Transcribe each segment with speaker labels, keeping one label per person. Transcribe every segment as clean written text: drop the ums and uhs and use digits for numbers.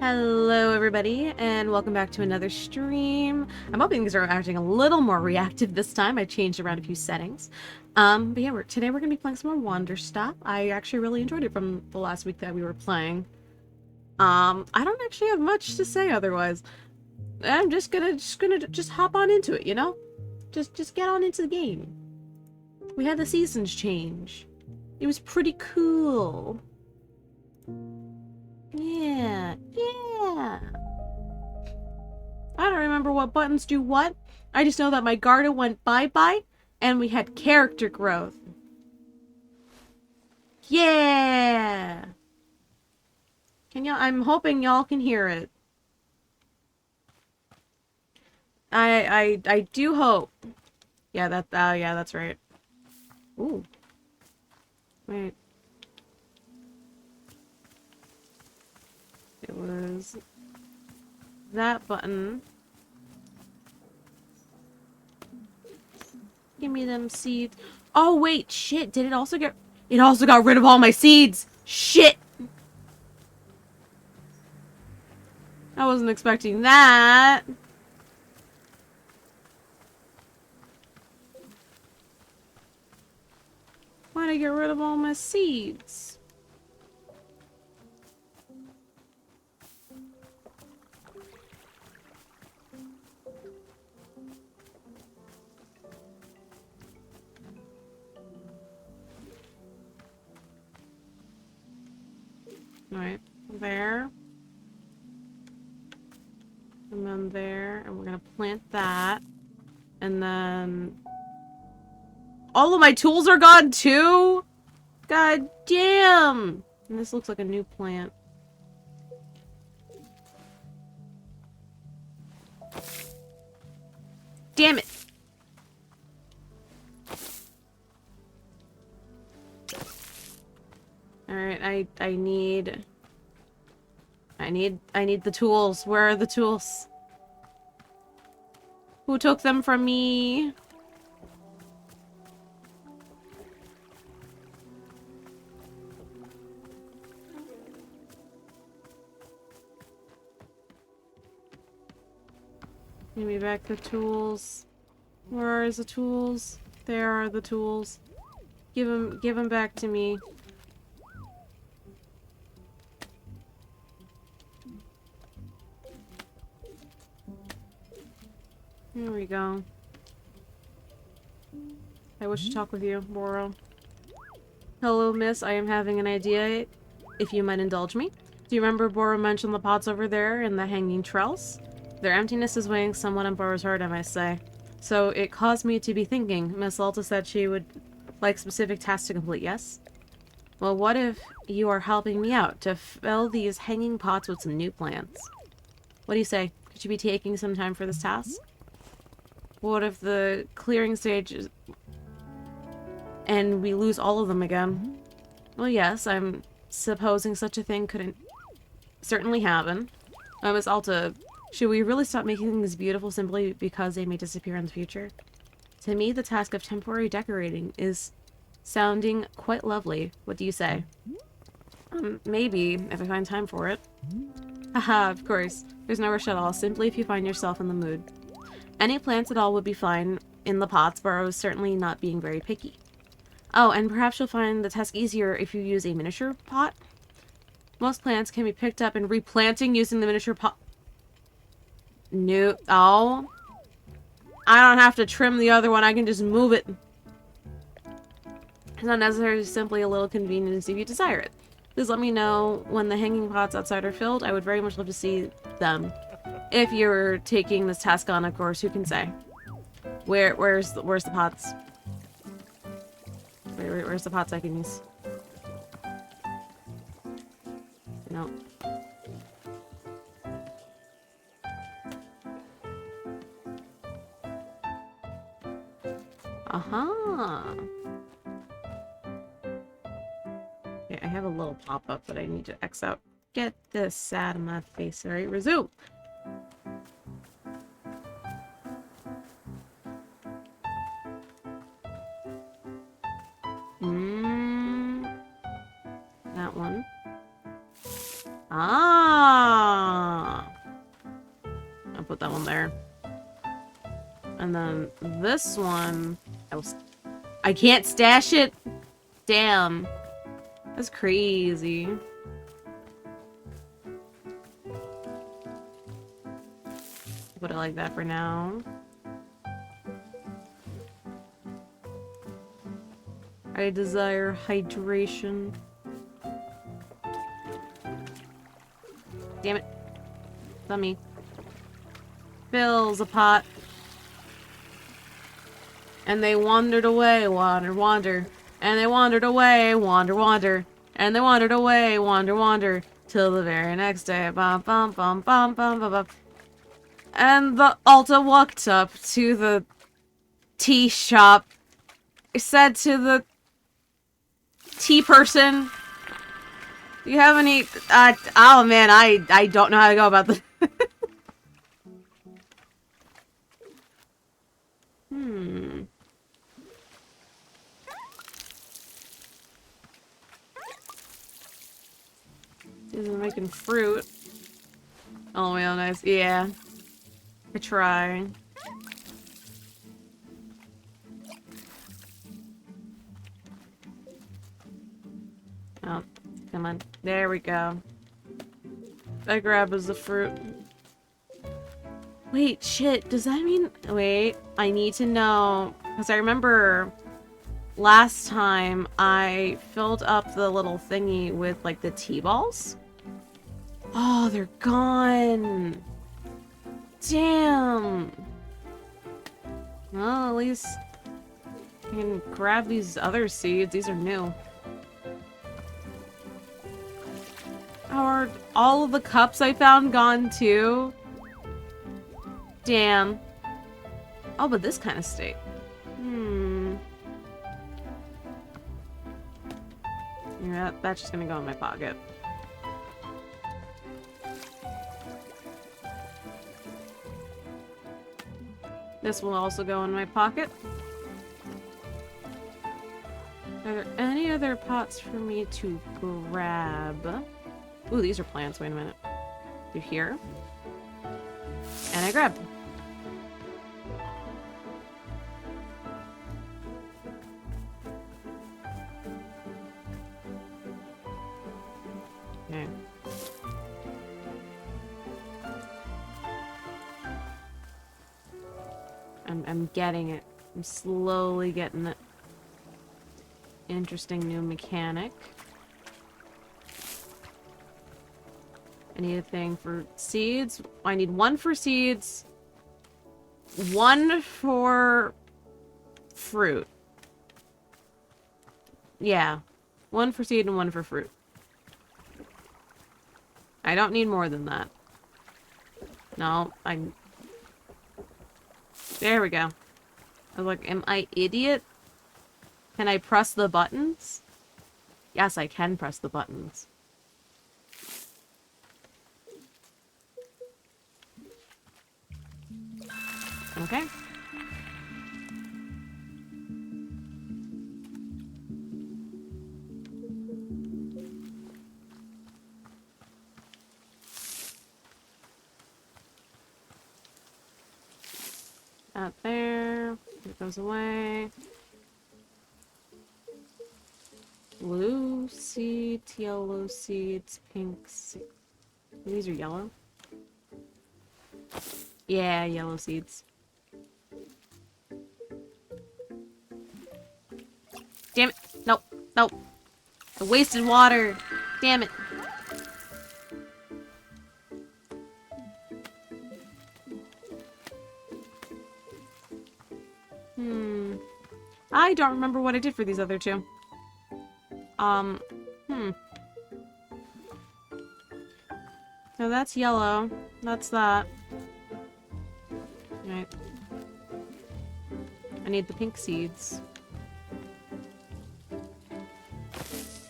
Speaker 1: Hello everybody, and welcome back to another stream. I'm hoping things are acting a little more reactive this time. I changed around a few settings. But yeah, today we're going to be playing some more Wanderstop. I actually really enjoyed it from the last week that we were playing. I don't actually have much to say otherwise. I'm just gonna hop on into it, you know? Just get on into the game. We had the seasons change. It was pretty cool. Yeah. I don't remember what buttons do what. I just know that my Garda went bye-bye, and we had character growth. Yeah! Can y'all? I'm hoping y'all can hear it. I do hope. Yeah, yeah, that's right. Ooh. Wait. It was that button. Give me them seeds. Oh, wait, shit. Did it also get... It also got rid of all my seeds. Shit. I wasn't expecting that. Why'd I get rid of all my seeds? Alright, there. And then there. And we're gonna plant that. And then... all of my tools are gone too? God damn! And this looks like a new plant. Damn it! Alright, I need the tools. Where are the tools? Who took them from me? Give me back the tools. Where are the tools? There are the tools. Give them back to me. There we go. I wish to talk with you, Boro. Hello, miss. I am having an idea, if you might indulge me. Do you remember Boro mentioned the pots over there and the hanging trellis? Their emptiness is weighing somewhat on Boro's heart, I must say. So it caused me to be thinking. Miss Alta said she would like specific tasks to complete, yes? Well, what if you are helping me out to fill these hanging pots with some new plants? What do you say? Could you be taking some time for this task? What if the clearing stage is... and we lose all of them again? Well, yes, I'm supposing such a thing couldn't certainly happen. Miss Alta, should we really stop making things beautiful simply because they may disappear in the future? To me, the task of temporary decorating is sounding quite lovely. What do you say? Maybe, if I find time for it. Haha, of course. There's no rush at all, simply if you find yourself in the mood. Any plants at all would be fine in the pots, but I was certainly not being very picky. Oh, and perhaps you'll find the task easier if you use a miniature pot. Most plants can be picked up and replanting using the miniature pot. No. Oh. I don't have to trim the other one. I can just move it. It's not necessary, simply a little convenience if you desire it. Please let me know when the hanging pots outside are filled. I would very much love to see them. If you're taking this task on, of course, who can say? Where's the pots? Where's the pots I can use? No. Aha. Okay, I have a little pop-up that I need to X out. Get this out of my face. Alright, resume. That one. Ah. that one there. And then this one... I can't stash it! Damn. That's crazy. Put it like that for now. I desire hydration. Damn it. Dummy. Fills a pot. And they wandered away, wander. And they wandered away, wander. And they wandered away, wander. Till the very next day. Bum, bum, bum, bum, bum, bum, bum. And the Alta walked up to the tea shop. Said to the tea person, "Do you have any..." Oh man, I don't know how to go about this. These are making fruit. Oh, real nice. Yeah. I try. Oh, come on. There we go. That grabs the fruit. Wait, shit. Does that mean... Wait, I need to know. Because I remember last time I filled up the little thingy with, like, the tea balls. Oh, they're gone. Damn. Well, at least I can grab these other seeds. These are new. Are all of the cups I found gone too? Damn. Oh, but this kind of steak. Yeah, that's just gonna go in my pocket. This will also go in my pocket. Are there any other pots for me to grab? Ooh, these are plants. Wait a minute. They're here. And I grab them. Okay. I'm getting it. I'm slowly getting it. Interesting new mechanic. I need a thing for seeds. I need one for seeds. One for fruit. Yeah. One for seed and one for fruit. I don't need more than that. No, there we go. I was like, am I idiot? Can I press the buttons? Yes, I can press the buttons. Okay. Out there. It goes away. Blue seeds, yellow seeds, pink seeds. These are yellow? Yeah, yellow seeds. Damn it! Nope. Nope. I wasted water. Damn it. I don't remember what I did for these other two. So that's yellow. That's that. Right. I need the pink seeds.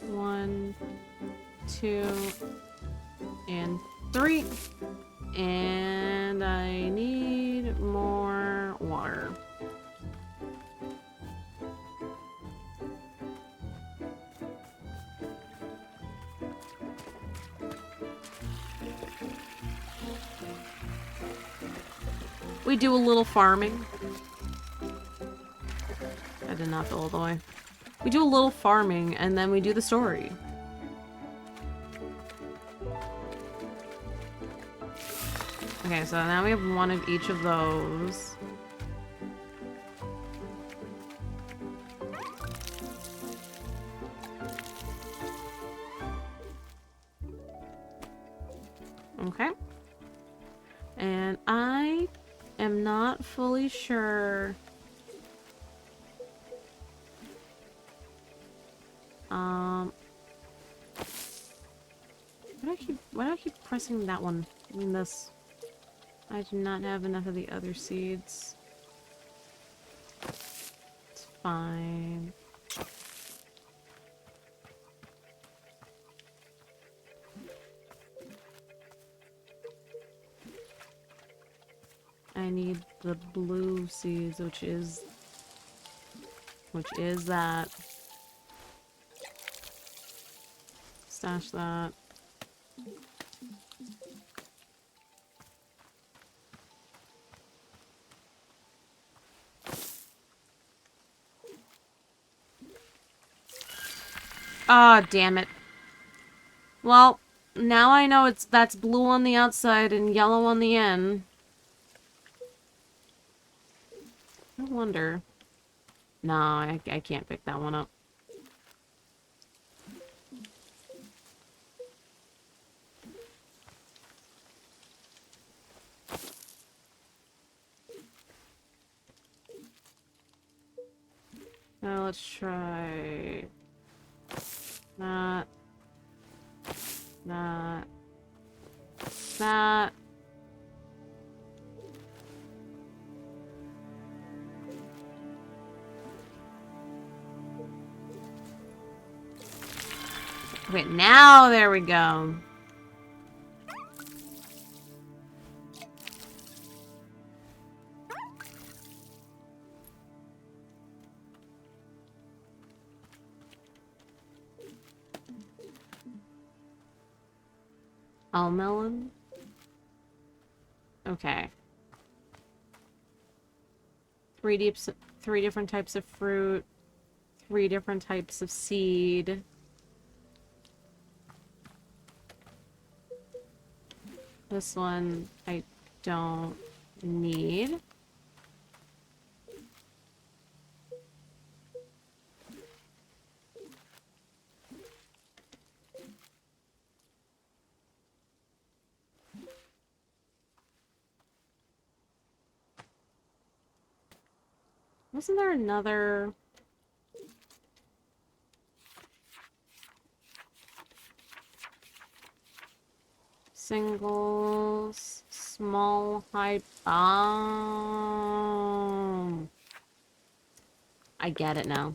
Speaker 1: 1, 2, and 3. And I need more water. We do a little farming. I did not go all the way. We do a little farming, and then we do the story. Okay, so now we have one of each of those. Okay. And I am not fully sure. Why do I keep pressing that one? I mean this. I do not have enough of the other seeds. It's fine. I need the blue seeds, which is that. Stash that. Ah, oh, damn it. Well, now I know that's blue on the outside and yellow on the end. I wonder. No, I can't pick that one up. Now let's try that. That. That. Okay, now there we go. All melon? Okay. Three different types of fruit. 3 different types of seed. This one I don't need. Wasn't there another... Singles, small, high... I get it now.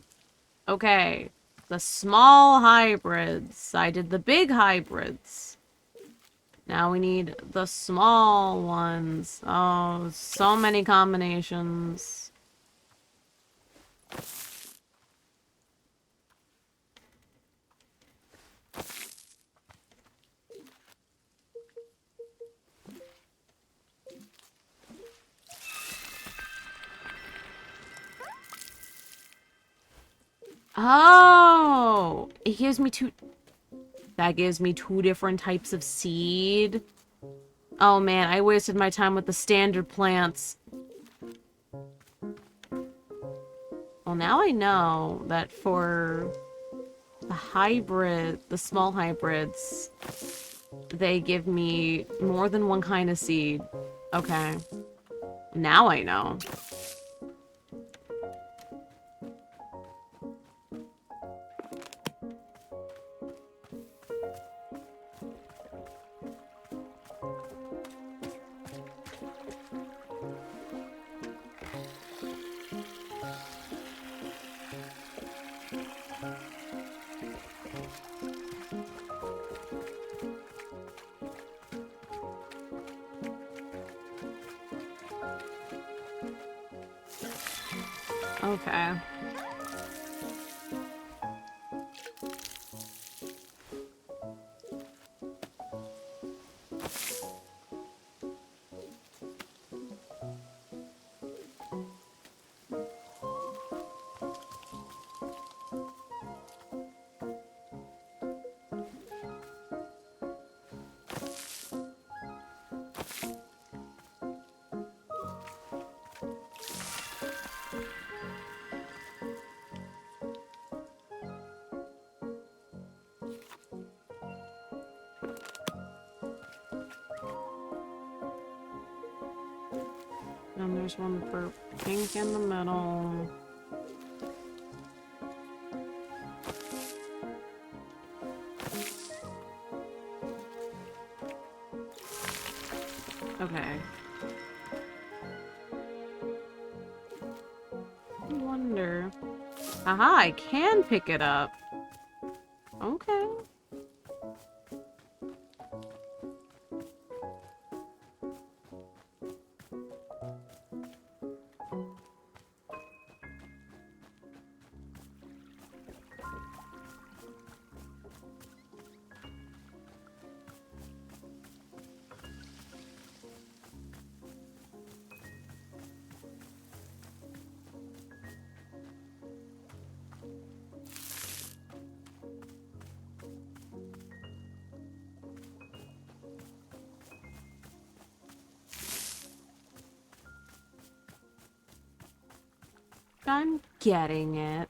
Speaker 1: Okay. The small hybrids. I did the big hybrids. Now we need the small ones. Oh, so many combinations. Oh! It gives me two... That gives me 2 different types of seed. Oh man, I wasted my time with the standard plants. Well, now I know that for the small hybrids, they give me more than one kind of seed. Okay. Now I know. Okay. And there's one for pink in the middle. Okay. I wonder. Aha, I can pick it up. Okay. I'm getting it.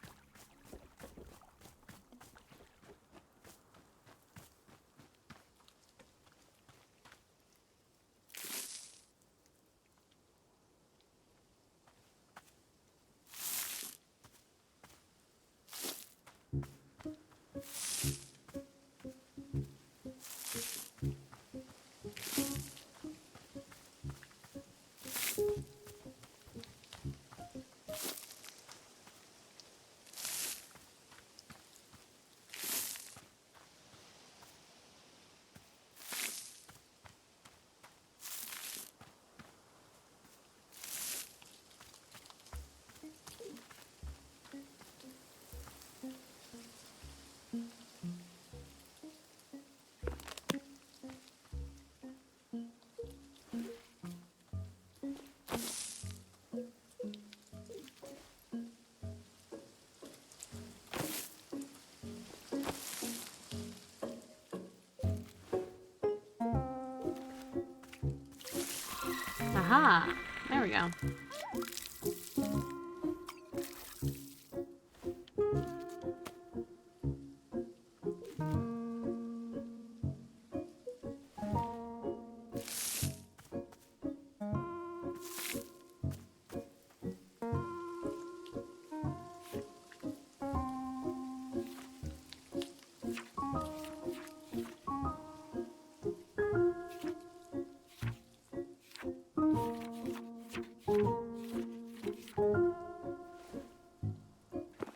Speaker 1: Aha! There we go.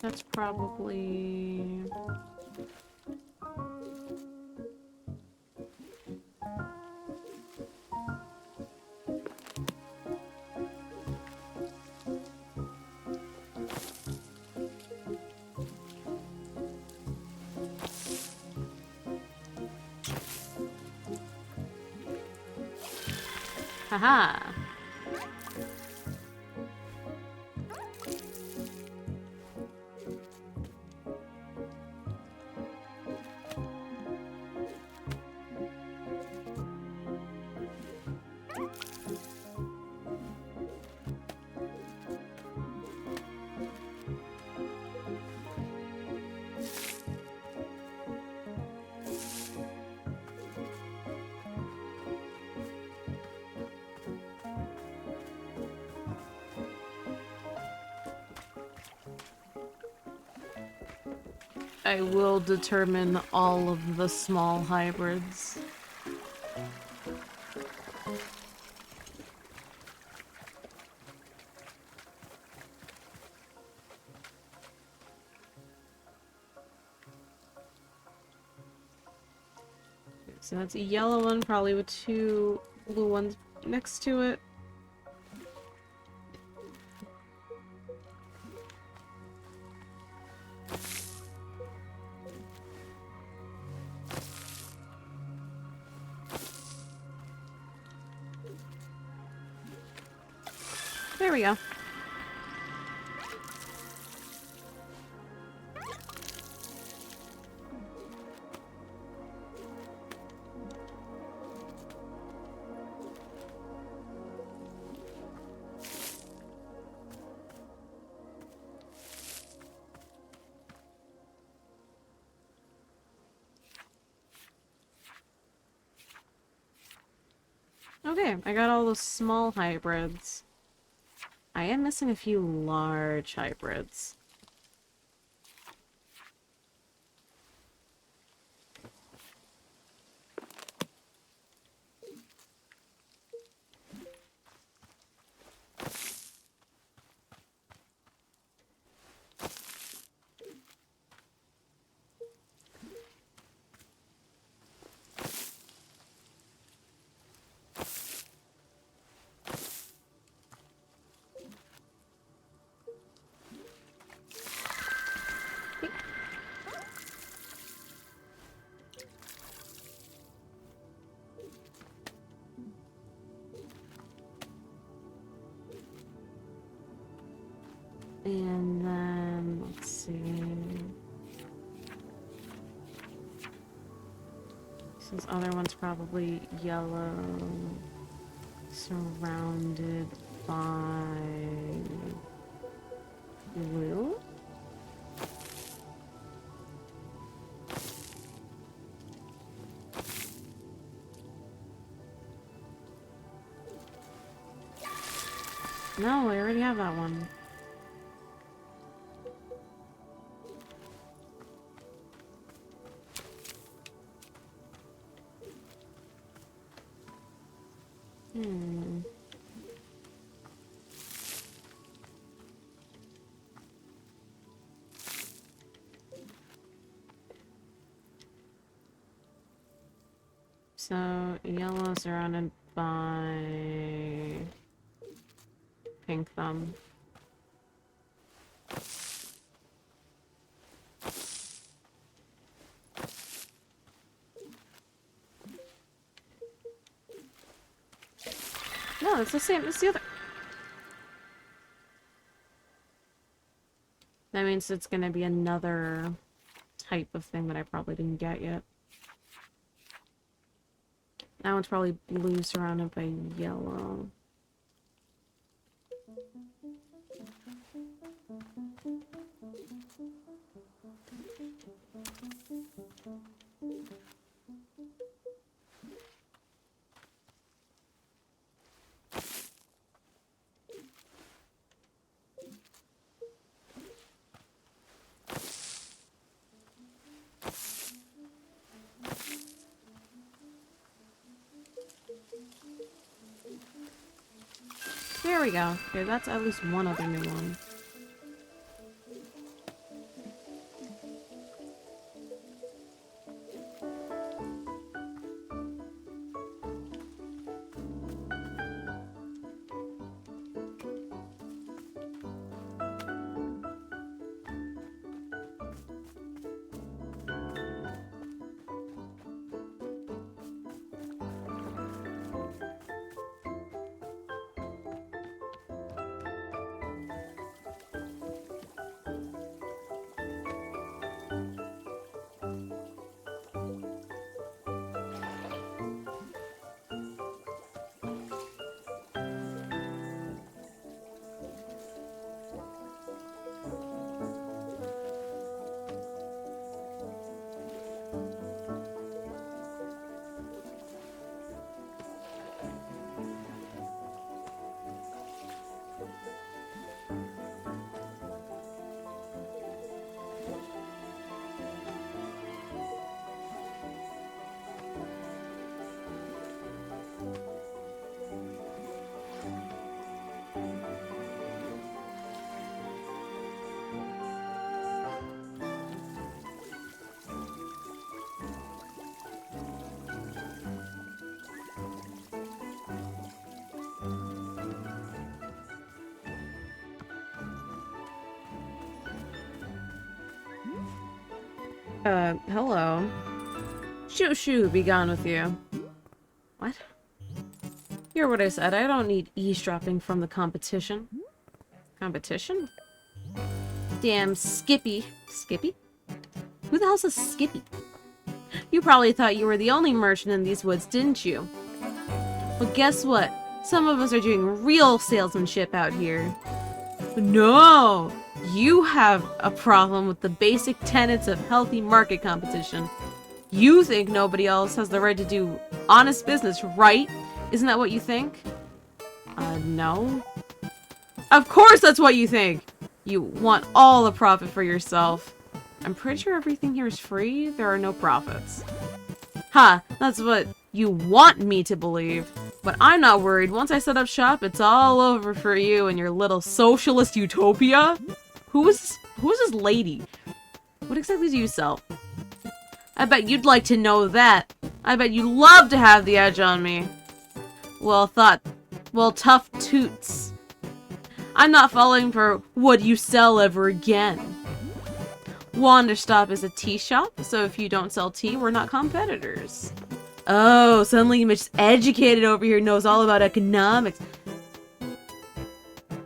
Speaker 1: That's probably... Haha! I will determine all of the small hybrids. So that's a yellow one, probably with two blue ones next to it. There we go. Okay, I got all those small hybrids. I am missing a few large hybrids. And then, let's see. This other one's probably yellow, surrounded by blue. No, I already have that one. So, yellow surrounded by pink thumb. No, it's the same as the other. That means it's gonna be another type of thing that I probably didn't get yet. That one's probably blue surrounded by yellow. There we go. Okay, that's at least one other new one. Hello. Shoo shoo, be gone with you. What? Hear what I said, I don't need eavesdropping from the competition. Competition? Damn Skippy. Skippy? Who the hell's a Skippy? You probably thought you were the only merchant in these woods, didn't you? Well, guess what? Some of us are doing real salesmanship out here. No! You have a problem with the basic tenets of healthy market competition. You think nobody else has the right to do honest business, right? Isn't that what you think? No. Of course that's what you think! You want all the profit for yourself. I'm pretty sure everything here is free. There are no profits. Ha! That's what you want me to believe. But I'm not worried. Once I set up shop, it's all over for you and your little socialist utopia. Who is this lady? What exactly do you sell? I bet you'd like to know that. I bet you love to have the edge on me. Well, tough toots. I'm not falling for what you sell ever again. Wanderstop is a tea shop, so if you don't sell tea, we're not competitors. Oh, suddenly Mitch's educated over here, knows all about economics.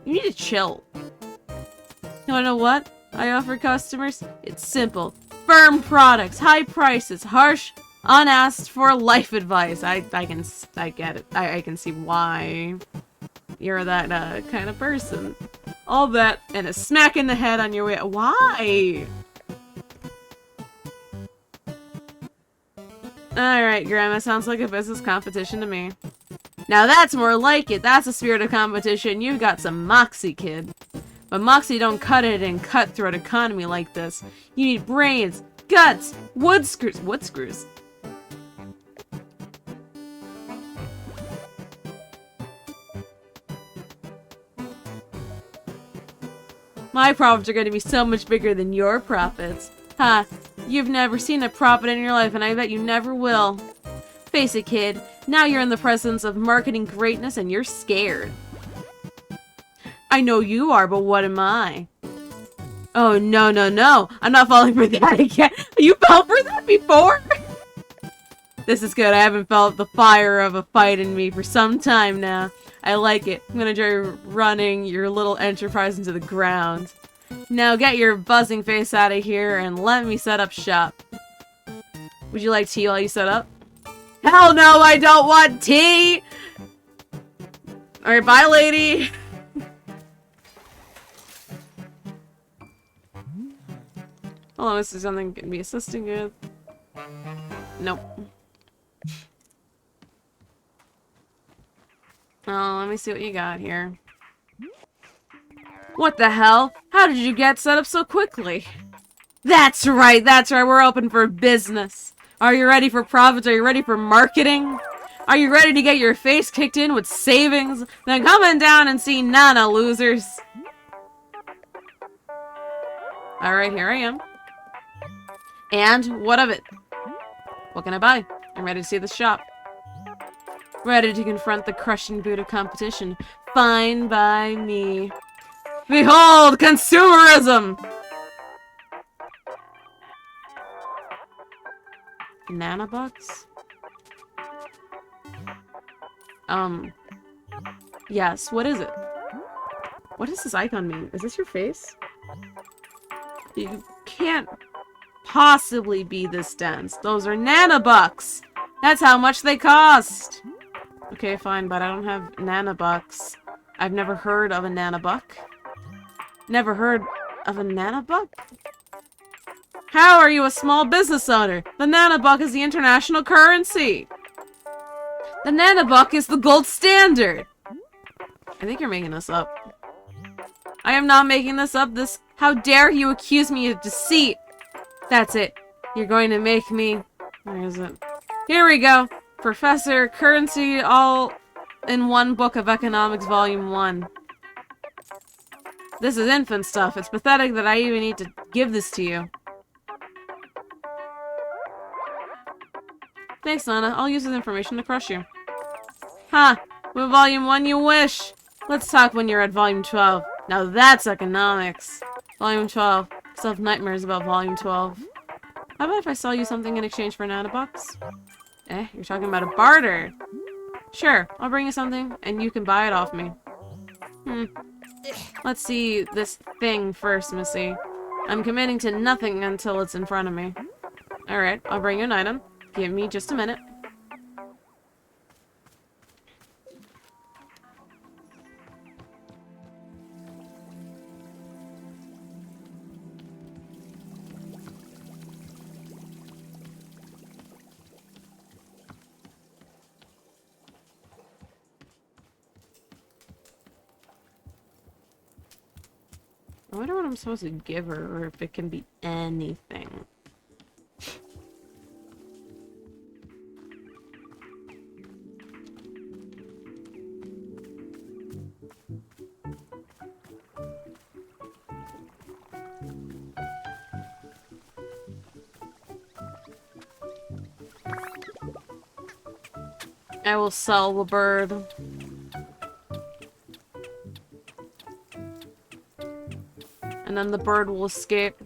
Speaker 1: You need to chill. You wanna know what I offer customers? It's simple. Firm products, high prices, harsh, unasked for life advice. I get it. I can see why you're that kind of person. All that and a smack in the head on your way. Why? Alright, Grandma, sounds like a business competition to me. Now that's more like it. That's a spirit of competition. You've got some moxie, kid. But moxie don't cut it in cutthroat economy like this. You need brains, guts, wood screws. Wood screws? My profits are going to be so much bigger than your profits. Ha! You've never seen a profit in your life, and I bet you never will. Face it, kid. Now you're in the presence of marketing greatness, and you're scared. I know you are, but what am I? Oh, no, no, no. I'm not falling for that again. You fell for that before? This is good. I haven't felt the fire of a fight in me for some time now. I like it. I'm gonna try running your little enterprise into the ground. Now get your buzzing face out of here and let me set up shop. Would you like tea while you set up? Hell no, I don't want tea! Alright, bye, lady! Hold on, this is something I can be assisting with. Nope. Oh, let me see what you got here. What the hell? How did you get set up so quickly? That's right, we're open for business. Are you ready for profits? Are you ready for marketing? Are you ready to get your face kicked in with savings? Then come on down and see Nana, losers. Alright, here I am. And what of it? What can I buy? I'm ready to see the shop. Ready to confront the crushing boot of competition. Fine by me. Behold, consumerism! Nanobucks? Yes, what is it? What does this icon mean? Is this your face? You can't possibly be this dense. Those are nanobucks! That's how much they cost! Okay, fine, but I don't have nanobucks. I've never heard of a nanobuck. Never heard of a nanobuck? How are you a small business owner? The nanobuck is the international currency! The nanobuck is the gold standard! I think you're making this up. I am not making this up. How dare you accuse me of deceit? That's it. You're going to make me... Where is it? Here we go. Professor Currency all in one book of economics volume 1. This is infant stuff. It's pathetic that I even need to give this to you. Thanks, Nana. I'll use this information to crush you. Ha! With volume 1 you wish! Let's talk when you're at volume 12. Now that's economics. Volume 12. Still have nightmares about volume 12. How about if I sell you something in exchange for nanobucks? You're talking about a barter. Sure, I'll bring you something, and you can buy it off me. Let's see this thing first, Missy. I'm committing to nothing until it's in front of me. Alright, I'll bring you an item. Give me just a minute. I wonder what I'm supposed to give her, or if it can be anything. I will sell the bird. And then the bird will escape.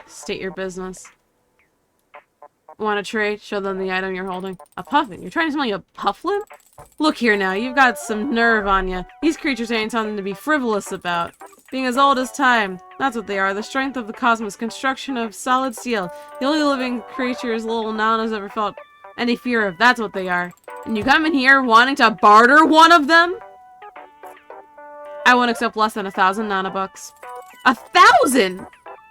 Speaker 1: State your business. Want to trade? Show them the item you're holding. A puffin? You're trying to sell me a pufflin? Look here now, you've got some nerve on you. These creatures ain't something to be frivolous about. Being as old as time, that's what they are. The strength of the cosmos, construction of solid steel. The only living creatures little Nana's ever felt any fear of, that's what they are. And you come in here wanting to barter one of them? I won't accept less than 1,000 Nana bucks. 1,000?!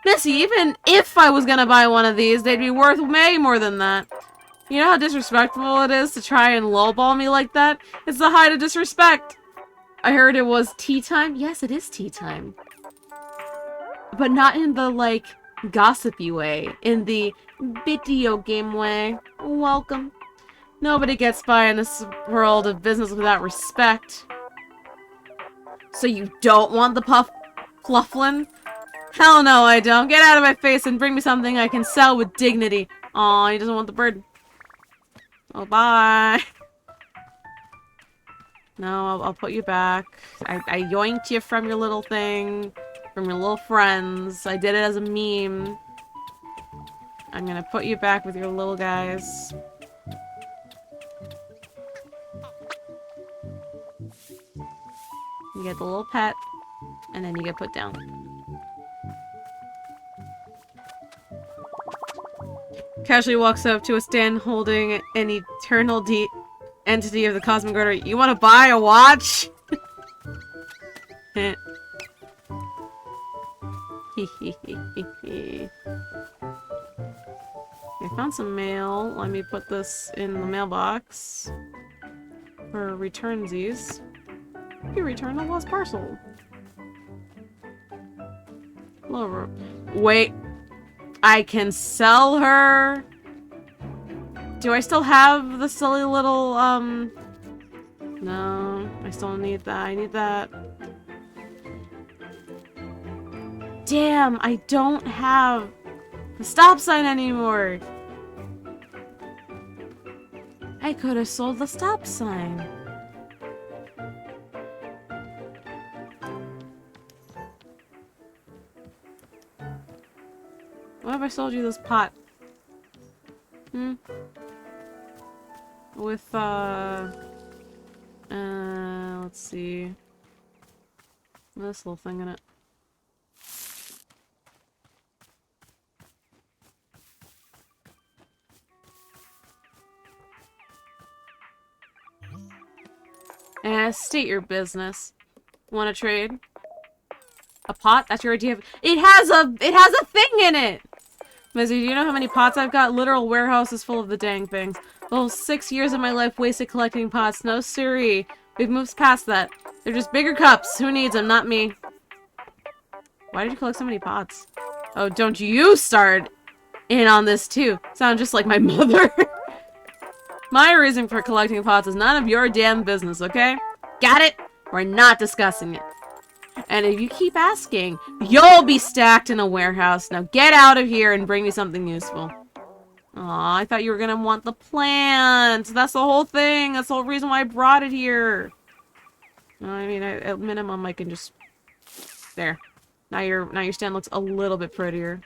Speaker 1: Missy, even if I was gonna buy one of these, they'd be worth way more than that. You know how disrespectful it is to try and lowball me like that? It's the height of disrespect. I heard it was tea time. Yes, it is tea time. But not in the, like, gossipy way. In the video game way. Welcome. Nobody gets by in this world of business without respect. So you don't want the Pufflin? Hell no, I don't. Get out of my face and bring me something I can sell with dignity. Aw, he doesn't want the bird. Oh, bye. No, I'll put you back. I yoinked you from your little thing. From your little friends. I did it as a meme. I'm gonna put you back with your little guys. You get the little pet. And then you get put down. Casually walks up to a stand holding an eternal entity of the cosmic order. You want to buy a watch? I found some mail. Let me put this in the mailbox. For returnsies. You returned a lost parcel. Hello. Wait. I can sell her. Do I still have the silly little, No, I still need that. I need that. Damn, I don't have the stop sign anymore. I could have sold the stop sign. What if I sold you this pot? With, let's see. This little thing in it. State your business. Want to trade? A pot? That's your idea of— It has a thing in it! Mizzy, do you know how many pots I've got? Literal warehouses full of the dang things. The whole 6 years of my life wasted collecting pots. No siree. We've moved past that. They're just bigger cups. Who needs them? Not me. Why did you collect so many pots? Oh, don't you start in on this too. Sound just like my mother. My reason for collecting pots is none of your damn business, okay? Got it? We're not discussing it. And if you keep asking, you'll be stacked in a warehouse. Now get out of here and bring me something useful. Aw, I thought you were gonna want the plant. That's the whole thing. That's the whole reason why I brought it here. I mean, at minimum, I can just... There. Now your stand looks a little bit prettier.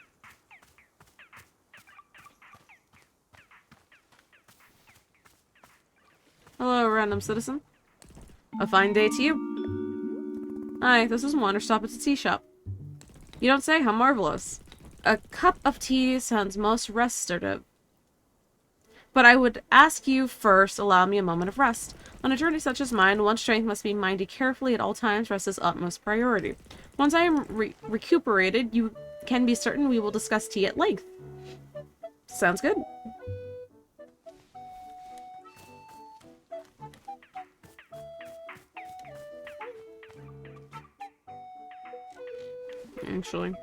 Speaker 1: Hello, random citizen. A fine day to you. Hi, this is Wanderstop. It's a tea shop. You don't say? How marvelous. A cup of tea sounds most restorative. But I would ask you first, allow me a moment of rest. On a journey such as mine, one's strength must be minded carefully at all times. Rest is utmost priority. Once I am recuperated, you can be certain we will discuss tea at length. Sounds good. actually.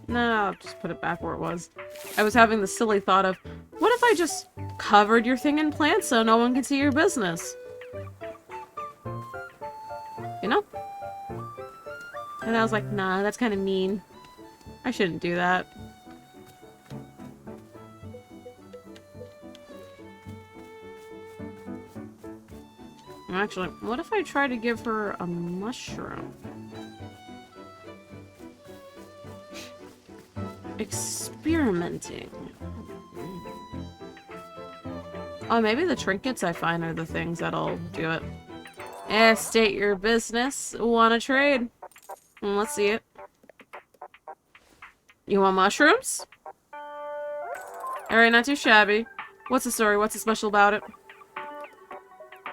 Speaker 1: No, I'll just put it back where it was. I was having the silly thought of, what if I just covered your thing in plants so no one can see your business? You know? And I was like, nah, that's kind of mean. I shouldn't do that. Actually, what if I try to give her a mushroom? Experimenting. Oh, maybe the trinkets I find are the things that'll do it. State your business. Wanna trade? Let's see it. You want mushrooms? Alright, not too shabby. What's the story? What's so special about it?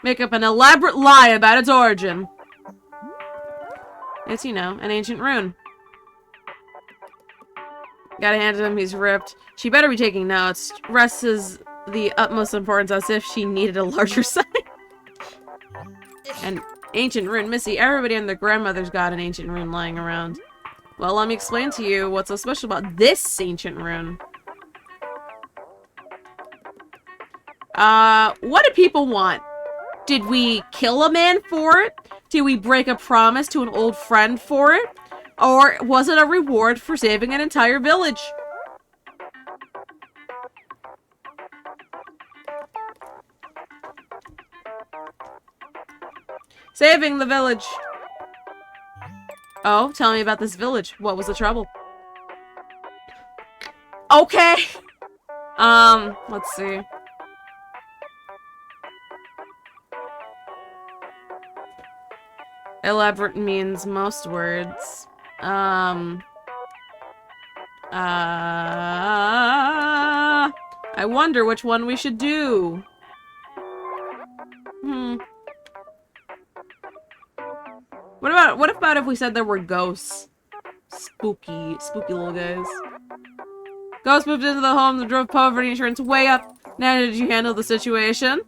Speaker 1: Make up an elaborate lie about its origin. It's, you know, an ancient rune. Gotta hand it him, he's ripped. She better be taking notes. Rest is the utmost importance, as if she needed a larger sign. An ancient rune. Missy, everybody and their grandmother's got an ancient rune lying around. Well, let me explain to you what's so special about this ancient rune. What do people want? Did we kill a man for it? Did we break a promise to an old friend for it? Or was it a reward for saving an entire village? Saving the village. Oh, tell me about this village. What was the trouble? Okay. Let's see. Elaborate means most words. I wonder which one we should do. What about if we said there were ghosts? Spooky little guys. Ghosts moved into the home that drove poverty insurance way up. Now, did you handle the situation?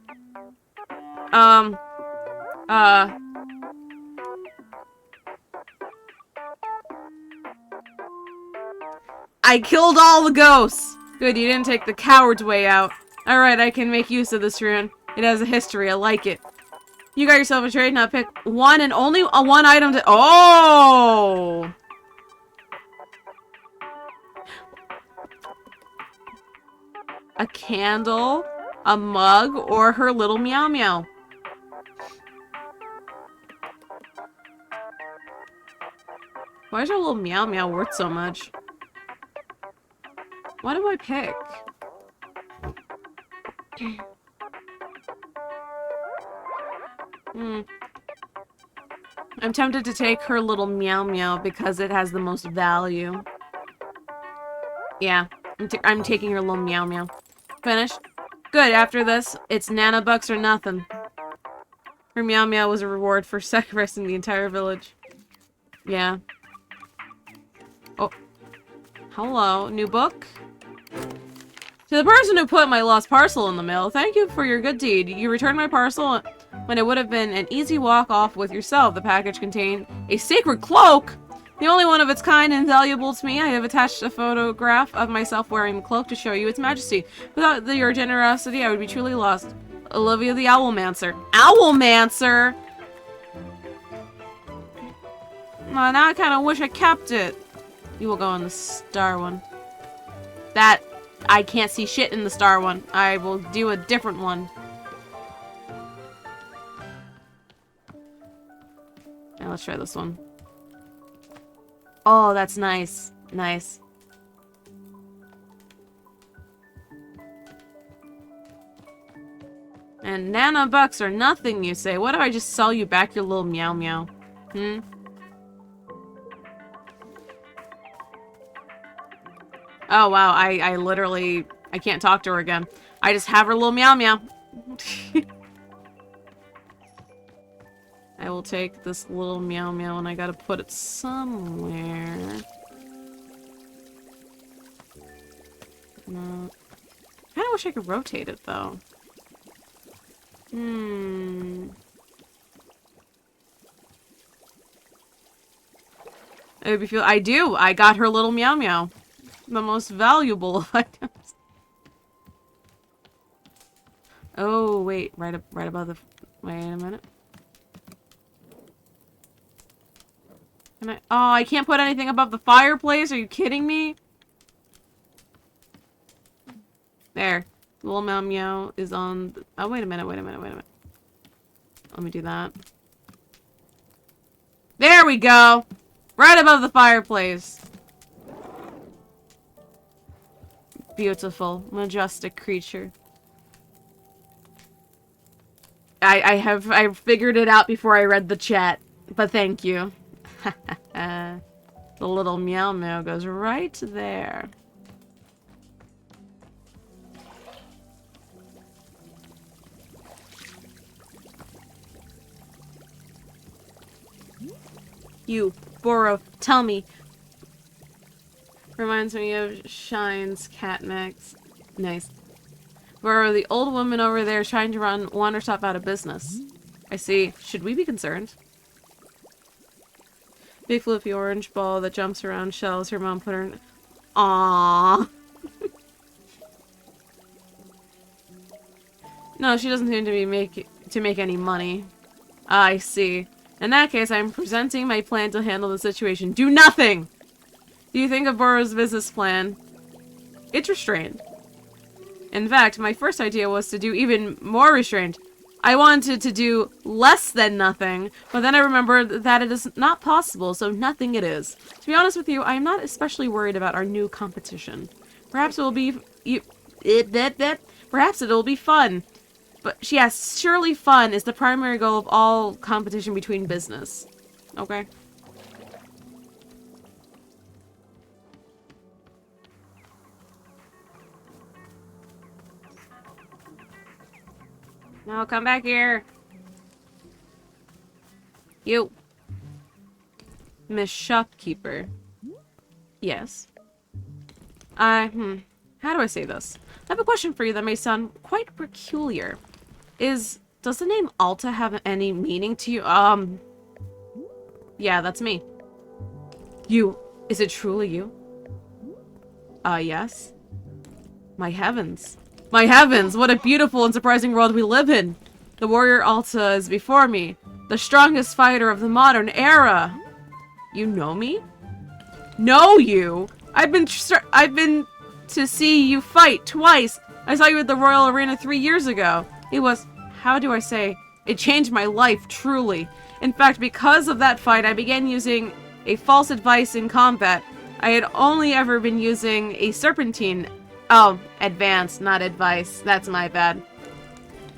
Speaker 1: I killed all the ghosts! Good, you didn't take the coward's way out. Alright, I can make use of this rune. It has a history, I like it. You got yourself a trade, now pick one and only one item to- Oh! A candle, a mug, or her little meow meow. Why is your little meow meow worth so much? What do I pick? I'm tempted to take her little meow meow because it has the most value. Yeah, I'm taking her little meow meow. Finished? Good, after this, it's nanobucks or nothing. Her meow meow was a reward for sacrificing the entire village. Yeah. Oh. Hello, new book? To the person who put my lost parcel in the mail, thank you for your good deed. You returned my parcel when it would have been an easy walk off with yourself. The package contained a sacred cloak! The only one of its kind and valuable to me. I have attached a photograph of myself wearing the cloak to show you its majesty. Without your generosity, I would be truly lost. Olivia the Owlmancer. Owlmancer?! Now I kind of wish I kept it. You will go in the star one. That... I can't see shit in the star one. I will do a different one. Now let's try this one. Oh, that's nice. Nice. And nanobucks are nothing, you say. What if I just sell you back your little meow meow? Oh, wow. I literally... I can't talk to her again. I just have her little meow meow. I will take this little meow meow and I gotta put it somewhere. No. I kinda wish I could rotate it, though. Hmm. I do. I got her little meow meow. The most valuable of items. Oh, wait. Right above the... Wait a minute. Can I... Oh, I can't put anything above the fireplace? Are you kidding me? There. Little meow meow is on... Oh, wait a minute. Let me do that. There we go! Right above the fireplace. Beautiful, majestic creature. I figured it out before I read the chat, but thank you. The little meow meow goes right there. You, Boro, tell me. Reminds me of Shine's cat mix. Nice. Boro, the old woman over there is trying to run Wanderstop out of business. I see. Should we be concerned? Big fluffy orange ball that jumps around shells her mom put her in. Aww. No, she doesn't seem to make any money. I see. In that case, I'm presenting my plan to handle the situation. Do nothing! Do you think of Boro's business plan? It's restrained. In fact, my first idea was to do even more restrained. I wanted to do less than nothing, but then I remembered that it is not possible, so nothing it is. To be honest with you, I am not especially worried about our new competition. Perhaps it will be... Perhaps it'll be fun. But yes, surely fun is the primary goal of all competition between business. Okay. No, come back here. You. Miss Shopkeeper. Yes. How do I say this? I have a question for you that may sound quite peculiar. Does the name Alta have any meaning to you? Yeah, that's me. You. Is it truly you? Yes. My heavens. My heavens, what a beautiful and surprising world we live in. The warrior Alta is before me. The strongest fighter of the modern era. You know me? Know you? I've been to see you fight twice. I saw you at the Royal Arena 3 years ago. It was, how do I say, it changed my life, truly. In fact, because of that fight, I began using a false advice in combat. I had only ever been using a serpentine. Oh, advance, not advice. That's my bad.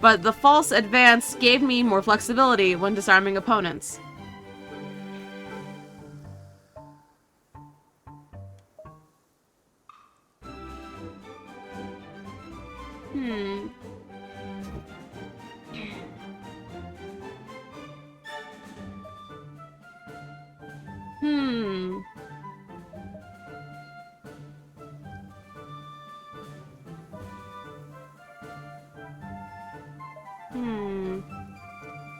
Speaker 1: But the false advance gave me more flexibility when disarming opponents.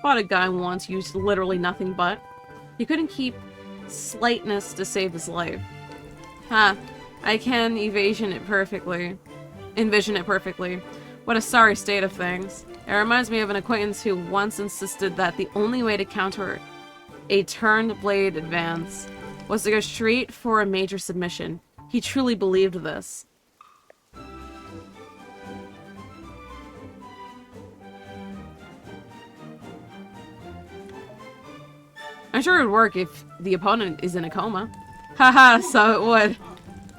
Speaker 1: Fought a guy once, used literally nothing but. He couldn't keep slightness to save his life. Ha, I can envision it perfectly. What a sorry state of things. It reminds me of an acquaintance who once insisted that the only way to counter a turned blade advance was to go straight for a major submission. He truly believed this. I'm sure it would work if the opponent is in a coma. Haha, so it would.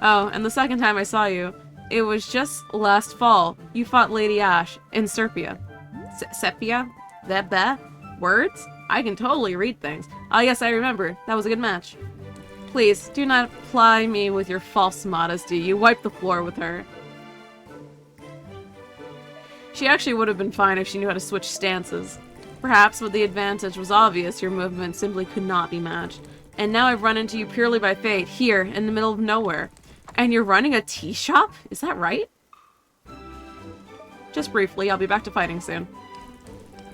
Speaker 1: Oh, and the second time I saw you, it was just last fall. You fought Lady Ash in Serpia. Sepia? That? Words? I can totally read things. Oh yes, I remember. That was a good match. Please, do not ply me with your false modesty. You wiped the floor with her. She actually would have been fine if she knew how to switch stances. Perhaps, but the advantage was obvious. Your movement simply could not be matched. And now I've run into you purely by fate, here, in the middle of nowhere. And you're running a tea shop? Is that right? Just briefly, I'll be back to fighting soon.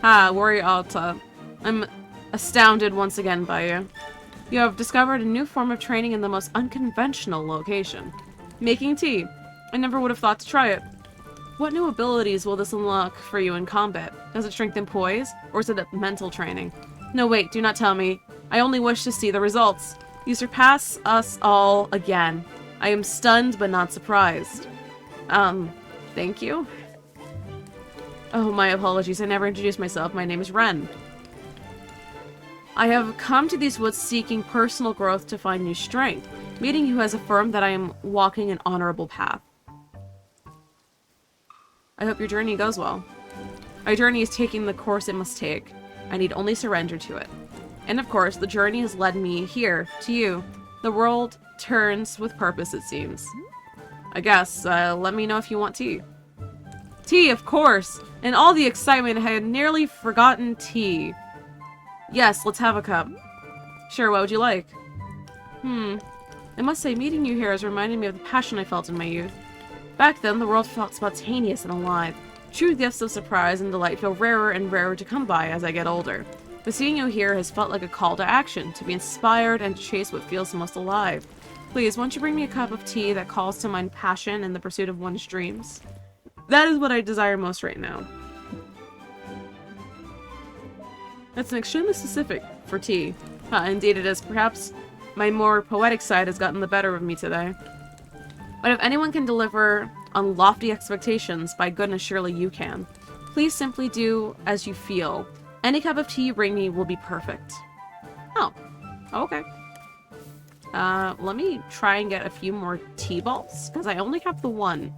Speaker 1: Ah, worry Alta. I'm astounded once again by you. You have discovered a new form of training in the most unconventional location. Making tea. I never would have thought to try it. What new abilities will this unlock for you in combat? Does it strengthen poise, or is it a mental training? No, wait, do not tell me. I only wish to see the results. You surpass us all again. I am stunned but not surprised. Thank you? Oh, my apologies. I never introduced myself. My name is Ren. I have come to these woods seeking personal growth to find new strength. Meeting you has affirmed that I am walking an honorable path. I hope your journey goes well. My journey is taking the course it must take. I need only surrender to it. And of course, the journey has led me here, to you. The world turns with purpose, it seems. I guess, let me know if you want tea. Tea, of course! In all the excitement, I had nearly forgotten tea. Yes, let's have a cup. Sure, what would you like? I must say, meeting you here has reminded me of the passion I felt in my youth. Back then, the world felt spontaneous and alive. True gifts of surprise and delight feel rarer and rarer to come by as I get older. But seeing you here has felt like a call to action, to be inspired and to chase what feels most alive. Please, won't you bring me a cup of tea that calls to mind passion and the pursuit of one's dreams? That is what I desire most right now. That's an extremely specific for tea. Indeed it is. Perhaps my more poetic side has gotten the better of me today. But if anyone can deliver on lofty expectations, by goodness surely you can. Please simply do as you feel. Any cup of tea you bring me will be perfect. Oh, okay. Let me try and get a few more tea balls, because I only have the one.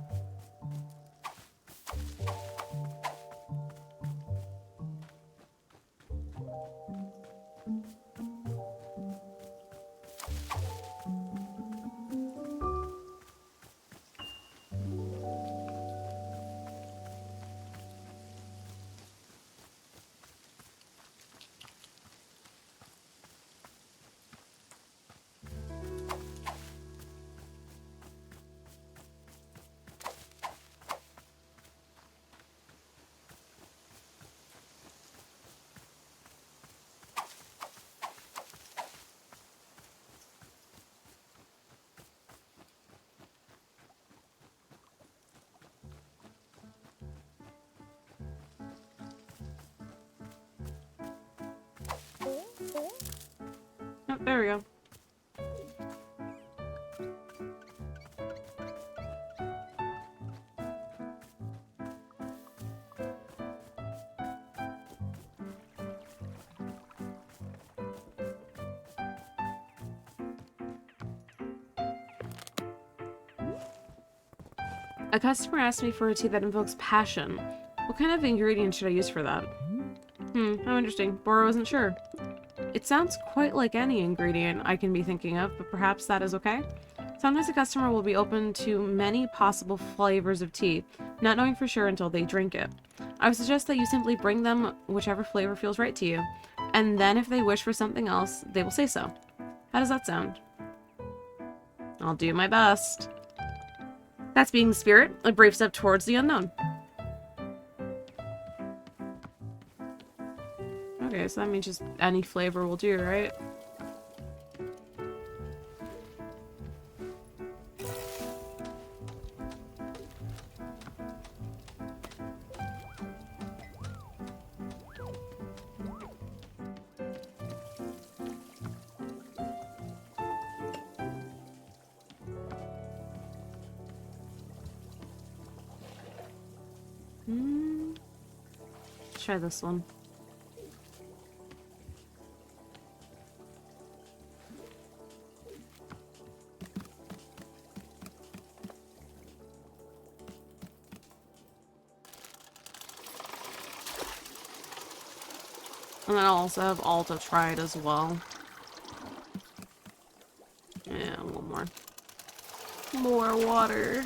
Speaker 1: Oh, there we go. A customer asked me for a tea that invokes passion. What kind of ingredient should I use for that? How interesting. Bora wasn't sure. It sounds quite like any ingredient I can be thinking of, but perhaps that is okay? Sometimes a customer will be open to many possible flavors of tea, not knowing for sure until they drink it. I would suggest that you simply bring them whichever flavor feels right to you, and then if they wish for something else, they will say so. How does that sound? I'll do my best. That's being the spirit, a brave step towards the unknown. Okay, so that means just any flavor will do, right? Let's try this one. And then I'll also have Alta try it as well. Yeah, a little more. More water.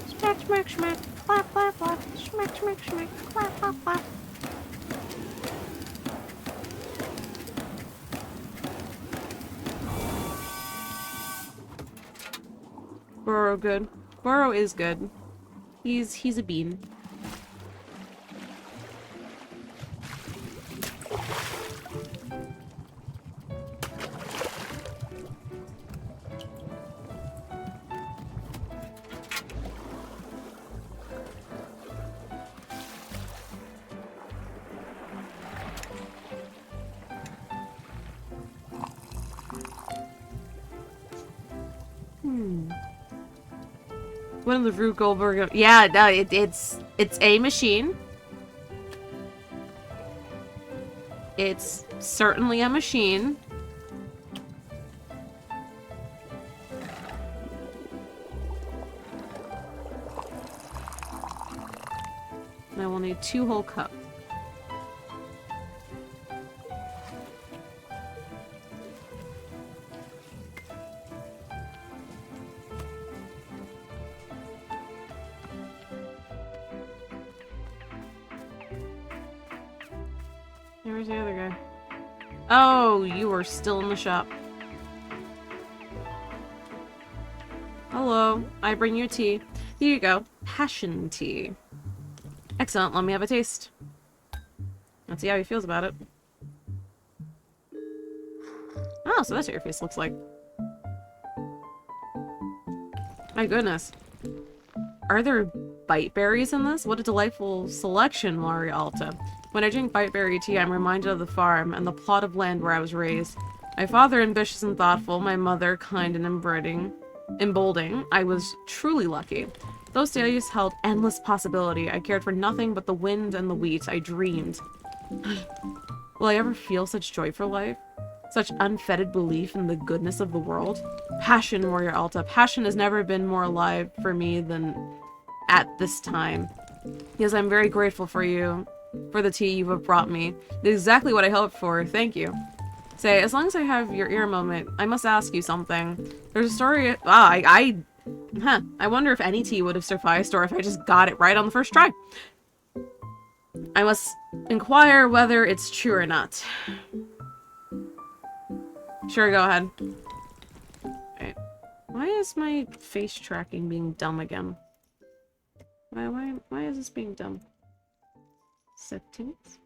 Speaker 1: Smack, smack, smack. Clap, clap, clap. Smack, smack, smack. Clap, clap, clap. Burrow good. Burrow is good. He's a bean. One of the Rube Goldberg. Yeah, no, it's a machine. It's certainly a machine. I will need 2 whole cups. Where's the other guy? Oh, you are still in the shop. Hello, I bring you tea. Here you go. Passion tea. Excellent, let me have a taste. Let's see how he feels about it. Oh, so that's what your face looks like. My goodness. Are there bite berries in this? What a delightful selection, Maria Alta. When I drink biteberry tea, I'm reminded of the farm and the plot of land where I was raised. My father ambitious and thoughtful, my mother kind and emboldening. I was truly lucky. Those days held endless possibility. I cared for nothing but the wind and the wheat. I dreamed. Will I ever feel such joy for life? Such unfettered belief in the goodness of the world? Passion, Warrior Alta. Passion has never been more alive for me than at this time. Yes, I'm very grateful for you. For the tea you have brought me. Exactly what I hoped for. Thank you. Say, as long as I have your ear moment, I must ask you something. There's a story. I wonder if any tea would have sufficed or if I just got it right on the first try. I must inquire whether it's true or not. Sure, go ahead. Right. Why is my face tracking being dumb again? Why is this being dumb? Settings?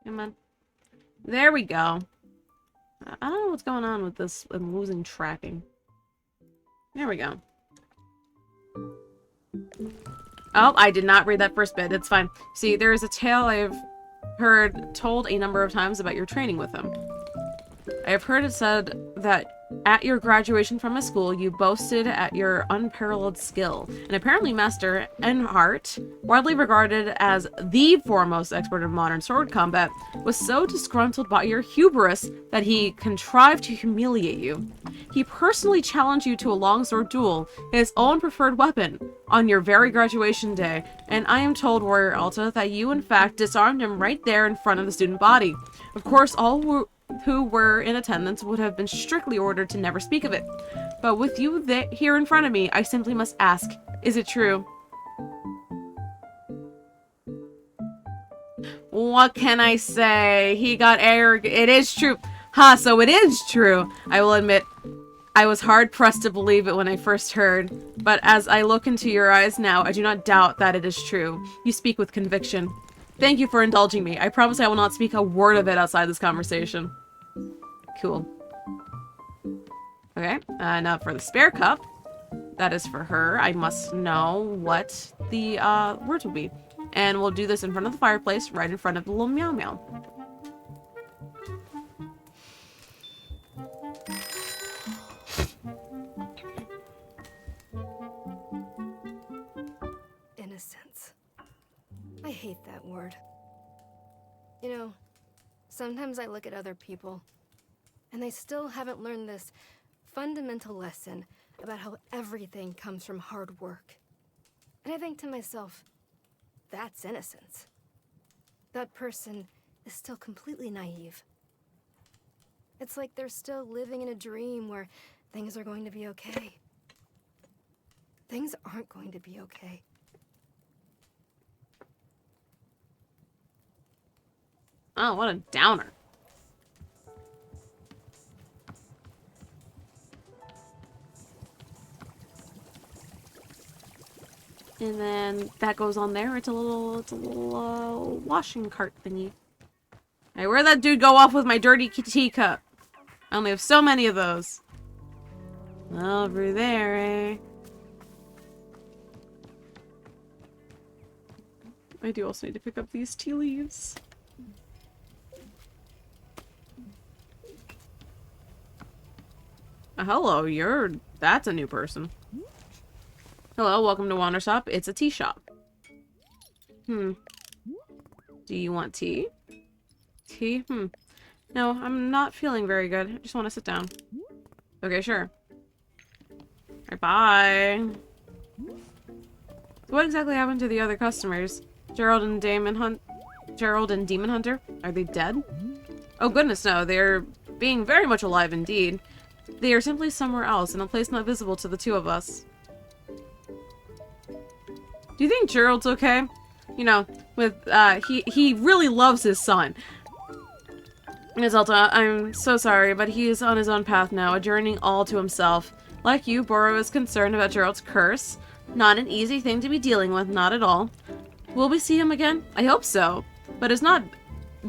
Speaker 1: Come on. There we go. I don't know what's going on with this. I'm losing tracking. There we go. Oh, I did not read that first bit. It's fine. See, there is a tale I've heard told a number of times about your training with him. I have heard it said that at your graduation from a school, you boasted at your unparalleled skill. And apparently Master Enhart, widely regarded as the foremost expert in modern sword combat, was so disgruntled by your hubris that he contrived to humiliate you. He personally challenged you to a longsword duel, his own preferred weapon, on your very graduation day, and I am told, Warrior Alta, that you in fact disarmed him right there in front of the student body. Of course, all who were in attendance would have been strictly ordered to never speak of it. But with you here in front of me, I simply must ask, is it true? What can I say? He got arrogant. It is true. Ha, so it is true. I will admit, I was hard-pressed to believe it when I first heard. But as I look into your eyes now, I do not doubt that it is true. You speak with conviction. Thank you for indulging me. I promise I will not speak a word of it outside this conversation. Cool. Okay, now for the spare cup. That is for her. I must know what the words will be. And we'll do this in front of the fireplace, right in front of the little meow meow.
Speaker 2: Innocence. I hate that word. You know, sometimes I look at other people, and they still haven't learned this fundamental lesson about how everything comes from hard work. And I think to myself, that's innocence. That person is still completely naive. It's like they're still living in a dream where things are going to be okay. Things aren't going to be okay.
Speaker 1: Oh, what a downer. And then that goes on there. It's a little washing cart thingy. Hey, where'd that dude go off with my dirty teacup? I only have so many of those. Over there, eh? I do also need to pick up these tea leaves. Hello, that's a new person. Hello, welcome to Wanderstop. It's a tea shop. Do you want tea? Tea? No, I'm not feeling very good. I just want to sit down. Okay, sure. Alright, bye. So what exactly happened to the other customers? Gerald and Demon Hunter? Are they dead? Oh goodness no, they're being very much alive indeed. They are simply somewhere else, in a place not visible to the two of us. Do you think Gerald's okay? You know, with, he really loves his son. Ms. Alta, I'm so sorry, but he is on his own path now, adjourning all to himself. Like you, Boro is concerned about Gerald's curse. Not an easy thing to be dealing with, not at all. Will we see him again? I hope so. But it's not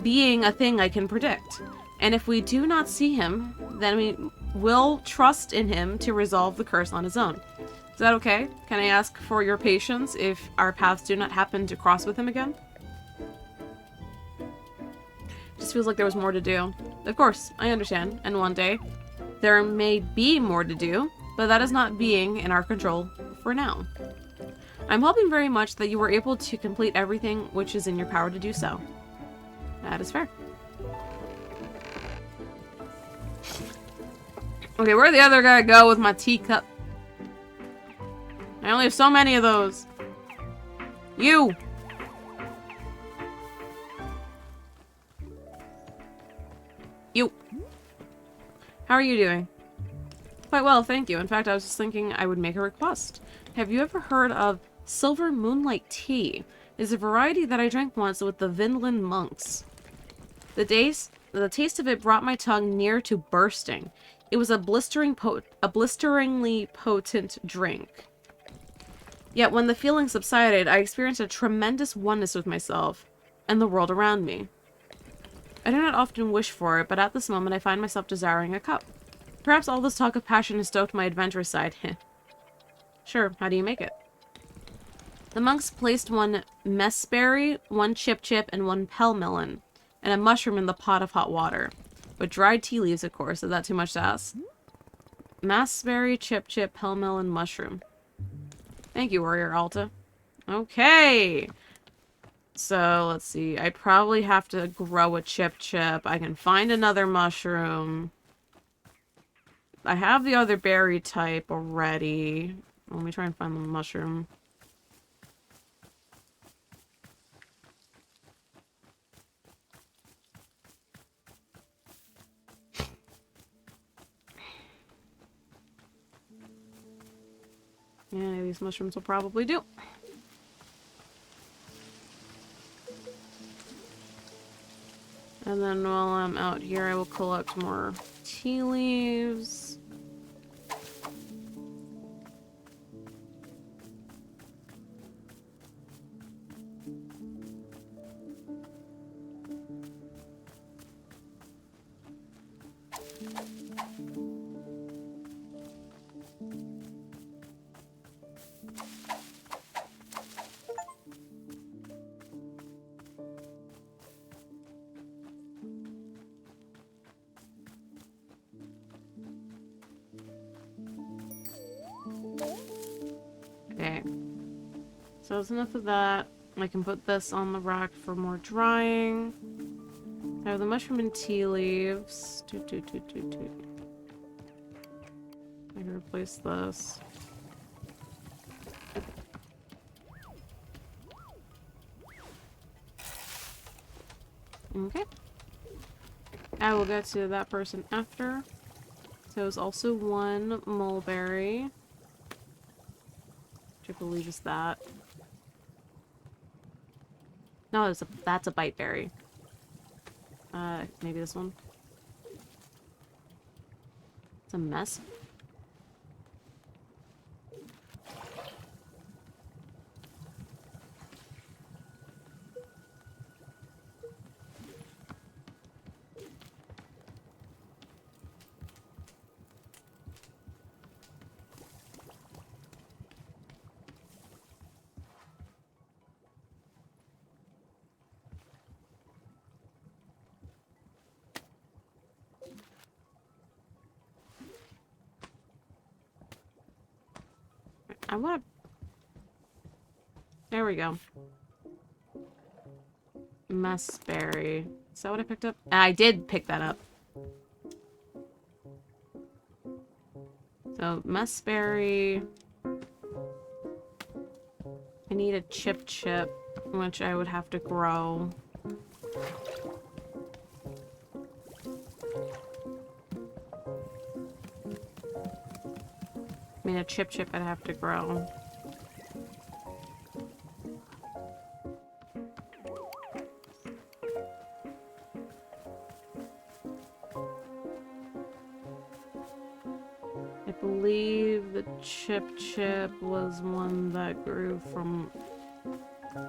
Speaker 1: being a thing I can predict. And if we do not see him, then we will trust in him to resolve the curse on his own. Is that okay? Can I ask for your patience if our paths do not happen to cross with him again? Just feels like there was more to do. Of course, I understand. And one day, there may be more to do, but that is not being in our control for now. I'm hoping very much that you were able to complete everything which is in your power to do so. That is fair. Okay, where'd the other guy go with my teacup? I only have so many of those. You! You! How are you doing? Quite well, thank you. In fact, I was just thinking I would make a request. Have you ever heard of Silver Moonlight Tea? It's a variety that I drank once with the Vinland monks. The taste of it brought my tongue near to bursting. It was a blisteringly potent drink. Yet when the feeling subsided, I experienced a tremendous oneness with myself and the world around me. I do not often wish for it, but at this moment I find myself desiring a cup. Perhaps all this talk of passion has stoked my adventurous side. Sure, how do you make it? The monks placed one messberry, one chip, and one pelmelon, and a mushroom in the pot of hot water. With dried tea leaves, of course. Is that too much to ask? Messberry, chip, pelmelon, mushroom. Thank you, Warrior Alta. Okay. So, let's see. I probably have to grow a chip. I can find another mushroom. I have the other berry type already. Let me try and find the mushroom. Yeah, these mushrooms will probably do. And then while I'm out here, I will collect more tea leaves. Okay. So that's enough of that. I can put this on the rack for more drying. I have the mushroom and tea leaves. I can replace this. Okay. I will get to that person after. So there's also one mulberry. Which I believe is that. No, that's a bite berry. Maybe this one. It's a mess. I want to... There we go. Messberry. Is that what I picked up? I did pick that up. So, messberry. I need a chip, which I would have to grow. I mean, a chip I'd have to grow. I believe the chip was one that grew from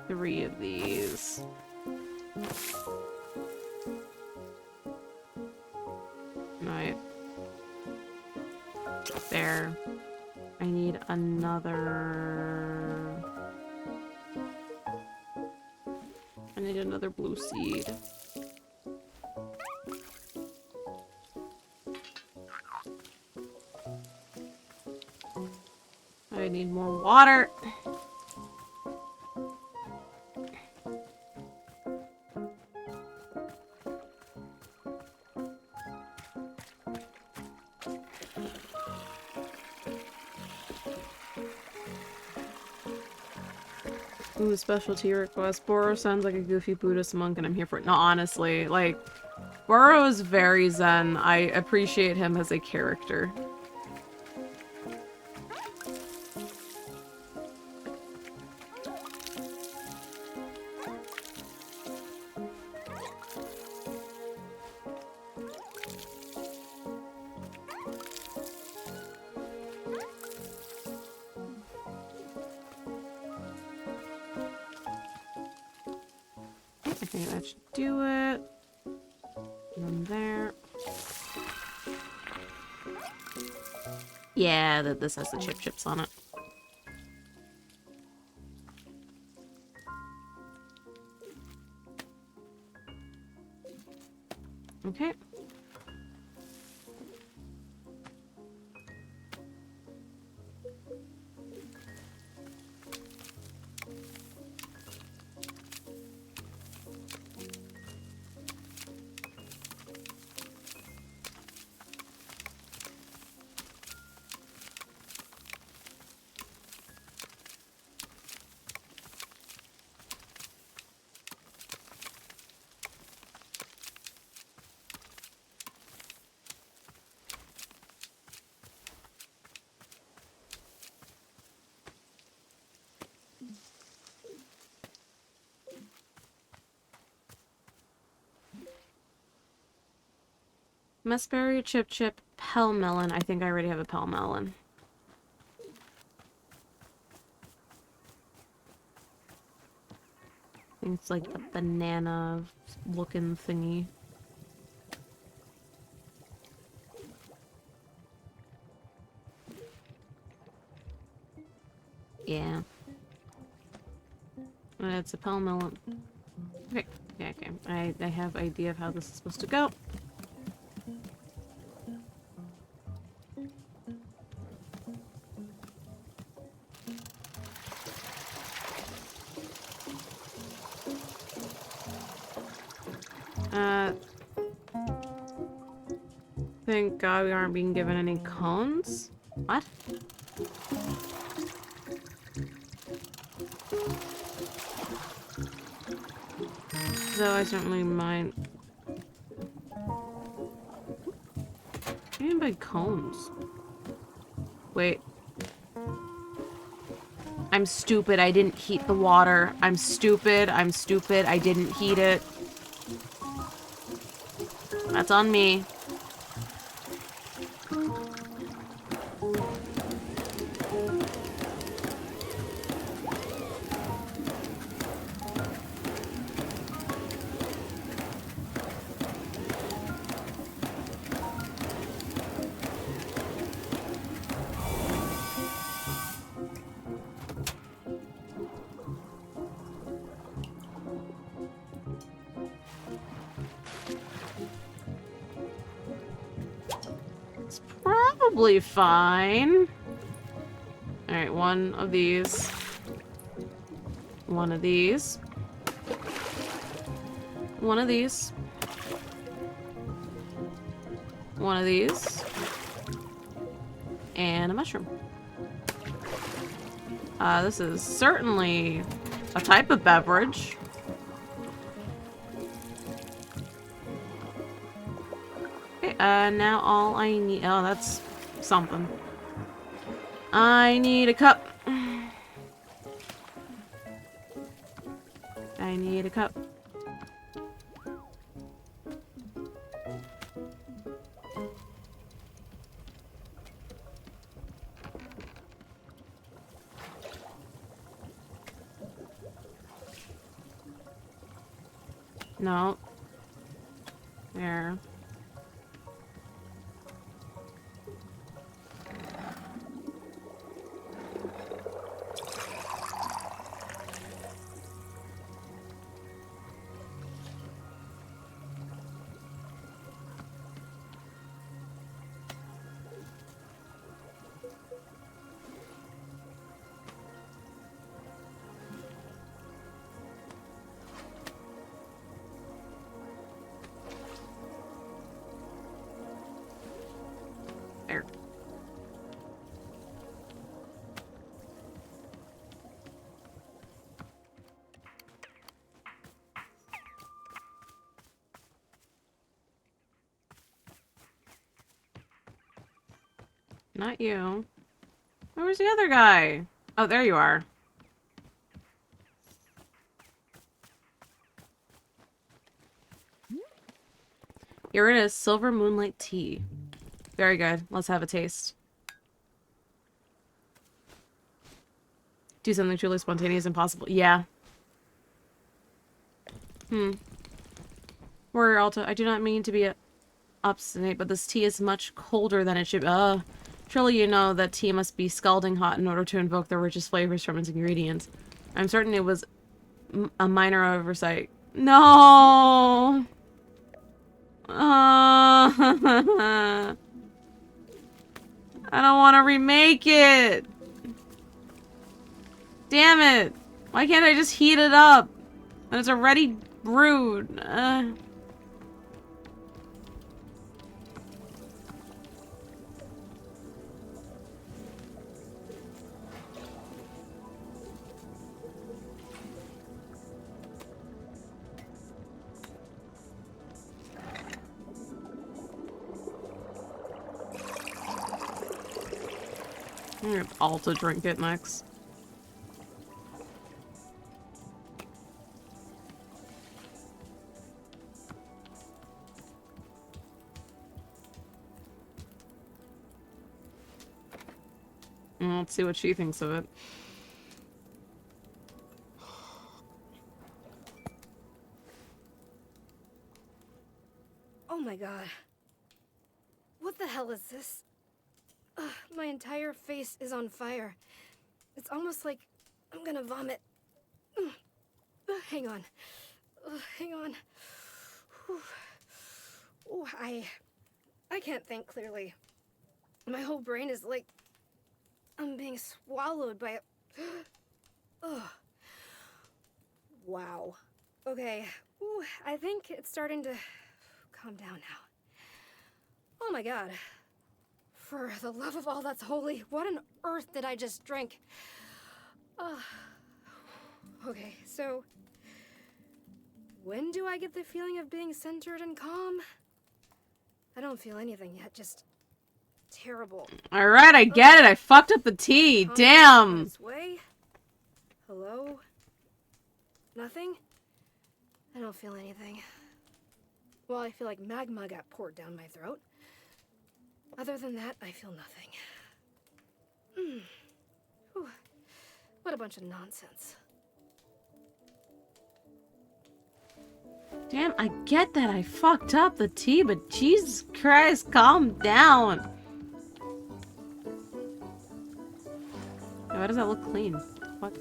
Speaker 1: 3 of these. Right. There. I need another... I need another blue seed. I need more water. Ooh, specialty request. Boro sounds like a goofy Buddhist monk and I'm here for it. No, honestly, like, Boro is very zen. I appreciate him as a character. I think that should do it. And there. Yeah, this has the chips on it. Okay. Messberry, chip, Pell Melon. I think I already have a Pell Melon. I think it's like a banana looking thingy. Yeah. It's a Pell Melon. Okay, okay. I have idea of how this is supposed to go. Thank God we aren't being given any cones. What? Though I don't really mind. What do you mean by cones? Wait. I'm stupid. I didn't heat the water. I'm stupid. I didn't heat it. That's on me. It's probably fine. Alright, one of these. One of these. One of these. One of these. And a mushroom. This is certainly a type of beverage. Okay, now all I need... Oh, that's something. I need a cup. I need a cup. No. There. There. Not you. Where was the other guy? Oh, there you are. Here it is, Silver Moonlight Tea. Very good. Let's have a taste. Do something truly spontaneous and possible. Yeah. Warrior Alta, I do not mean to be obstinate, but this tea is much colder than it should be. Surely you know that tea must be scalding hot in order to invoke the richest flavors from its ingredients. I'm certain it was a minor oversight. No! I don't want to remake it! Damn it! Why can't I just heat it up? And it's already brewed. I'm gonna Alta drink it next. Let's see what she thinks of it.
Speaker 2: Oh my god. What the hell is this? My entire face is on fire. It's almost like I'm gonna vomit. Hang on. Hang on. Ooh, I can't think clearly. My whole brain is like I'm being swallowed by a... Ugh. Wow. Okay. Ooh, I think it's starting to calm down now. Oh my god. For the love of all that's holy, what on earth did I just drink? Okay, so... when do I get the feeling of being centered and calm? I don't feel anything yet, just... terrible.
Speaker 1: Alright, I get it. I fucked up the tea. Damn.
Speaker 2: Way? Hello? Nothing? I don't feel anything. Well, I feel like magma got poured down my throat. Other than that, I feel nothing. Whew. What a bunch of nonsense.
Speaker 1: Damn, I get that I fucked up the tea, but Jesus Christ, calm down. Why does that look clean? What?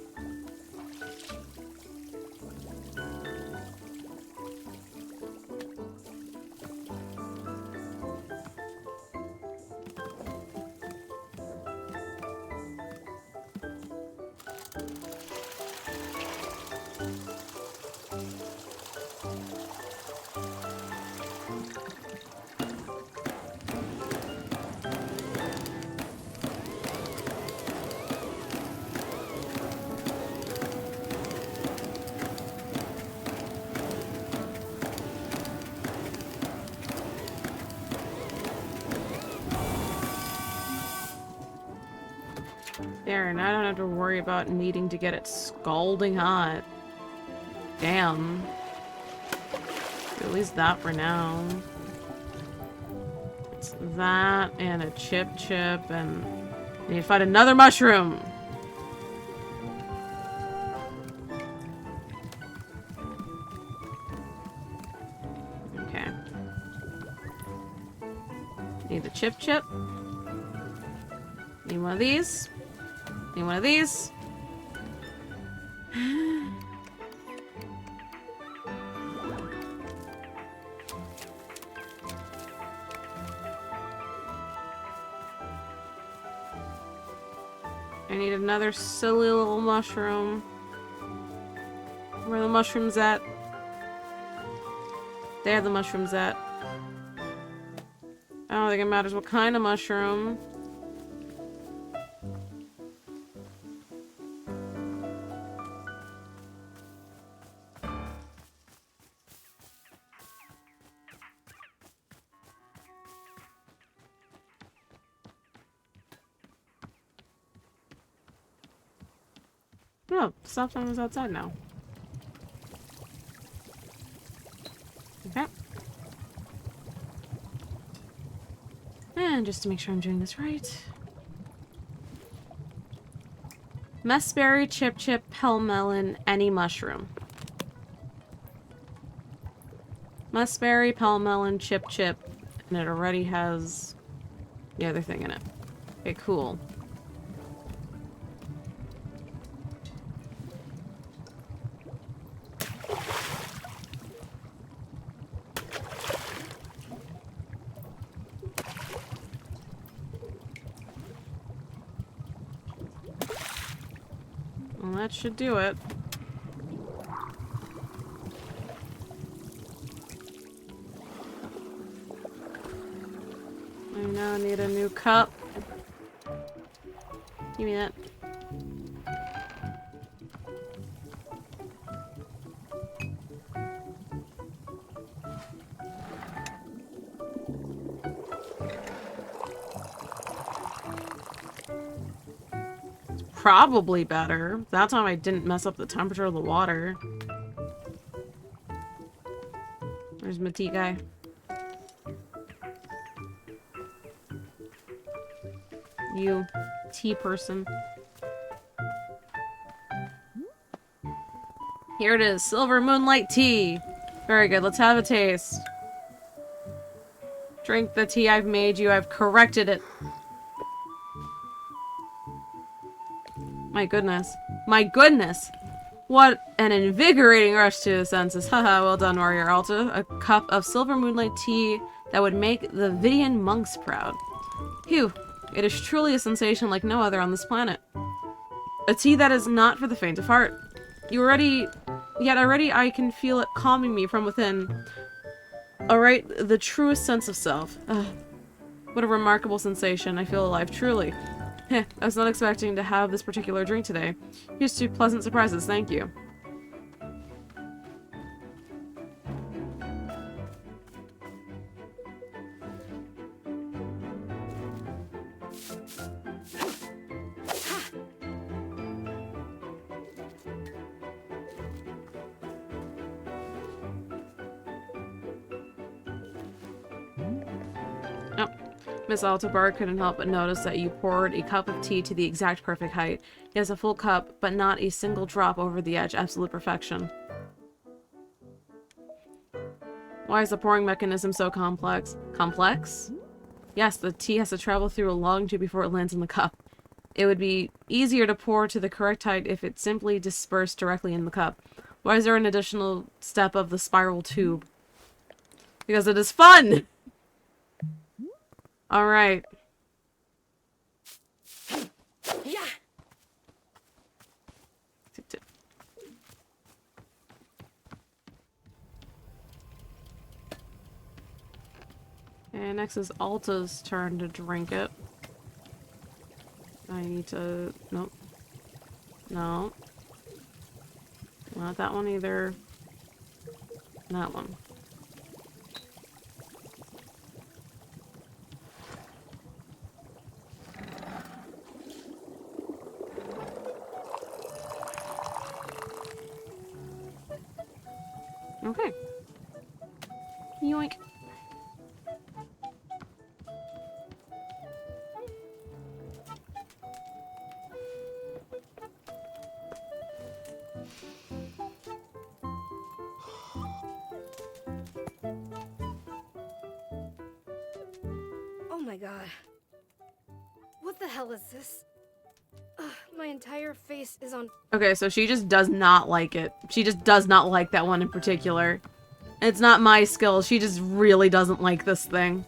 Speaker 1: There, and I don't have to worry about needing to get it scalding hot. Damn. At least that for now. It's that and a chip and I need to find another mushroom. Okay. Need the chip. Need one of these. Need one of these. I need another silly little mushroom. Where are the mushrooms at? There the mushrooms at. I don't think it matters what kind of mushroom. Oh, stop sign was outside now. Okay. And just to make sure I'm doing this right. Messberry, chip, pell melon, any mushroom. Messberry, pell melon, chip, and it already has the other thing in it. Okay, cool. Well, that should do it. I now need a new cup. Give me that. It's probably better. That time I didn't mess up the temperature of the water. Where's my tea guy? You, tea person. Here it is, silver moonlight tea. Very good, let's have a taste. Drink the tea I've made you, I've corrected it. My goodness. My goodness! What an invigorating rush to the senses. Haha, well done, Warrior Alta. A cup of silver moonlight tea that would make the Vidian monks proud. Phew. It is truly a sensation like no other on this planet. A tea that is not for the faint of heart. Yet already I can feel it calming me from within. Alright, the truest sense of self. Ugh. What a remarkable sensation. I feel alive, truly. Heh, I was not expecting to have this particular drink today. Here's two pleasant surprises, thank you. Miss Altabar couldn't help but notice that you poured a cup of tea to the exact perfect height. Yes, a full cup, but not a single drop over the edge. Absolute perfection. Why is the pouring mechanism so complex? Complex? Yes, the tea has to travel through a long tube before it lands in the cup. It would be easier to pour to the correct height if it simply dispersed directly in the cup. Why is there an additional step of the spiral tube? Because it is fun! Alright.
Speaker 2: Yeah.
Speaker 1: And next is Alta's turn to drink it. I need to... Nope. No. Not that one either. That one. Okay. Yoink.
Speaker 2: Oh my god. What the hell is this? Ugh, my entire face is on...
Speaker 1: Okay, so she just does not like it. She just does not like that one in particular. It's not my skill. She just really doesn't like this thing.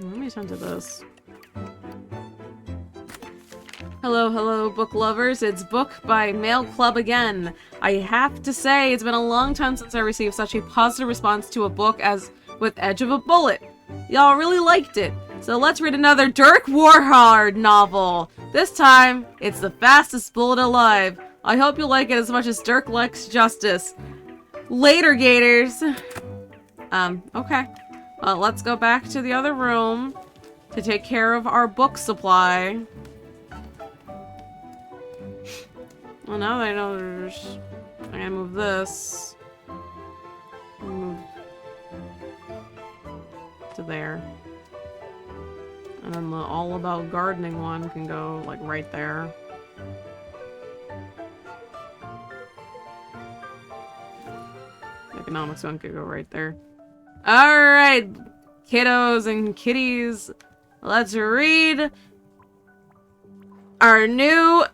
Speaker 1: Let me turn to this. Hello, hello, book lovers. It's Book by Mail Club again. I have to say, it's been a long time since I received such a positive response to a book as With Edge of a Bullet. Y'all really liked it. So let's read another Dirk Warhard novel. This time, it's The Fastest Bullet Alive. I hope you like it as much as Dirk likes justice. Later, Gators. Okay. Well, let's go back to the other room to take care of our book supply. Well, now that I know there's... I gotta move this. Move to there. And then the all about gardening one can go, like, right there. Economics one could go right there. Alright, kiddos and kitties. Let's read a new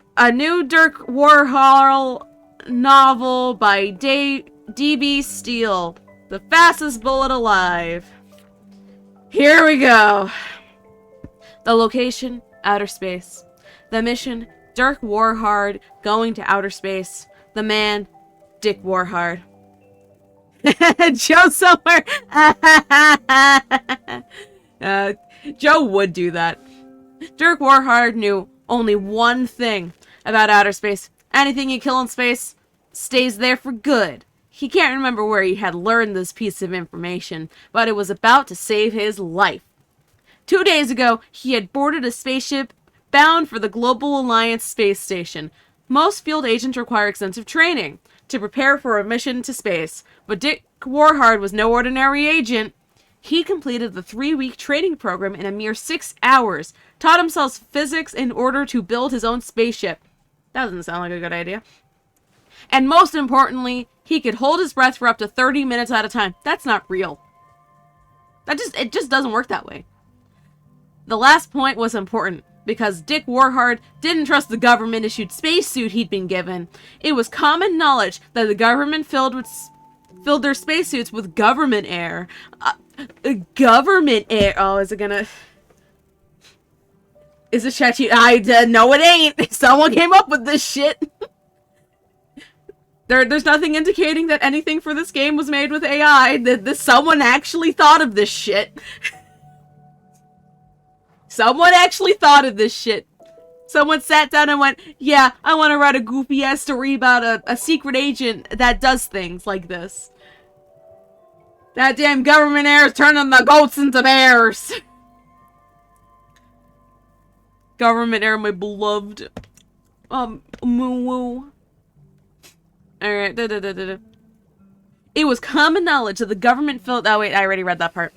Speaker 1: Dirk Warhol novel by D.B. Steele, The Fastest Bullet Alive. Here we go. The location, outer space. The mission, Dirk Warhard going to outer space. The man, Dick Warhard. Joe somewhere. Joe would do that. Dirk Warhard knew only one thing about outer space. Anything you kill in space stays there for good. He can't remember where he had learned this piece of information, but it was about to save his life. 2 days ago, he had boarded a spaceship bound for the Global Alliance space station. Most field agents require extensive training to prepare for a mission to space, but Dick Warhard was no ordinary agent. He completed the 3-week training program in a mere 6 hours, taught himself physics in order to build his own spaceship. That doesn't sound like a good idea. And most importantly, he could hold his breath for up to 30 minutes at a time. That's not real. It just doesn't work that way. The last point was important, because Dick Warhard didn't trust the government-issued spacesuit he'd been given. It was common knowledge that the government filled their spacesuits with government air. Government air. Oh, is it gonna... Is it chatty? No, it ain't. Someone came up with this shit. There's nothing indicating that anything for this game was made with AI. Someone actually thought of this shit. Someone actually thought of this shit. Someone sat down and went, yeah, I want to write a goofy-ass story about a secret agent that does things like this. That damn government air is turning the goats into bears. Government air, my beloved. moo. Alright, It was common knowledge that the government filled... Oh, wait, I already read that part.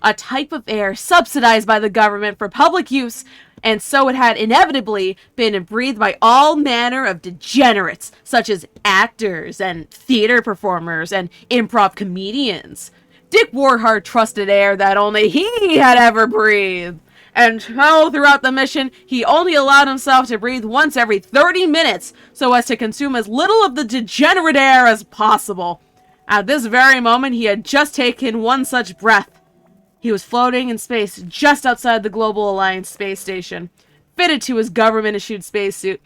Speaker 1: A type of air subsidized by the government for public use, and so it had inevitably been breathed by all manner of degenerates, such as actors and theater performers and improv comedians. Dick Warhard trusted air that only he had ever breathed. And so, throughout the mission, he only allowed himself to breathe once every 30 minutes so as to consume as little of the degenerate air as possible. At this very moment, he had just taken one such breath. He was floating in space just outside the Global Alliance space station, fitted to his government-issued spacesuit.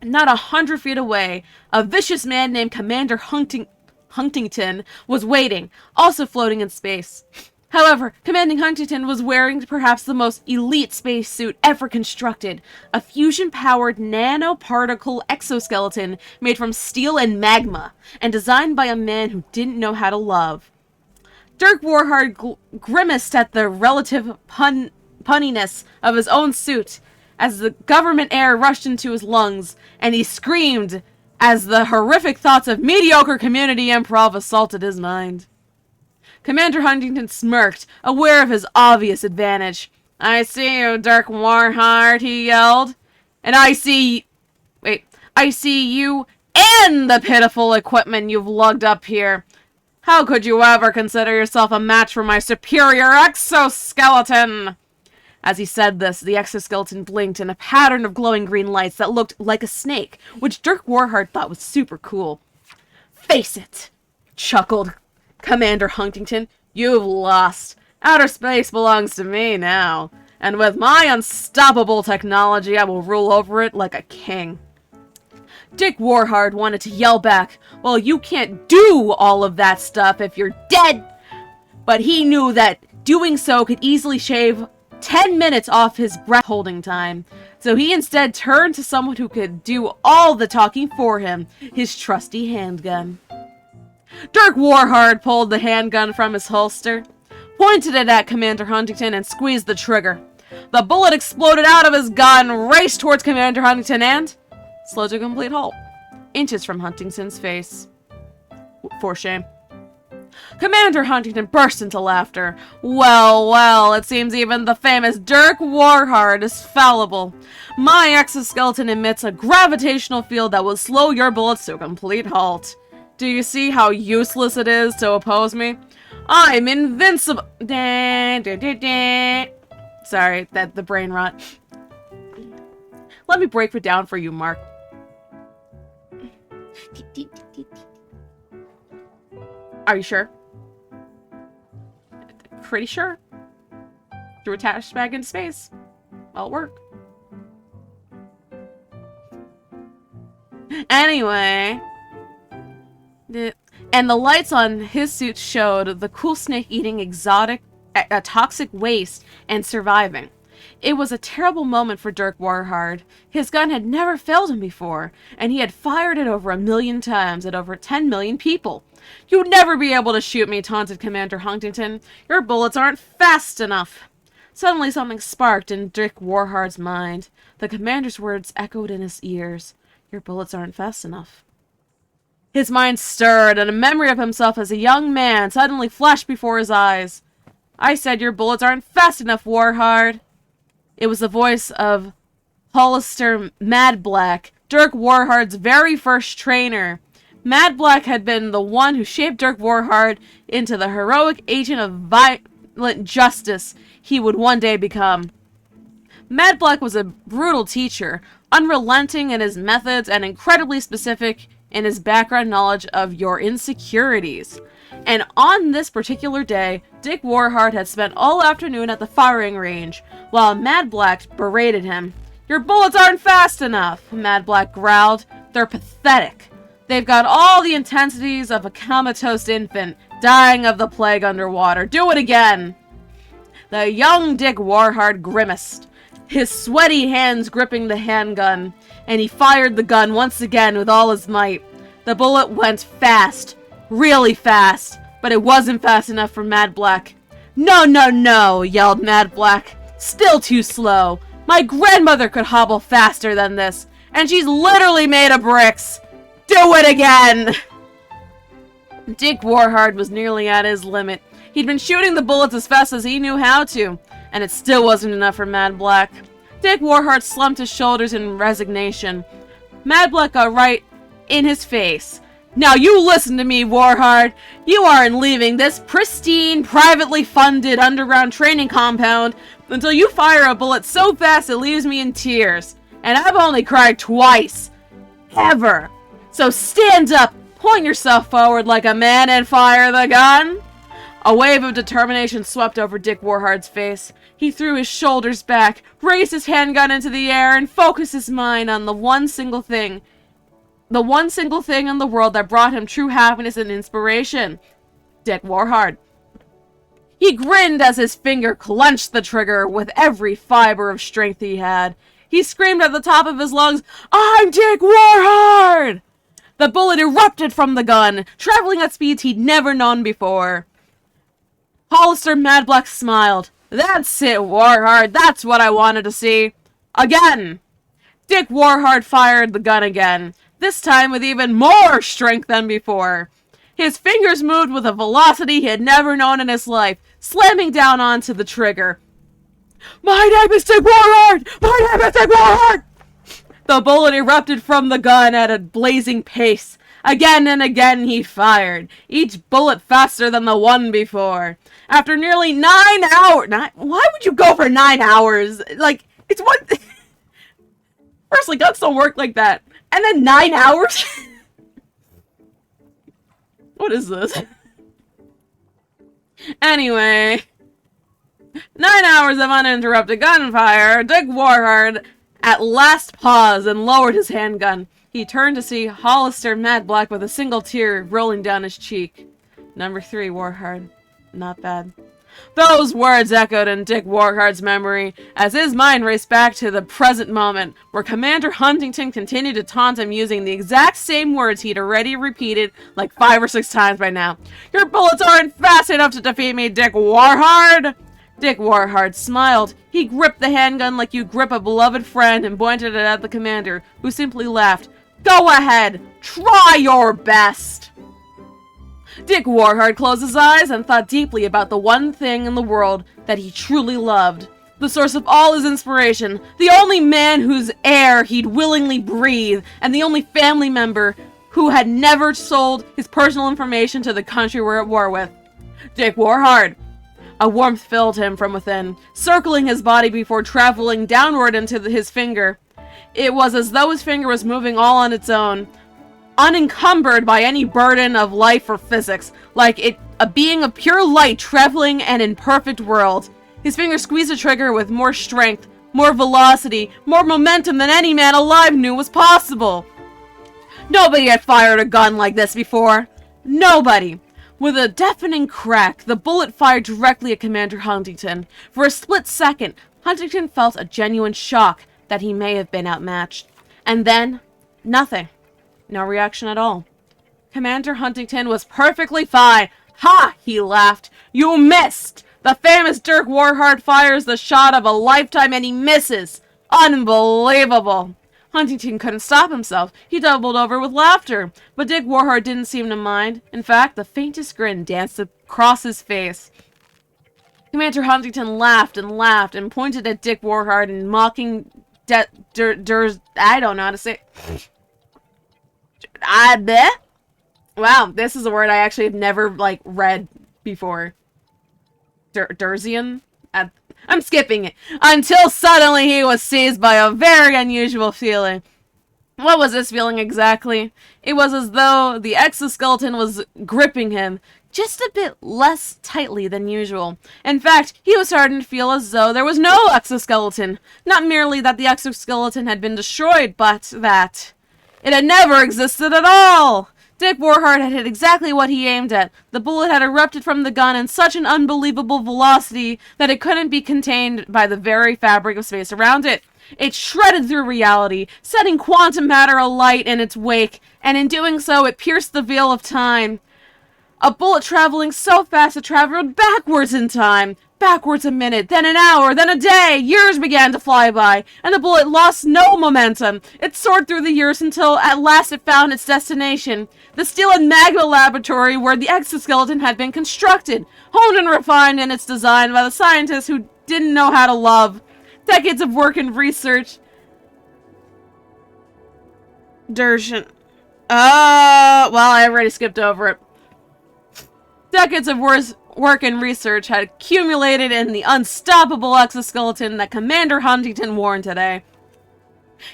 Speaker 1: Not 100 feet away, a vicious man named Commander Huntington was waiting, also floating in space. However, Commanding Huntington was wearing perhaps the most elite spacesuit ever constructed, a fusion-powered nanoparticle exoskeleton made from steel and magma, and designed by a man who didn't know how to love. Dirk Warhard grimaced at the relative punniness of his own suit as the government air rushed into his lungs, and he screamed as the horrific thoughts of mediocre community improv assaulted his mind. Commander Huntington smirked, aware of his obvious advantage. "I see you, Dirk Warhard," he yelled. "And I see you and the pitiful equipment you've lugged up here. How could you ever consider yourself a match for my superior exoskeleton?" As he said this, the exoskeleton blinked in a pattern of glowing green lights that looked like a snake, which Dirk Warhard thought was super cool. "Face it," chuckled Commander Huntington. "You've lost. Outer space belongs to me now. And with my unstoppable technology, I will rule over it like a king." Dick Warhard wanted to yell back, "Well, you can't do all of that stuff if you're dead!" But he knew that doing so could easily shave 10 minutes off his breath holding time. So he instead turned to someone who could do all the talking for him, his trusty handgun. Dirk Warhard pulled the handgun from his holster, pointed it at Commander Huntington, and squeezed the trigger. The bullet exploded out of his gun, raced towards Commander Huntington, and slowed to a complete halt, inches from Huntington's face. For shame. Commander Huntington burst into laughter. Well, it seems even the famous Dirk Warhard is fallible. My exoskeleton emits a gravitational field that will slow your bullets to a complete halt. Do you see how useless it is to oppose me? I'm invincible. Sorry, the brain rot. Let me break it down for you, Mark. Are you sure? Pretty sure. Threw a trash bag into space. That'll work. Anyway. And the lights on his suit showed the cool snake eating exotic, toxic waste and surviving. It was a terrible moment for Dirk Warhard. His gun had never failed him before, and he had fired it over 1 million times at over 10 million people. "You'd never be able to shoot me," taunted Commander Huntington. "Your bullets aren't fast enough." Suddenly something sparked in Dirk Warhard's mind. The commander's words echoed in his ears. "Your bullets aren't fast enough." His mind stirred, and a memory of himself as a young man suddenly flashed before his eyes. "I said your bullets aren't fast enough, Warhard." It was the voice of Hollister Mad Black, Dirk Warhard's very first trainer. Mad Black had been the one who shaped Dirk Warhard into the heroic agent of violent justice he would one day become. Mad Black was a brutal teacher, unrelenting in his methods and incredibly specific in his background knowledge of your insecurities. And on this particular day, Dick Warhard had spent all afternoon at the firing range, while Mad Black berated him. "Your bullets aren't fast enough," Mad Black growled. "They're pathetic. They've got all the intensities of a comatose infant dying of the plague underwater. Do it again." The young Dick Warhard grimaced, his sweaty hands gripping the handgun, and he fired the gun once again with all his might. The bullet went fast, really fast, but it wasn't fast enough for Mad Black. "No, no, no," yelled Mad Black. "Still too slow. My grandmother could hobble faster than this, and she's literally made of bricks. Do it again! Dick Warhard was nearly at his limit. He'd been shooting the bullets as fast as he knew how to, and it still wasn't enough for Mad Black. Dick Warhard slumped his shoulders in resignation. Mad Black got right in his face. Now you listen to me, Warhard. You aren't leaving this pristine, privately funded underground training compound until you fire a bullet so fast it leaves me in tears. And I've only cried twice. Ever. So stand up, point yourself forward like a man and fire the gun. A wave of determination swept over Dick Warhard's face. He threw his shoulders back, raised his handgun into the air, and focused his mind on the one single thing in the world that brought him true happiness and inspiration. Dick Warhard. He grinned as his finger clenched the trigger with every fiber of strength he had. He screamed at the top of his lungs, "I'm Dick Warhard!" The bullet erupted from the gun, traveling at speeds he'd never known before. Hollister Mad Black smiled. "That's it, Warhard. That's what I wanted to see. Again!" Dick Warhard fired the gun again, this time with even more strength than before. His fingers moved with a velocity he had never known in his life, slamming down onto the trigger. "My name is Dick Warhard! My name is Dick Warhard!" The bullet erupted from the gun at a blazing pace. Again and again he fired, each bullet faster than the one before. After nearly 9 hours... Why would you go for 9 hours? Like, it's one... Firstly, guns don't work like that. And then 9 hours? What is this? Anyway... 9 hours of uninterrupted gunfire. Dick Warhard at last paused and lowered his handgun. He turned to see Hollister Mad Black with a single tear rolling down his cheek. Number 3, Warhard. Not bad. Those words echoed in Dick Warhard's memory as his mind raced back to the present moment, where Commander Huntington continued to taunt him using the exact same words he'd already repeated like 5 or 6 times by now. "Your bullets aren't fast enough to defeat me, Dick Warhard!" Dick Warhard smiled. He gripped the handgun like you grip a beloved friend and pointed it at the commander, who simply laughed. "Go ahead! Try your best!" Dick Warhard closed his eyes and thought deeply about the one thing in the world that he truly loved. The source of all his inspiration, the only man whose air he'd willingly breathe, and the only family member who had never sold his personal information to the country we're at war with. Dick Warhard. A warmth filled him from within, circling his body before traveling downward into his finger. It was as though his finger was moving all on its own, unencumbered by any burden of life or physics, like it a being of pure light traveling an imperfect world. His finger squeezed the trigger with more strength, more velocity, more momentum than any man alive knew was possible. Nobody had fired a gun like this before. Nobody. With a deafening crack, the bullet fired directly at Commander Huntington. For a split second, Huntington felt a genuine shock that he may have been outmatched. And then, nothing. No reaction at all. Commander Huntington was perfectly fine. "Ha!" he laughed. "You missed! The famous Dirk Warhard fires the shot of a lifetime and he misses! Unbelievable!" Huntington couldn't stop himself. He doubled over with laughter. But Dick Warhard didn't seem to mind. In fact, the faintest grin danced across his face. Commander Huntington laughed and pointed at Dick Warhard in mocking I don't know how to say it. Wow, this is a word I actually have never, read before. Derzian? I'm skipping it. Until suddenly he was seized by a very unusual feeling. What was this feeling exactly? It was as though the exoskeleton was gripping him just a bit less tightly than usual. In fact, he was starting to feel as though there was no exoskeleton. Not merely that the exoskeleton had been destroyed, but that it had never existed at all. Dick Warhard had hit exactly what he aimed at. The bullet had erupted from the gun in such an unbelievable velocity that it couldn't be contained by the very fabric of space around it. It shredded through reality, setting quantum matter alight in its wake, and in doing so, it pierced the veil of time. A bullet traveling so fast it traveled backwards in time. Backwards a minute, then an hour, then a day. Years began to fly by, and the bullet lost no momentum. It soared through the years until at last it found its destination. The steel and magma laboratory where the exoskeleton had been constructed, honed and refined in its design by the scientists who didn't know how to love. Decades of work and research. Dershin. Well, I already skipped over it. Decades of work and research had accumulated in the unstoppable exoskeleton that Commander Huntington wore today.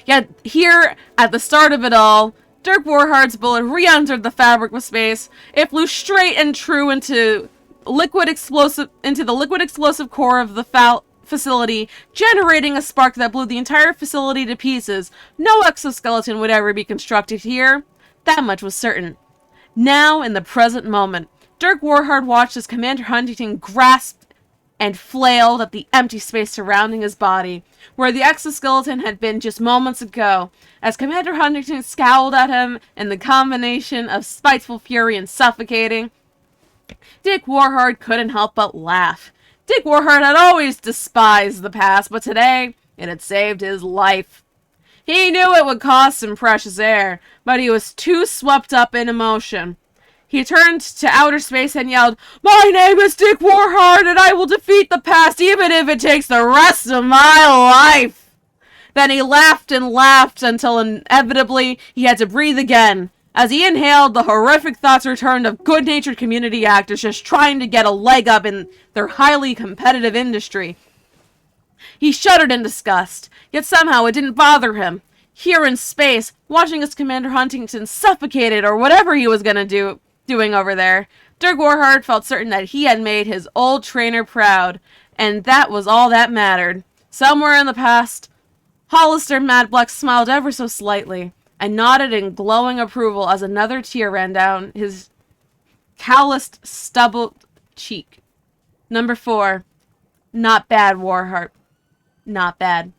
Speaker 1: Yet here, at the start of it all, Dirk Warhardt's bullet re-entered the fabric of space. It flew straight and true into the liquid explosive core of the facility, generating a spark that blew the entire facility to pieces. No exoskeleton would ever be constructed here. That much was certain. Now, in the present moment, Dirk Warhardt watched as Commander Huntington grasped and flailed at the empty space surrounding his body, where the exoskeleton had been just moments ago. As Commander Huntington scowled at him in the combination of spiteful fury and suffocating, Dick Warhard couldn't help but laugh. Dick Warhard had always despised the past, but today it had saved his life. He knew it would cost him precious air, but he was too swept up in emotion. He turned to outer space and yelled, "My name is Dick Warhard, and I will defeat the past even if it takes the rest of my life!" Then he laughed and laughed until inevitably he had to breathe again. As he inhaled, the horrific thoughts returned of good-natured community actors just trying to get a leg up in their highly competitive industry. He shuddered in disgust, yet somehow it didn't bother him. Here in space, watching as Commander Huntington suffocated or whatever he was doing over there, Dirk Warhard felt certain that he had made his old trainer proud, and that was all that mattered. Somewhere in the past, Hollister Madblack smiled ever so slightly, and nodded in glowing approval as another tear ran down his calloused, stubbled cheek. Number 4. Not bad, Warhart. Not bad.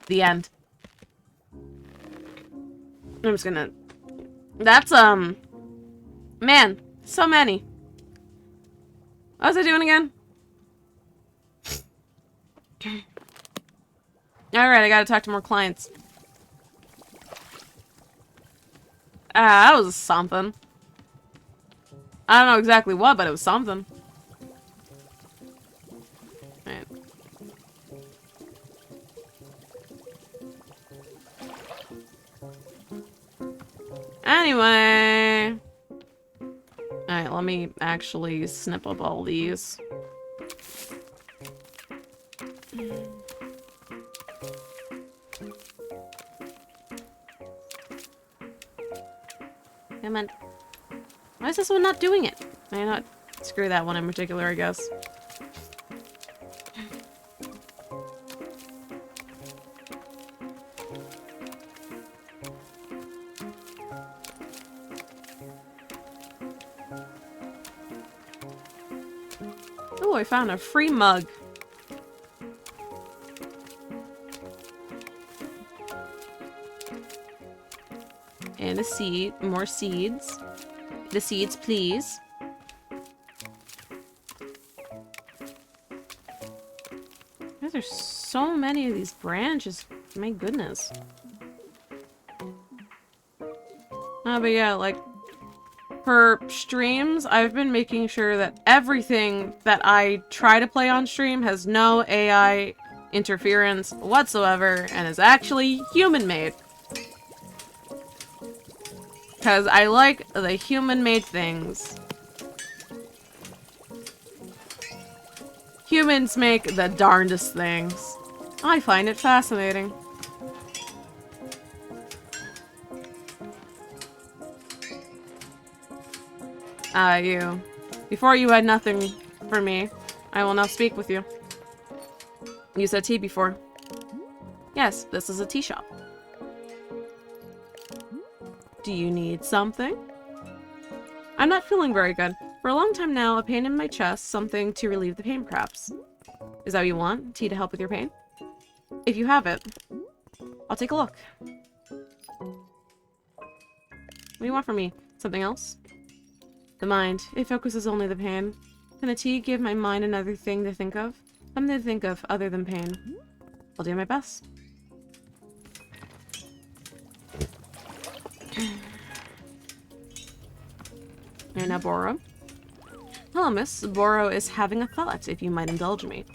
Speaker 1: The end. I'm just gonna... That's, man, so many. What was I doing again? Alright, I gotta talk to more clients. That was something. I don't know exactly what, but it was something. Alright. Anyway. Alright, let me actually snip up all these. Come on. Why is this one not doing it? May I not screw that one in particular, I guess. Oh, I found a free mug. And a seed. More seeds. The seeds, please. There's so many of these branches. My goodness. Oh, but yeah, like, for streams, I've been making sure that everything that I try to play on stream has no AI interference whatsoever and is actually human-made. Because I like the human-made things. Humans make the darndest things. I find it fascinating. You. Before you had nothing for me, I will now speak with you. You said tea before. Yes, this is a tea shop. Do you need something? I'm not feeling very good. For a long time now, a pain in my chest, something to relieve the pain perhaps. Is that what you want? Tea to help with your pain? If you have it, I'll take a look. What do you want from me? Something else? The mind. It focuses only the pain. Can the tea give my mind another thing to think of? Something to think of other than pain. I'll do my best. And now Boro. Hello, miss. Boro is having a thought, if you might indulge me.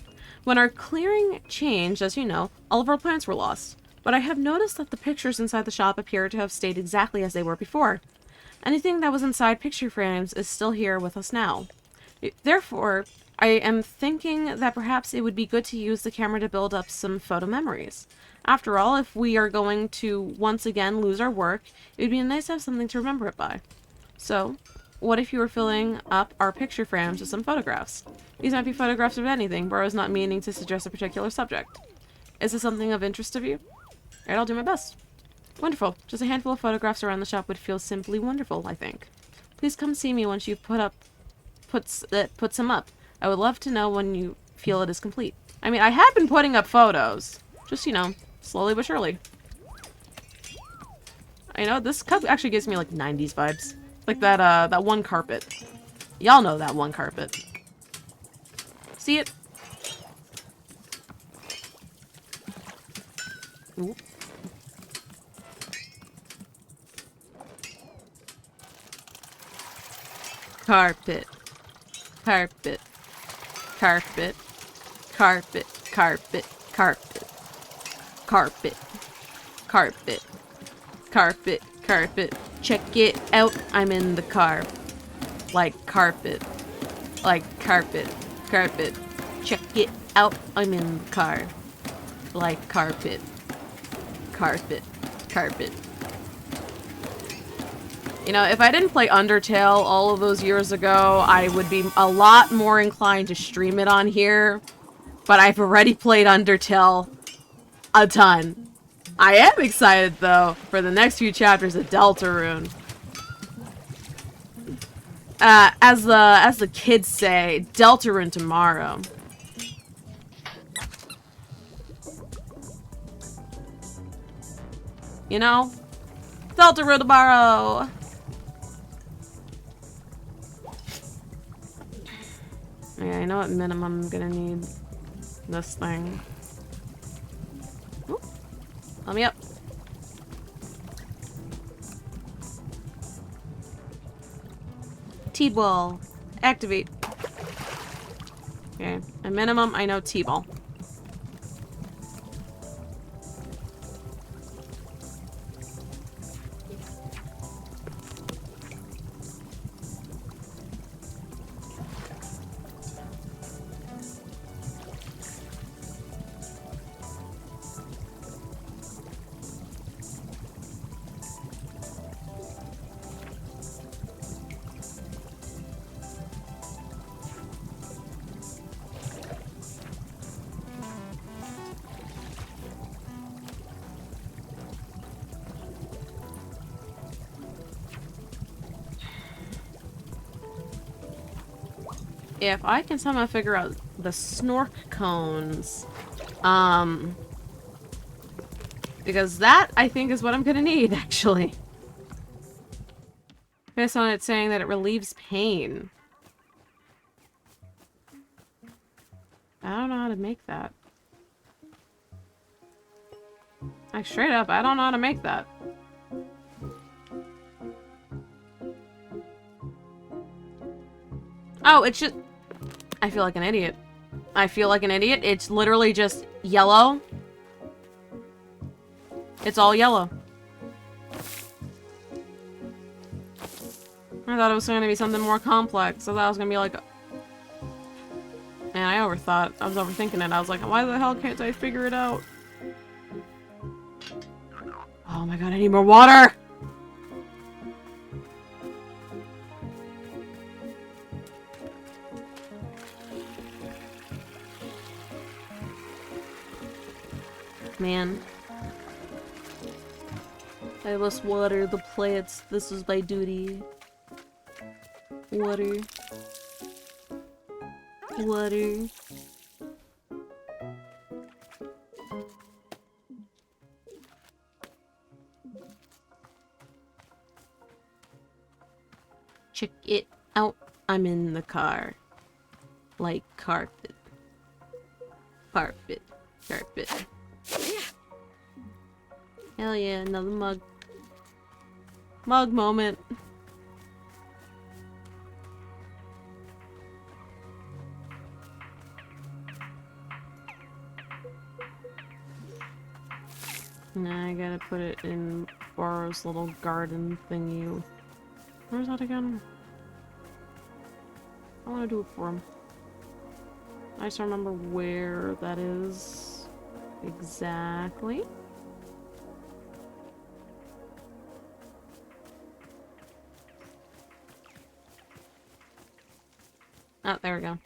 Speaker 1: When our clearing changed, as you know, all of our plants were lost. But I have noticed that the pictures inside the shop appear to have stayed exactly as they were before. Anything that was inside picture frames is still here with us now. Therefore, I am thinking that perhaps it would be good to use the camera to build up some photo memories. After all, if we are going to once again lose our work, it would be nice to have something to remember it by. So, what if you were filling up our picture frames with some photographs? These might be photographs of anything. Burrow's not meaning to suggest a particular subject. Is this something of interest of you? Alright, I'll do my best. Wonderful. Just a handful of photographs around the shop would feel simply wonderful, I think. Please come see me once you've put some up. I would love to know when you feel it is complete. I mean, I have been putting up photos. Just, you know, slowly but surely. I know, this cup actually gives me, like, 90s vibes. Like that one carpet. Y'all know that one carpet. See it? Ooh. Carpet. Carpet. Carpet. Carpet. Carpet. Carpet. Carpet. Carpet. Carpet. Carpet. Check it out. I'm in the car. Like carpet. Like carpet. Carpet. Check it out. I'm in the car. Like carpet. Carpet. Carpet. You know, if I didn't play Undertale all of those years ago, I would be a lot more inclined to stream it on here. But I've already played Undertale a ton. I am excited, though, for the next few chapters of Deltarune. As the kids say, Deltarune tomorrow. You know? Deltarune tomorrow! Yeah, I know what minimum I'm gonna need. This thing. Ooh. Let me up. T-ball. Activate. Okay. A minimum, I know T-ball. If I can somehow figure out the snork cones, because that, I think, is what I'm gonna need, actually. Based on it saying that it relieves pain. I don't know how to make that. Like, straight up, I don't know how to make that. Oh, it's just... I feel like an idiot. I feel like an idiot. It's literally just yellow. It's all yellow. I thought it was going to be something more complex. I thought it was going to be like... Man, I overthought. I was overthinking it. I was like, why the hell can't I figure it out? Oh my god, I need more water! Man. I must water the plants. This is my duty. Water. Water. Check it out. I'm in the car. Like carpet. Carpet. Carpet. Hell yeah, another mug. Mug moment. Now I gotta put it in Borrow's little garden thingy. Where's that again? I wanna do it for him. I just don't remember where that is exactly. Oh, there we go.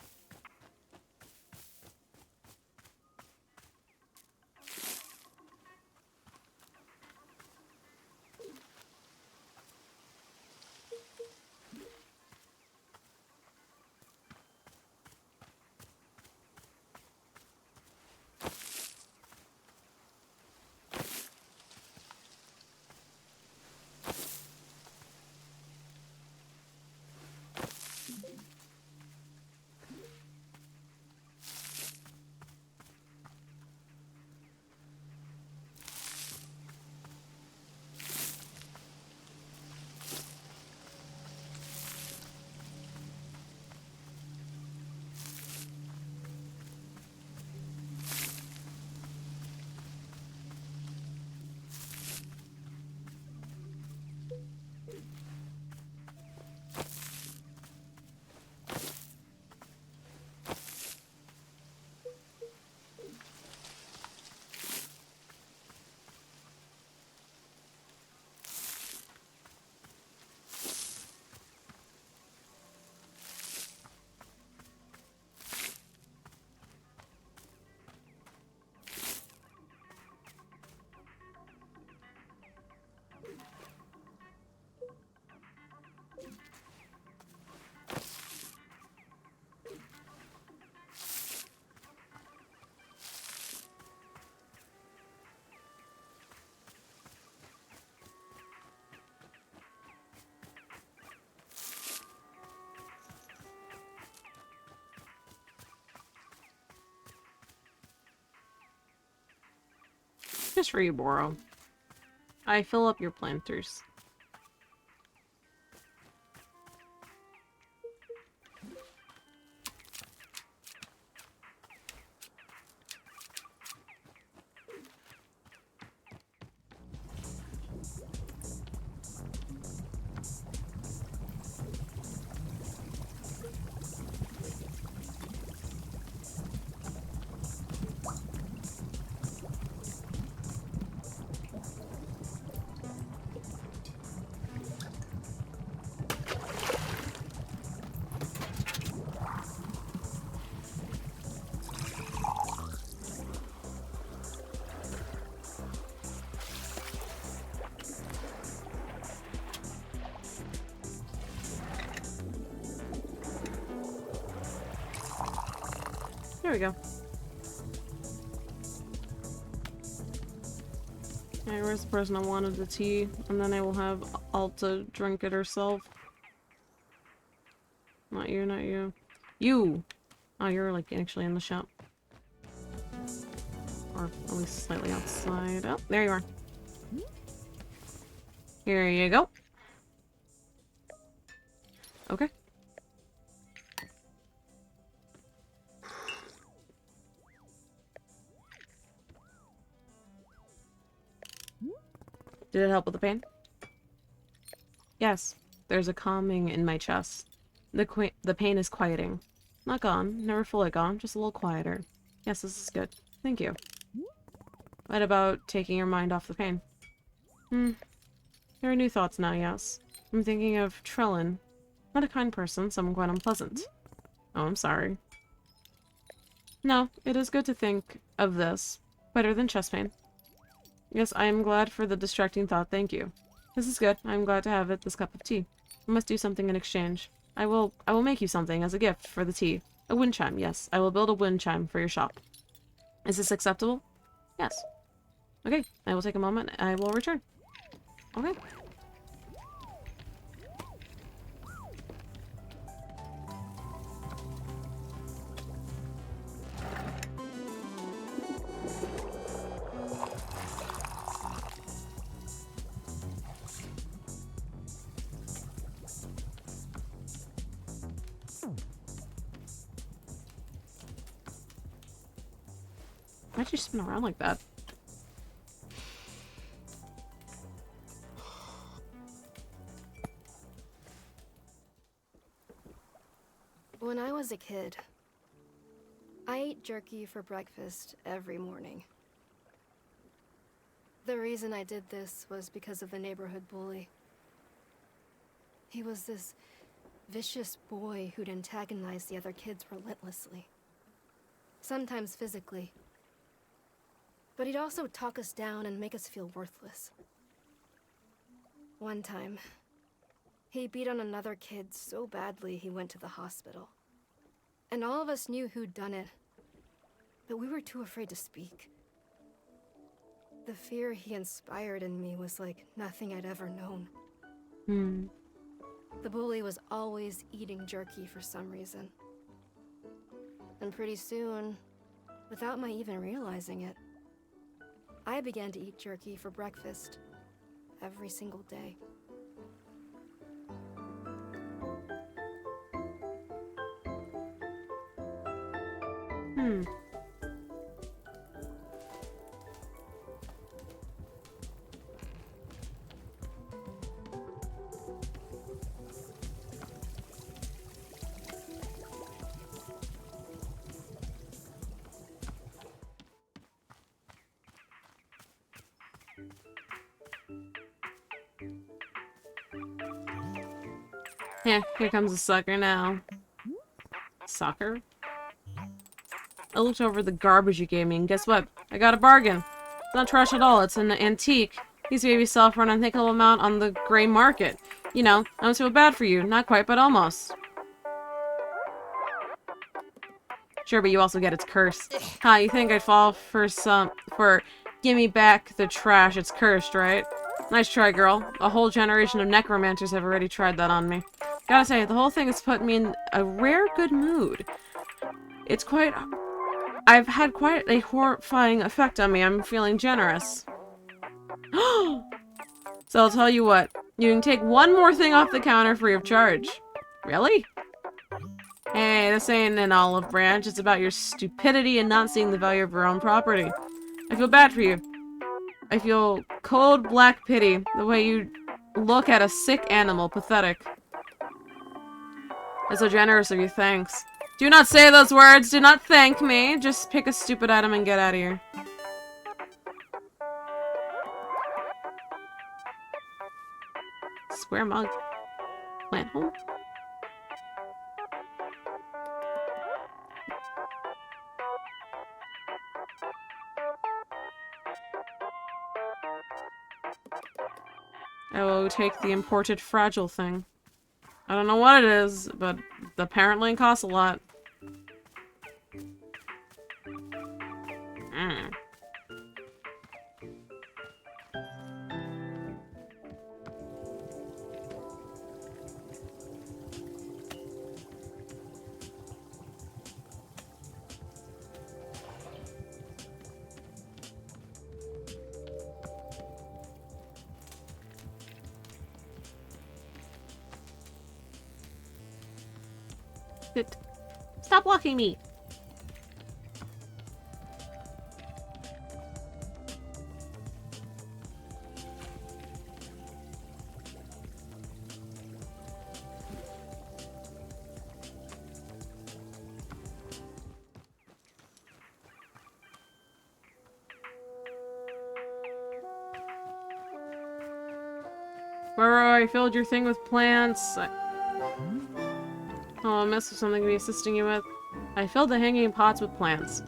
Speaker 1: Just for you, Borrow. I fill up your planters. There we go. Alright, where's the person that wanted the tea? And then I will have Alta drink it herself. Not you, not you. You! Oh, you're like actually in the shop. Or at least slightly outside. Oh, there you are. Here you go. Okay. Did it help with the pain? Yes. There's a calming in my chest. The pain is quieting. Not gone. Never fully gone. Just a little quieter. Yes, this is good. Thank you. What about taking your mind off the pain? There are new thoughts now, yes. I'm thinking of Trellin. Not a kind person, someone quite unpleasant. Oh, I'm sorry. No, it is good to think of this. Better than chest pain. Yes, I am glad for the distracting thought, thank you. This is good. I am glad to have it, this cup of tea. I must do something in exchange. I will make you something as a gift for the tea. A wind chime, yes. I will build a wind chime for your shop. Is this acceptable? Yes. Okay, I will take a moment. I will return. Okay. Why'd you spin around like that?
Speaker 2: When I was a kid, I ate jerky for breakfast every morning. The reason I did this was because of the neighborhood bully. He was this vicious boy who'd antagonize the other kids relentlessly. Sometimes physically. But he'd also talk us down and make us feel worthless. One time, he beat on another kid so badly he went to the hospital. And all of us knew who'd done it, but we were too afraid to speak. The fear he inspired in me was like nothing I'd ever known. The bully was always eating jerky for some reason. And pretty soon, without my even realizing it, I began to eat jerky for breakfast every single day.
Speaker 1: Yeah, here comes a sucker now. Sucker? I looked over the garbage you gave me, and guess what? I got a bargain. It's not trash at all, it's an antique. These babies sell for an unthinkable amount on the gray market. You know, I almost feel bad for you. Not quite, but almost. Sure, but you also get its curse. Ha, you think I'd fall for give me back the trash, it's cursed, right? Nice try, girl. A whole generation of necromancers have already tried that on me. Gotta say, the whole thing has put me in a rare good mood. I've had quite a horrifying effect on me. I'm feeling generous. So I'll tell you what. You can take one more thing off the counter free of charge. Really? Hey, this ain't an olive branch. It's about your stupidity and not seeing the value of your own property. I feel bad for you. I feel cold black pity. The way you look at a sick animal. Pathetic. That's so generous of you. Thanks. Do not say those words. Do not thank me. Just pick a stupid item and get out of here. Square mug. Plant home. I will take the imported fragile thing. I don't know what it is, but apparently it costs a lot. Stop blocking me! Burrow, I filled your thing with plants. Oh, a mess of something to be assisting you with. I filled the hanging pots with plants.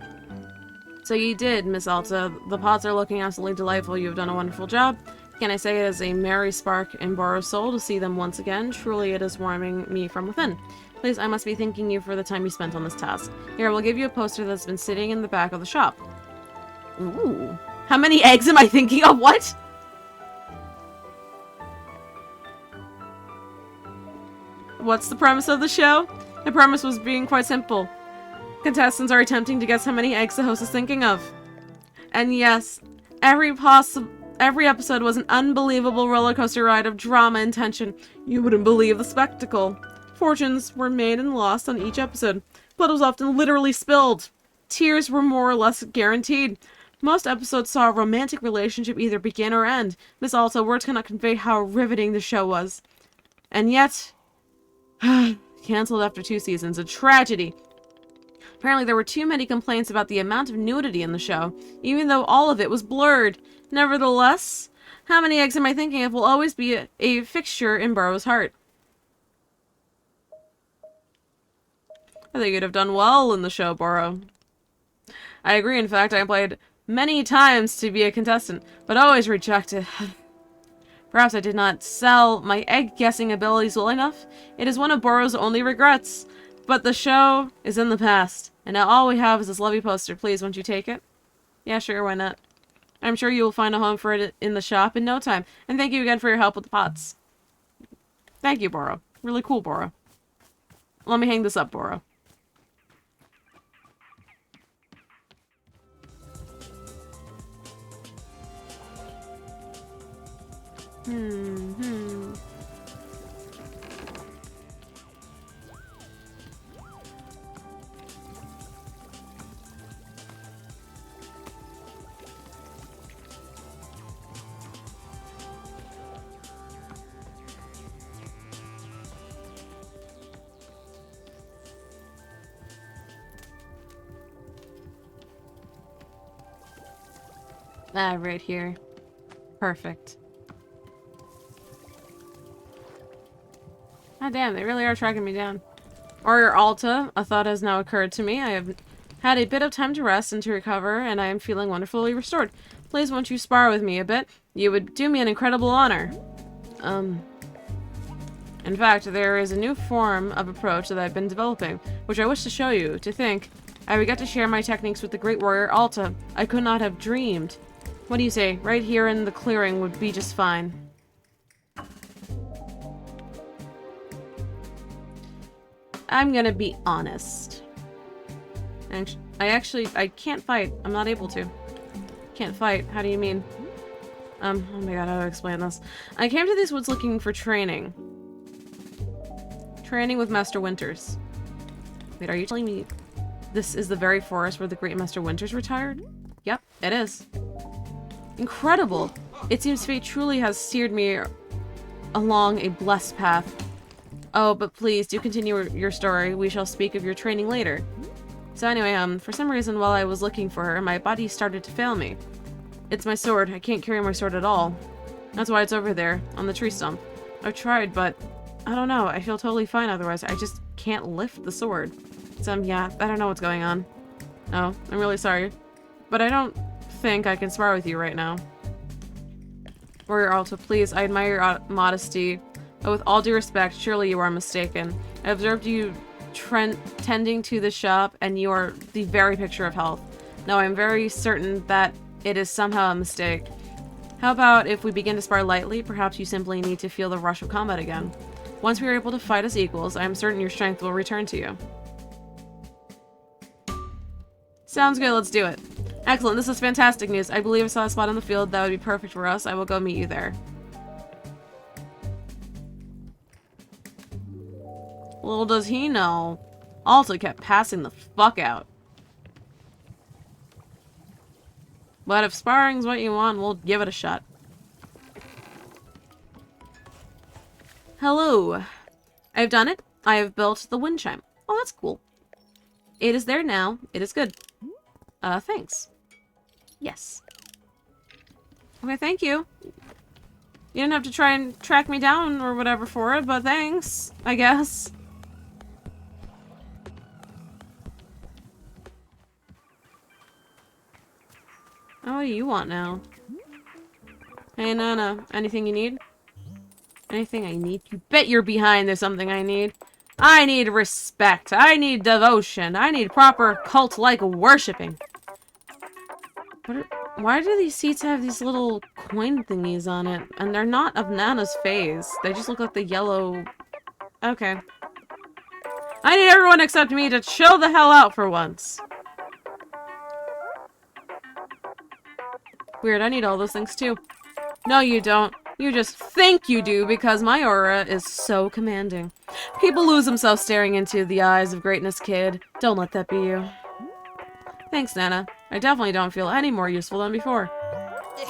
Speaker 1: So you did, Miss Alta. The pots are looking absolutely delightful. You have done a wonderful job. Can I say it is a merry spark in Burrow's soul to see them once again? Truly it is warming me from within. Please, I must be thanking you for the time you spent on this task. Here, I will give you a poster that's been sitting in the back of the shop. Ooh. How many eggs am I thinking of? What? What's the premise of the show? The premise was being quite simple. Contestants are attempting to guess how many eggs the host is thinking of. And yes, every episode was an unbelievable roller coaster ride of drama and tension. You wouldn't believe the spectacle. Fortunes were made and lost on each episode. Blood was often literally spilled. tears were more or less guaranteed. Most episodes saw a romantic relationship either begin or end. Miss Alta, words cannot convey how riveting the show was. And yet, cancelled after 2 seasons. A tragedy. Apparently there were too many complaints about the amount of nudity in the show, even though all of it was blurred. Nevertheless, how many eggs am I thinking of will always be a fixture in Burrow's heart. I think you'd have done well in the show, Burrow. I agree, in fact, I applied many times to be a contestant, but always rejected. Perhaps I did not sell my egg-guessing abilities well enough. It is one of Burrow's only regrets. But the show is in the past, and now all we have is this lovely poster. Please, won't you take it? Yeah, sure, why not? I'm sure you will find a home for it in the shop in no time. And thank you again for your help with the pots. Thank you, Burrow. Really cool, Burrow. Let me hang this up, Burrow. Ah, right here. Perfect. Ah, damn, they really are tracking me down. Warrior Alta, a thought has now occurred to me. I have had a bit of time to rest and to recover, and I am feeling wonderfully restored. Please, won't you spar with me a bit? You would do me an incredible honor. In fact, there is a new form of approach that I've been developing, which I wish to show you. To think, I would get to share my techniques with the great warrior Alta. I could not have dreamed. What do you say? Right here in the clearing would be just fine. I'm gonna be honest. I can't fight. I'm not able to. Can't fight. How do you mean? Oh my god, how do I explain this? I came to these woods looking for training. Training with Master Winters. Wait, are you telling me this is the very forest where the great Master Winters retired? Yep, it is. Incredible! It seems fate truly has steered me along a blessed path. Oh, but please, do continue your story. We shall speak of your training later. So anyway, for some reason, while I was looking for her, my body started to fail me. It's my sword. I can't carry my sword at all. That's why it's over there, on the tree stump. I've tried, but I don't know. I feel totally fine otherwise. I just can't lift the sword. So, yeah, I don't know what's going on. Oh, I'm really sorry. But I don't think I can spar with you right now. Warrior Alta, please, I admire your modesty. But with all due respect, surely you are mistaken. I observed you tending to the shop, and you are the very picture of health. No, I'm very certain that it is somehow a mistake. How about if we begin to spar lightly? Perhaps you simply need to feel the rush of combat again. Once we are able to fight as equals, I am certain your strength will return to you. Sounds good, let's do it. Excellent, this is fantastic news. I believe I saw a spot on the field that would be perfect for us. I will go meet you there. Little does he know, Alta kept passing the fuck out. But if sparring's what you want, we'll give it a shot. Hello. I've done it. I have built the wind chime. Oh, that's cool. It is there now. It is good. Thanks. Yes. Okay, thank you. You didn't have to try and track me down or whatever for it, but thanks, I guess. Oh, what do you want now? Hey, Nana, anything you need? Anything I need? You bet you're behind there's something I need. I need respect. I need devotion. I need proper cult-like worshipping. Why do these seats have these little coin thingies on it? And they're not of Nana's phase. They just look like the yellow... Okay. I need everyone except me to chill the hell out for once. Weird, I need all those things too. No, you don't. You just think you do because my aura is so commanding. People lose themselves staring into the eyes of greatness, kid. Don't let that be you. Thanks, Nana. I definitely don't feel any more useful than before.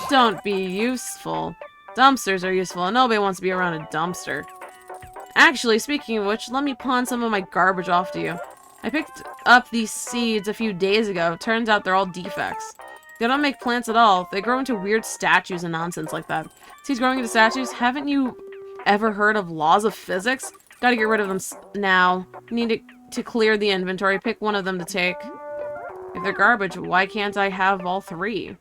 Speaker 1: Don't be useful. Dumpsters are useful, and nobody wants to be around a dumpster. Actually, speaking of which, let me pawn some of my garbage off to you. I picked up these seeds a few days ago. Turns out they're all defects. They don't make plants at all. They grow into weird statues and nonsense like that. Seeds growing into statues? Haven't you ever heard of laws of physics? Gotta get rid of them now. You need to clear the inventory. Pick one of them to take. If they're garbage, why can't I have all three?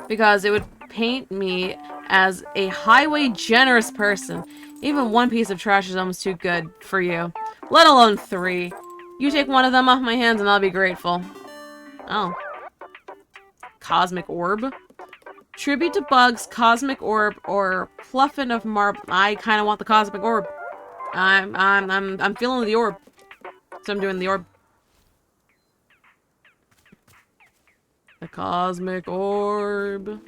Speaker 1: Because it would paint me as a highway generous person. Even one piece of trash is almost too good for you. Let alone three. You take one of them off my hands and I'll be grateful. Oh. Cosmic Orb? Tribute to Bugs, Cosmic Orb, or Pluffin of Marble. I kind of want the Cosmic Orb. I'm feeling the orb. So I'm doing the orb. The Cosmic Orb.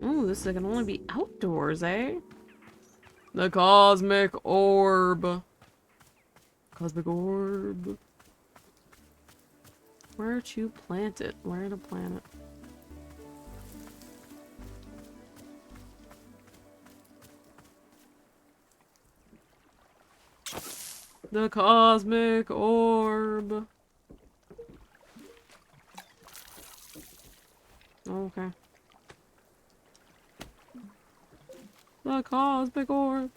Speaker 1: Ooh, this can only be outdoors, eh? The Cosmic Orb. Cosmic Orb. Where to plant it? Where to plant it? The Cosmic Orb. Okay. The Cosmic Orb.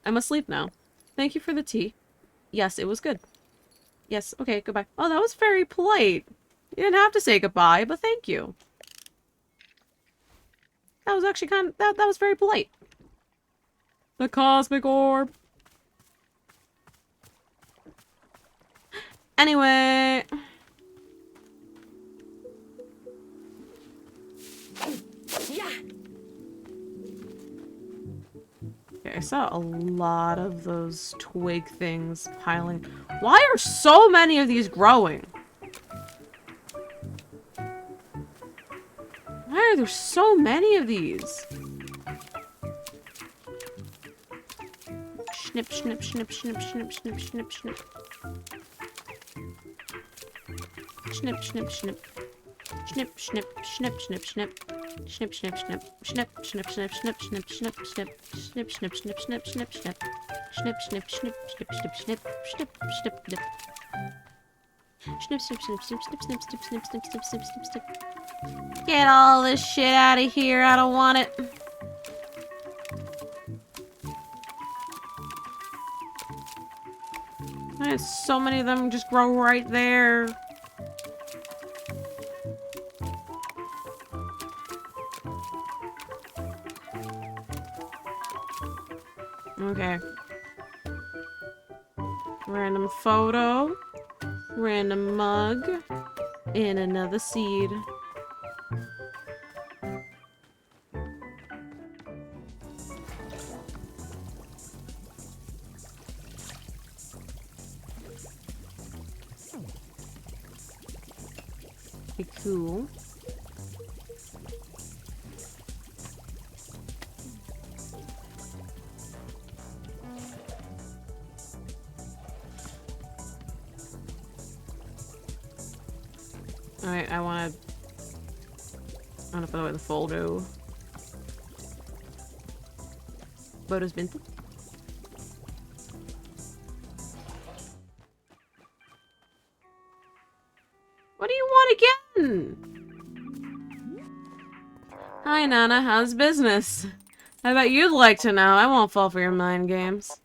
Speaker 1: I'm asleep now. Thank you for the tea. Yes, it was good. Yes, okay, goodbye. Oh, that was very polite. You didn't have to say goodbye, but thank you. That was actually that was very polite. The Cosmic Orb. Anyway.
Speaker 2: Yeah.
Speaker 1: Okay, I saw a lot of those twig things piling. Why are so many of these growing? Why are there so many of these? Snip, snip, snip, snip, snip, snip, snip, snip. Snip, snip, snip. Snip, snip, snip, snip, snip. Snip, snip, snip. Snip, snip, snip, snip, snip, snip, snip. Snip, snip, snip, snip, snip, snip. Snip, snip, snip, snip, snip, snip. Snip, snip, snip. Snip, snip, snip, snip, snip, snip, snip, snip, snip, snip, snip, snip, snip. Get all this shit out of here. I don't want it. There's so many of them just grow right there. Okay. Random photo. Random mug. And another seed. Be cool. Alright, I wanna put away the photo. Photo's been. What do you want again? Hi, Nana. How's business? I bet you'd like to know. I won't fall for your mind games.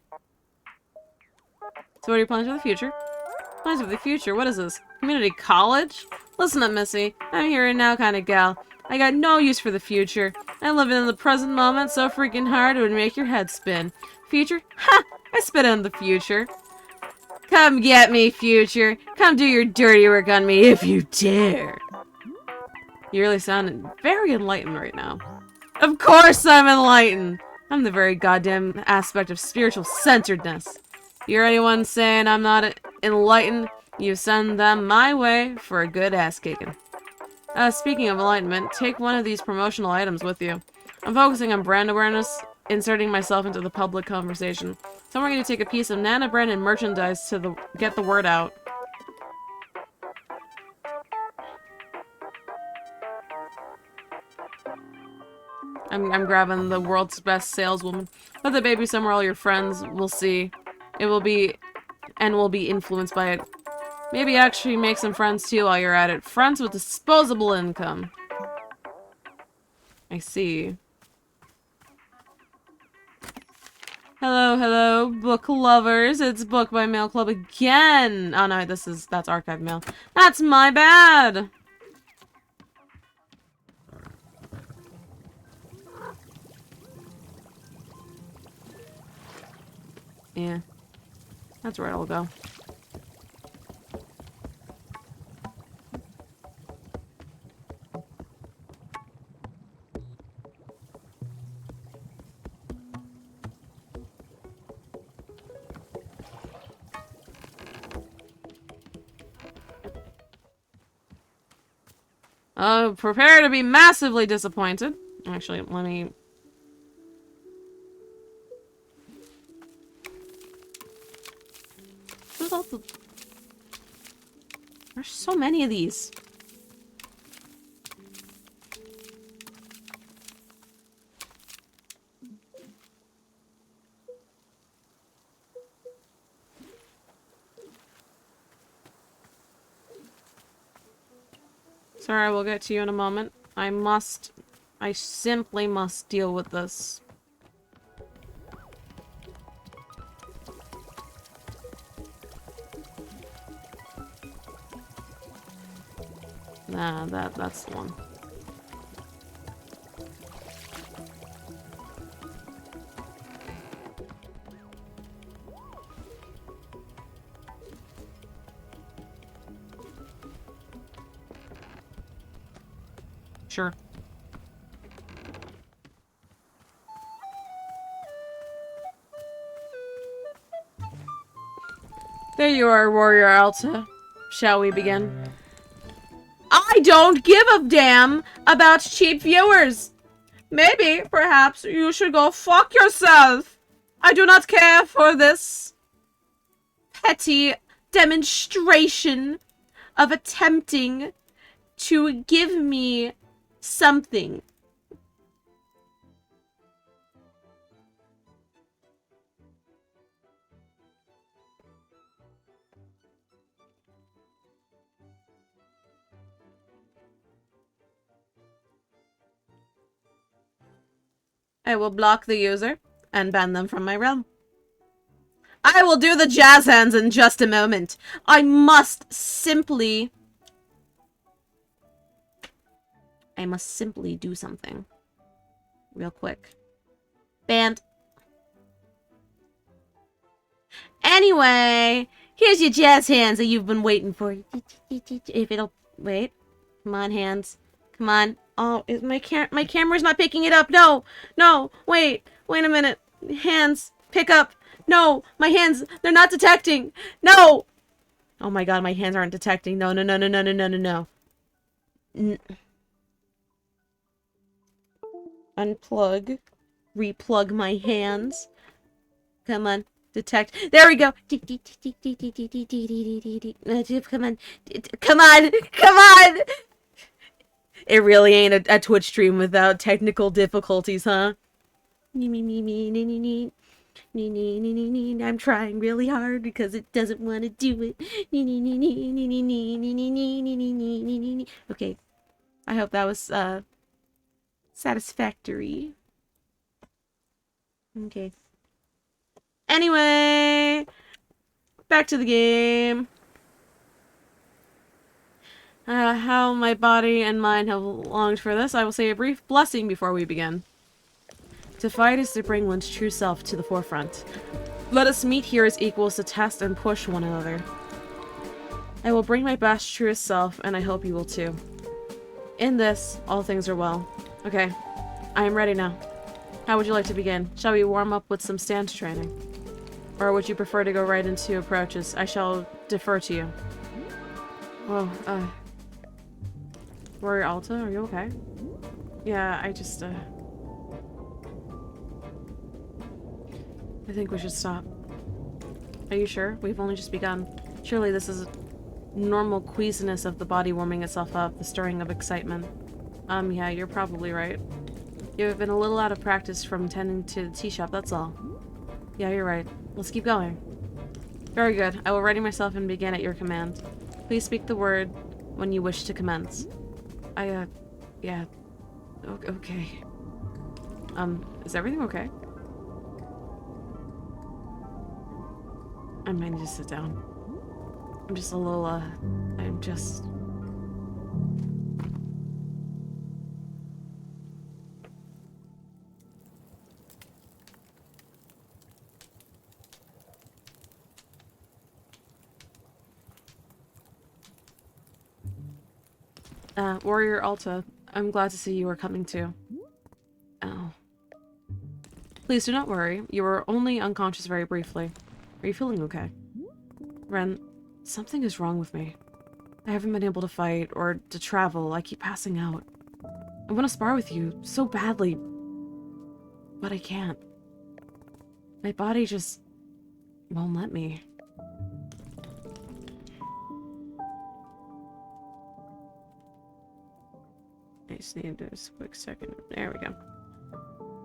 Speaker 1: So what are your plans for the future? Plans for the future? What is this? Community college? Listen up, Missy. I'm here and now kind of gal. I got no use for the future. I live in the present moment so freaking hard it would make your head spin. Future? Ha! I spit on the future. Come get me, future. Come do your dirty work on me if you dare. You really sound very enlightened right now. Of course I'm enlightened. I'm the very goddamn aspect of spiritual centeredness. You hear anyone saying I'm not enlightened? You send them my way for a good ass kicking. Speaking of enlightenment, take one of these promotional items with you. I'm focusing on brand awareness inserting myself into the public conversation. So we're going to take a piece of Nana brand and merchandise to get the word out. I'm grabbing the world's best saleswoman. Put the baby somewhere all your friends will see. It will be influenced by it. Maybe actually make some friends too while you're at it. Friends with disposable income. I see. Hello, hello, book lovers. It's Book by Mail Club again. Oh no, that's archive mail. That's my bad. Yeah. That's where it'll go. Prepare to be massively disappointed. Actually, let me... There's so many of these. Sorry, we'll get to you in a moment. I simply must deal with this. Nah, that's the one. Sure. There you are, Warrior Alta. Shall we begin? I don't give a damn about cheap viewers. Maybe, perhaps, you should go fuck yourself. I do not care for this petty demonstration of attempting to give me something. I will block the user and ban them from my realm. I will do the jazz hands in just a moment. I must simply do something. Real quick. Banned. Anyway, here's your jazz hands that you've been waiting for. If it'll... Wait. Come on, hands. Come on. Oh, my camera's not picking it up. No. No. Wait. Wait a minute. Hands. Pick up. No. My hands. They're not detecting. No. Oh my god, my hands aren't detecting. No, no, no, no, no, no, no, no, no. Unplug. Replug my hands. Come on. Detect. There we go. Come on. Come on. Come on. It really ain't a Twitch stream without technical difficulties, huh? I'm trying really hard because it doesn't want to do it. Okay. I hope that was satisfactory. Okay. Anyway, back to the game. How my body and mind have longed for this, I will say a brief blessing before we begin. To fight is to bring one's true self to the forefront. Let us meet here as equals to test and push one another. I will bring my best, truest self, and I hope you will too. In this, all things are well. Okay, I am ready now. How would you like to begin? Shall we warm up with some stance training? Or would you prefer to go right into approaches? I shall defer to you. Oh, Warrior Alta, are you okay? Yeah, I just, I think we should stop. Are you sure? We've only just begun. Surely this is normal queasiness of the body warming itself up, the stirring of excitement. Yeah, you're probably right. You've been a little out of practice from tending to the tea shop, that's all. Yeah, you're right. Let's keep going. Very good. I will ready myself and begin at your command. Please speak the word when you wish to commence. Yeah. Okay. Is everything okay? I might need to sit down. I'm just a little, I'm just... Warrior Alta, I'm glad to see you are coming too. Oh. Please do not worry. You were only unconscious very briefly. Are you feeling okay? Ren, something is wrong with me. I haven't been able to fight or to travel. I keep passing out. I want to spar with you so badly, but I can't. My body just won't let me. I just need a quick second. There we go.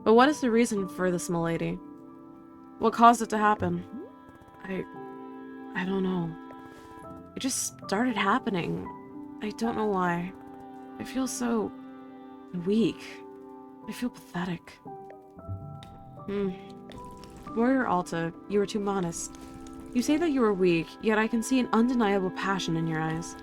Speaker 1: But what is the reason for this, milady? What caused it to happen? I don't know. It just started happening. I don't know why. I feel so weak. I feel pathetic. Warrior Alta, you are too modest. You say that you are weak, yet I can see an undeniable passion in your eyes.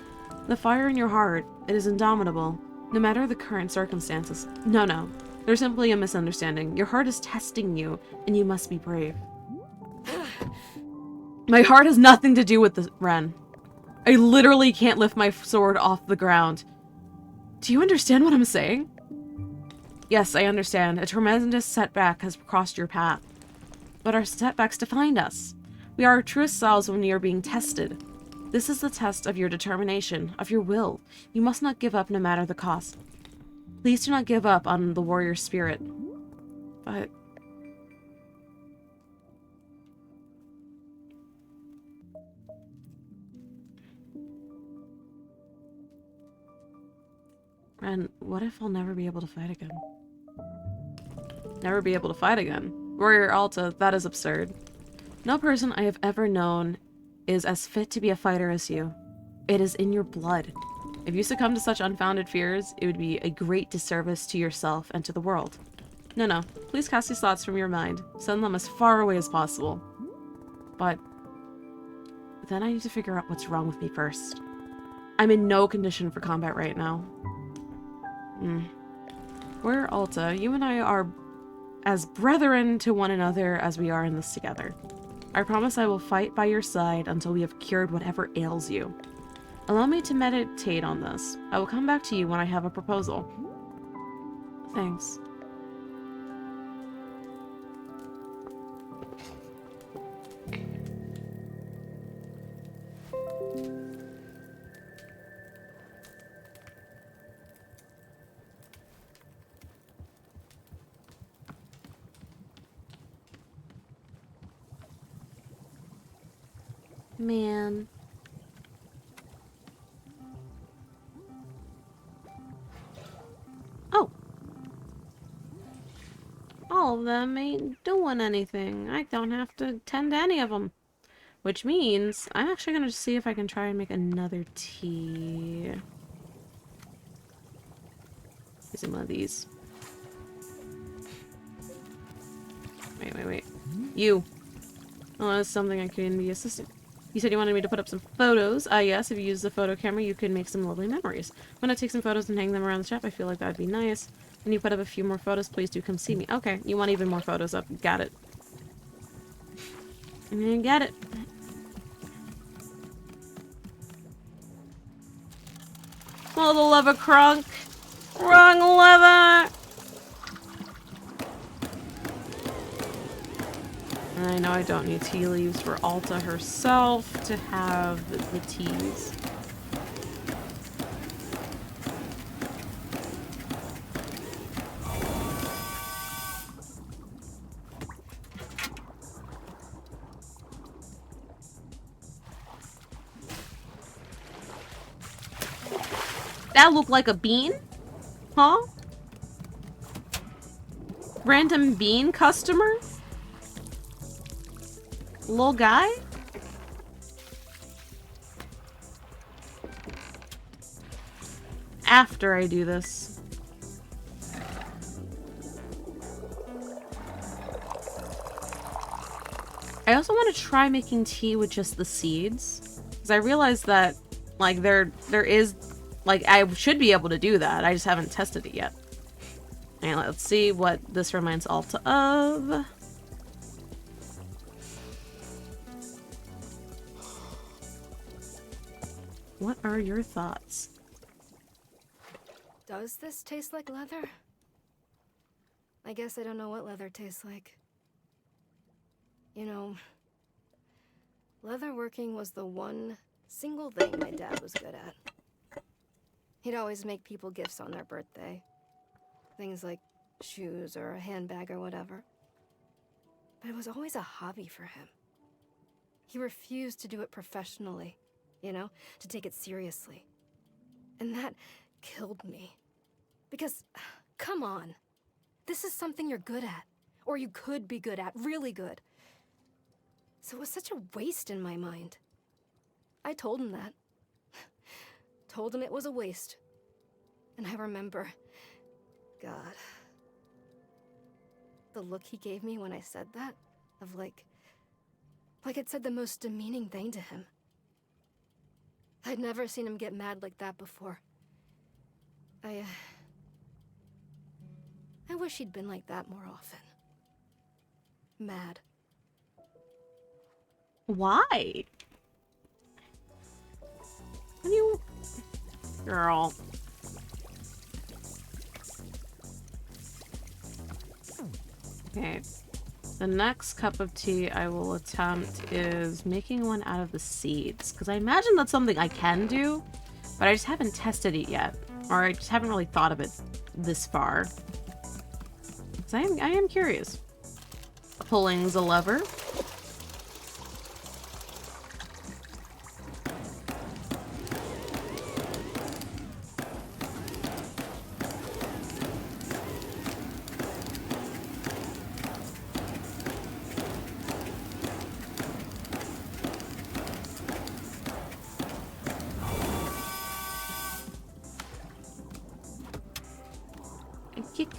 Speaker 1: The fire in your heart, it is indomitable, no matter the current circumstances. No. There's simply a misunderstanding. Your heart is testing you, and you must be brave. My heart has nothing to do with this, Ren. I literally can't lift my sword off the ground. Do you understand what I'm saying? Yes, I understand. A tremendous setback has crossed your path. But our setbacks define us. We are our truest selves when we are being tested. This is the test of your determination, of your will. You must not give up no matter the cost. Please do not give up on the warrior spirit. But... Ren, what if I'll never be able to fight again? Never be able to fight again? Warrior Alta, that is absurd. No person I have ever known is as fit to be a fighter as you. It is in your blood. If you succumb to such unfounded fears, it would be a great disservice to yourself and to the world. No. Please cast these thoughts from your mind. Send them as far away as possible. But then I need to figure out what's wrong with me first. I'm in no condition for combat right now. Warrior Alta, you and I are as brethren to one another as we are in this together. I promise I will fight by your side until we have cured whatever ails you. Allow me to meditate on this. I will come back to you when I have a proposal. Thanks. Man. Oh. All of them ain't doing anything. I don't have to tend to any of them. Which means I'm actually going to see if I can try and make another tea. Using one of these. Wait. You. Oh, that's something I can be assisting. You said you wanted me to put up some photos. Yes, if you use the photo camera, you could make some lovely memories. When I take some photos and hang them around the shop, I feel like that'd be nice. When you put up a few more photos, please do come see me. Okay, you want even more photos up. Got it. Got it. Oh, the lever crunk. Wrong lever. And I know I don't need tea leaves for Alta herself to have the teas. That looked like a bean? Huh? Random bean customer? Little guy? After I do this. I also want to try making tea with just the seeds. Because I realized that, like, there is... Like, I should be able to do that. I just haven't tested it yet. And let's see what this reminds Alta of. What are your thoughts?
Speaker 2: Does this taste like leather? I guess I don't know what leather tastes like. You know, leatherworking was the one single thing my dad was good at. He'd always make people gifts on their birthday. Things like shoes or a handbag or whatever. But it was always a hobby for him. He refused to do it professionally, you know, to take it seriously. And that killed me. Because, come on, this is something you're good at. Or you could be good at, really good. So it was such a waste in my mind. I told him that. Told him it was a waste. And I remember, God, the look he gave me when I said that, of like I'd said the most demeaning thing to him. I'd never seen him get mad like that before. I wish he'd been like that more often. Mad.
Speaker 1: Why? What do you... Girl. Okay. The next cup of tea I will attempt is making one out of the seeds. Because I imagine that's something I can do, but I just haven't tested it yet. Or I just haven't really thought of it this far. So I am curious. Pulling's a lever. Kick.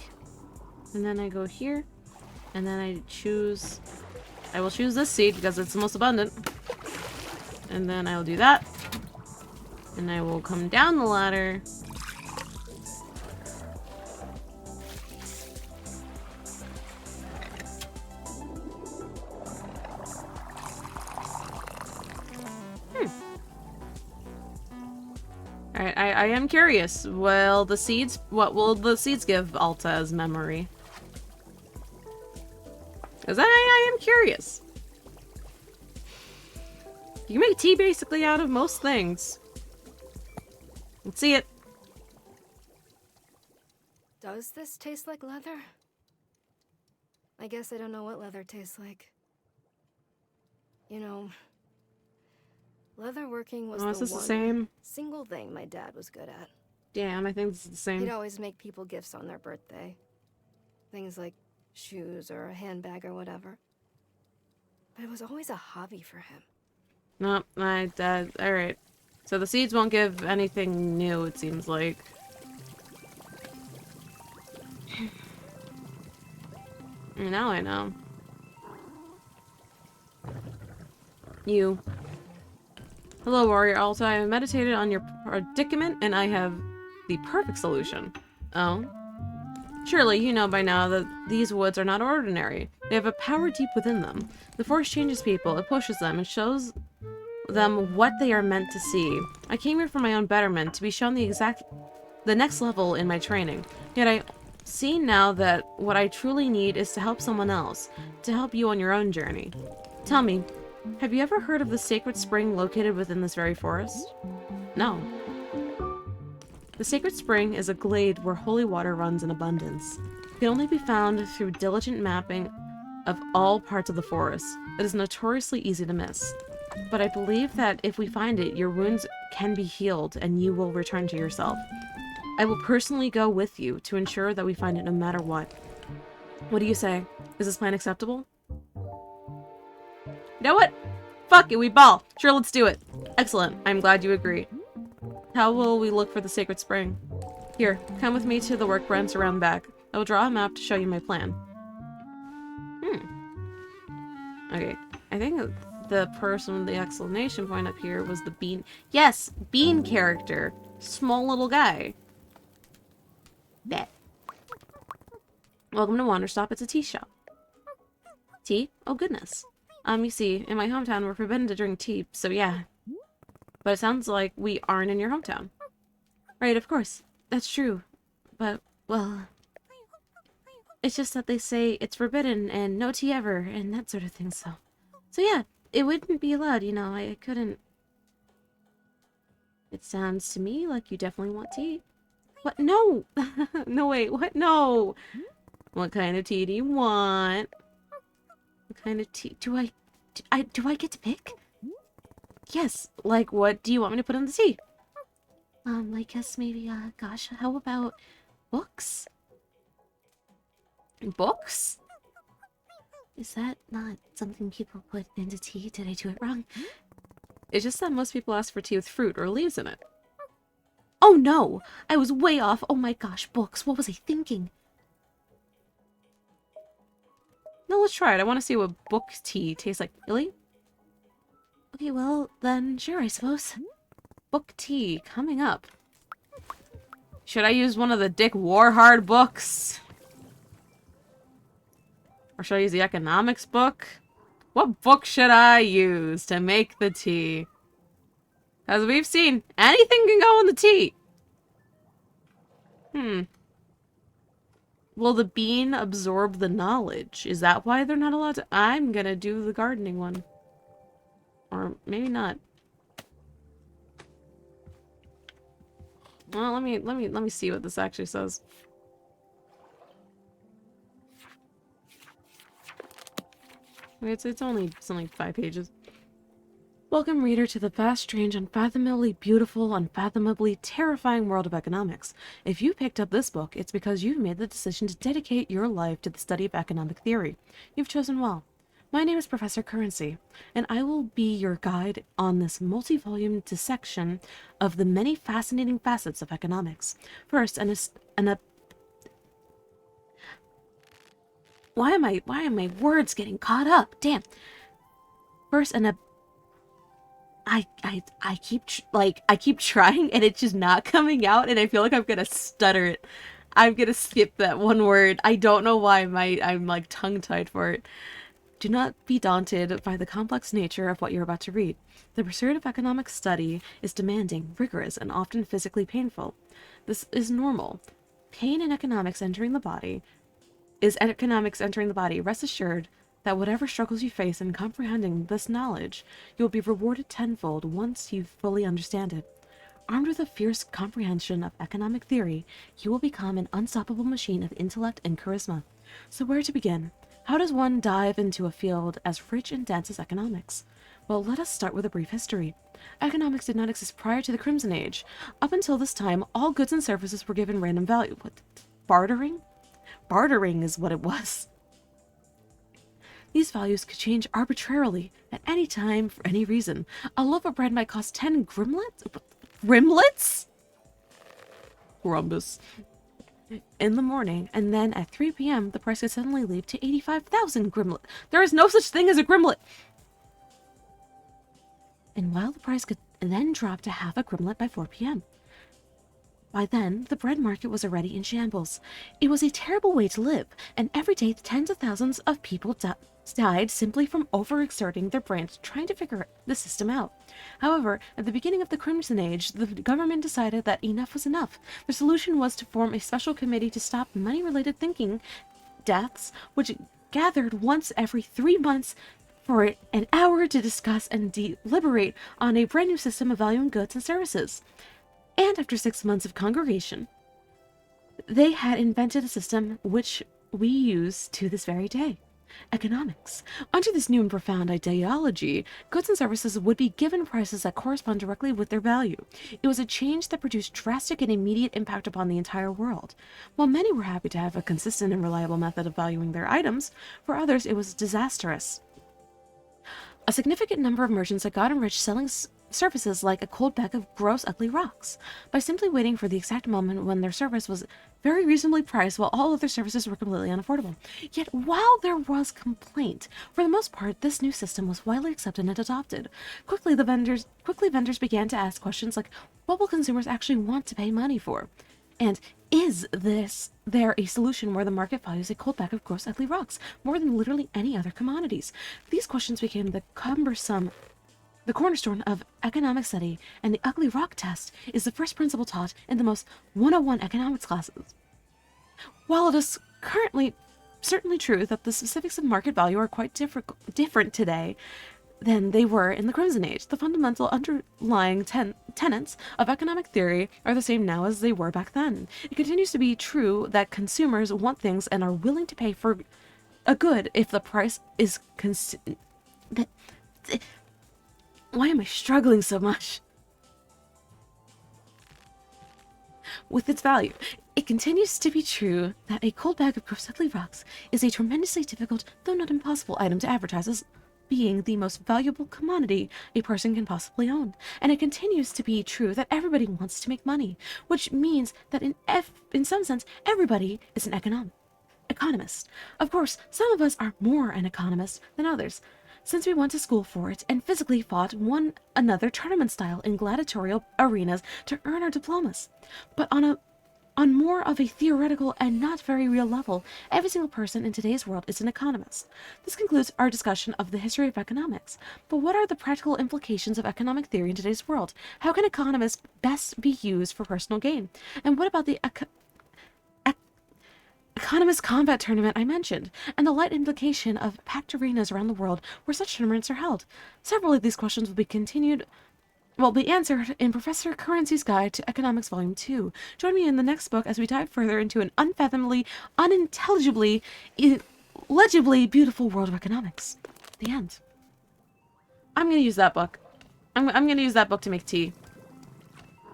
Speaker 1: And then I go here. And then I will choose this seed because it's the most abundant. And then I will do that. And I will come down the ladder. Alright, I am curious. What will the seeds give Alta as memory? Because I am curious. You can make tea basically out of most things. Let's see it.
Speaker 2: Does this taste like leather? I guess I don't know what leather tastes like. You know, leatherworking was
Speaker 1: Is
Speaker 2: the
Speaker 1: this the
Speaker 2: one
Speaker 1: same?
Speaker 2: single thing my dad was good at.
Speaker 1: Damn, I think this is the same.
Speaker 2: He'd always make people gifts on their birthday. Things like shoes or a handbag or whatever. But it was always a hobby for him.
Speaker 1: No, alright. So the seeds won't give anything new, it seems like. Now I know. You. Hello, Warrior Alta. I have meditated on your predicament, and I have the perfect solution. Oh? Surely you know by now that these woods are not ordinary. They have a power deep within them. The force changes people, it pushes them, and shows them what they are meant to see. I came here for my own betterment, to be shown the next level in my training. Yet I see now that what I truly need is to help someone else, to help you on your own journey. Tell me, have you ever heard of the sacred spring located within this very forest? No. The sacred spring is a glade where holy water runs in abundance. It can only be found through diligent mapping of all parts of the forest. It is notoriously easy to miss. But I believe that if we find it, your wounds can be healed and you will return to yourself. I will personally go with you to ensure that we find it no matter what. What do you say? Is this plan acceptable? You know what? Fuck it, we ball. Sure, let's do it. Excellent. I'm glad you agree. How will we look for the sacred spring? Here, come with me to the work bench around back. I will draw a map to show you my plan. Okay, I think the person with the exclamation point up here was the bean. Yes, bean character. Small little guy. Bet. Welcome to Wanderstop. It's a tea shop. Tea? Oh goodness. You see, in my hometown we're forbidden to drink tea, so yeah. But it sounds like we aren't in your hometown. Right, of course. That's true. But, well... It's just that they say it's forbidden and no tea ever and that sort of thing, so... So yeah, it wouldn't be allowed, you know, I couldn't... It sounds to me like you definitely want tea. What? No! No, wait, what? No! What kind of tea do you want? What kind of tea? Do I get to pick? Yes, like what do you want me to put in the tea? I guess maybe, gosh, how about books? Books? Is that not something people put into tea? Did I do it wrong? It's just that most people ask for tea with fruit or leaves in it. Oh no! I was way off! Oh my gosh, books! What was I thinking? No, let's try it. I want to see what book tea tastes like. Really? Okay, well, then sure, I suppose. Book tea, coming up. Should I use one of the Dick Warhard books? Or should I use the economics book? What book should I use to make the tea? As we've seen, anything can go in the tea. Will the bean absorb the knowledge? Is that why they're not allowed to? I'm gonna do the gardening one. Or maybe not. Well, let me see what this actually says. It's only 5 pages. Welcome, reader, to the vast, strange, unfathomably beautiful, unfathomably terrifying world of economics. If you picked up this book, it's because you've made the decision to dedicate your life to the study of economic theory. You've chosen well. My name is Professor Currency, and I will be your guide on this multi-volume dissection of the many fascinating facets of economics. First, why am my words getting caught up? Damn. First, I keep trying and it's just not coming out, and I feel like I'm gonna stutter it. I'm gonna skip that one word. I don't know why I'm like tongue-tied for it. Do not be daunted by the complex nature of what you're about to read. The pursuit of economic study is demanding, rigorous, and often physically painful. This is normal. Pain in economics entering the body is economics entering the body. Rest assured that whatever struggles you face in comprehending this knowledge, you'll be rewarded tenfold once you fully understand it. Armed with a fierce comprehension of economic theory, you will become an unstoppable machine of intellect and charisma. So where to begin? How does one dive into a field as rich and dense as economics? Well, let us start with a brief history. Economics did not exist prior to the Crimson Age. Up until this time, all goods and services were given random value. What? Bartering? Bartering is what it was. These values could change arbitrarily, at any time, for any reason. A loaf of bread might cost 10 grimlets? Grimlets? Grumbus. In the morning, and then at 3 p.m., the price could suddenly leap to 85,000 grimlet. There is no such thing as a grimlet! And while the price could then drop to half a grimlet by 4 p.m. By then, the bread market was already in shambles. It was a terrible way to live, and every day tens of thousands of people died simply from overexerting their brains trying to figure the system out. However, at the beginning of the Crimson Age, the government decided that enough was enough. The solution was to form a special committee to stop money-related thinking deaths, which gathered once every 3 months for an hour to discuss and deliberate on a brand new system of valuing goods and services. And after 6 months of congregation, they had invented a system which we use to this very day. Economics. Under this new and profound ideology, goods and services would be given prices that correspond directly with their value. It was a change that produced drastic and immediate impact upon the entire world. While many were happy to have a consistent and reliable method of valuing their items, for others it was disastrous. A significant number of merchants had gotten rich selling services like a cold bag of gross, ugly rocks, by simply waiting for the exact moment when their service was very reasonably priced while all other services were completely unaffordable. Yet, while there was complaint, for the most part, this new system was widely accepted and adopted. Quickly, vendors began to ask questions like, what will consumers actually want to pay money for? And is there a solution where the market values a cold bag of gross, ugly rocks more than literally any other commodities? These questions became the cornerstone of economic study, and the ugly rock test is the first principle taught in the most 101 economics classes. While it is currently certainly true that the specifics of market value are quite different today than they were in the Crimson Age, the fundamental underlying tenets of economic theory are the same now as they were back then. It continues to be true that consumers want things and are willing to pay for a good if the price is why am I struggling so much with its value? It continues to be true that a cold bag of gross ugly rocks is a tremendously difficult, though not impossible, item to advertise as being the most valuable commodity a person can possibly own. And it continues to be true that everybody wants to make money, which means that in some sense, everybody is an economist. Of course, some of us are more an economist than others, since we went to school for it and physically fought one another tournament style in gladiatorial arenas to earn our diplomas. But on more of a theoretical and not very real level, every single person in today's world is an economist. This concludes our discussion of the history of economics. But what are the practical implications of economic theory in today's world? How can economists best be used for personal gain? And what about the economist combat tournament I mentioned, and the light implication of packed arenas around the world where such tournaments are held? Several of these questions will be answered in Professor Currency's Guide to Economics Volume 2. Join me in the next book as we dive further into an unfathomably, unintelligibly, illegibly beautiful world of economics. The end. I'm going to use that book. I'm going to use that book to make tea.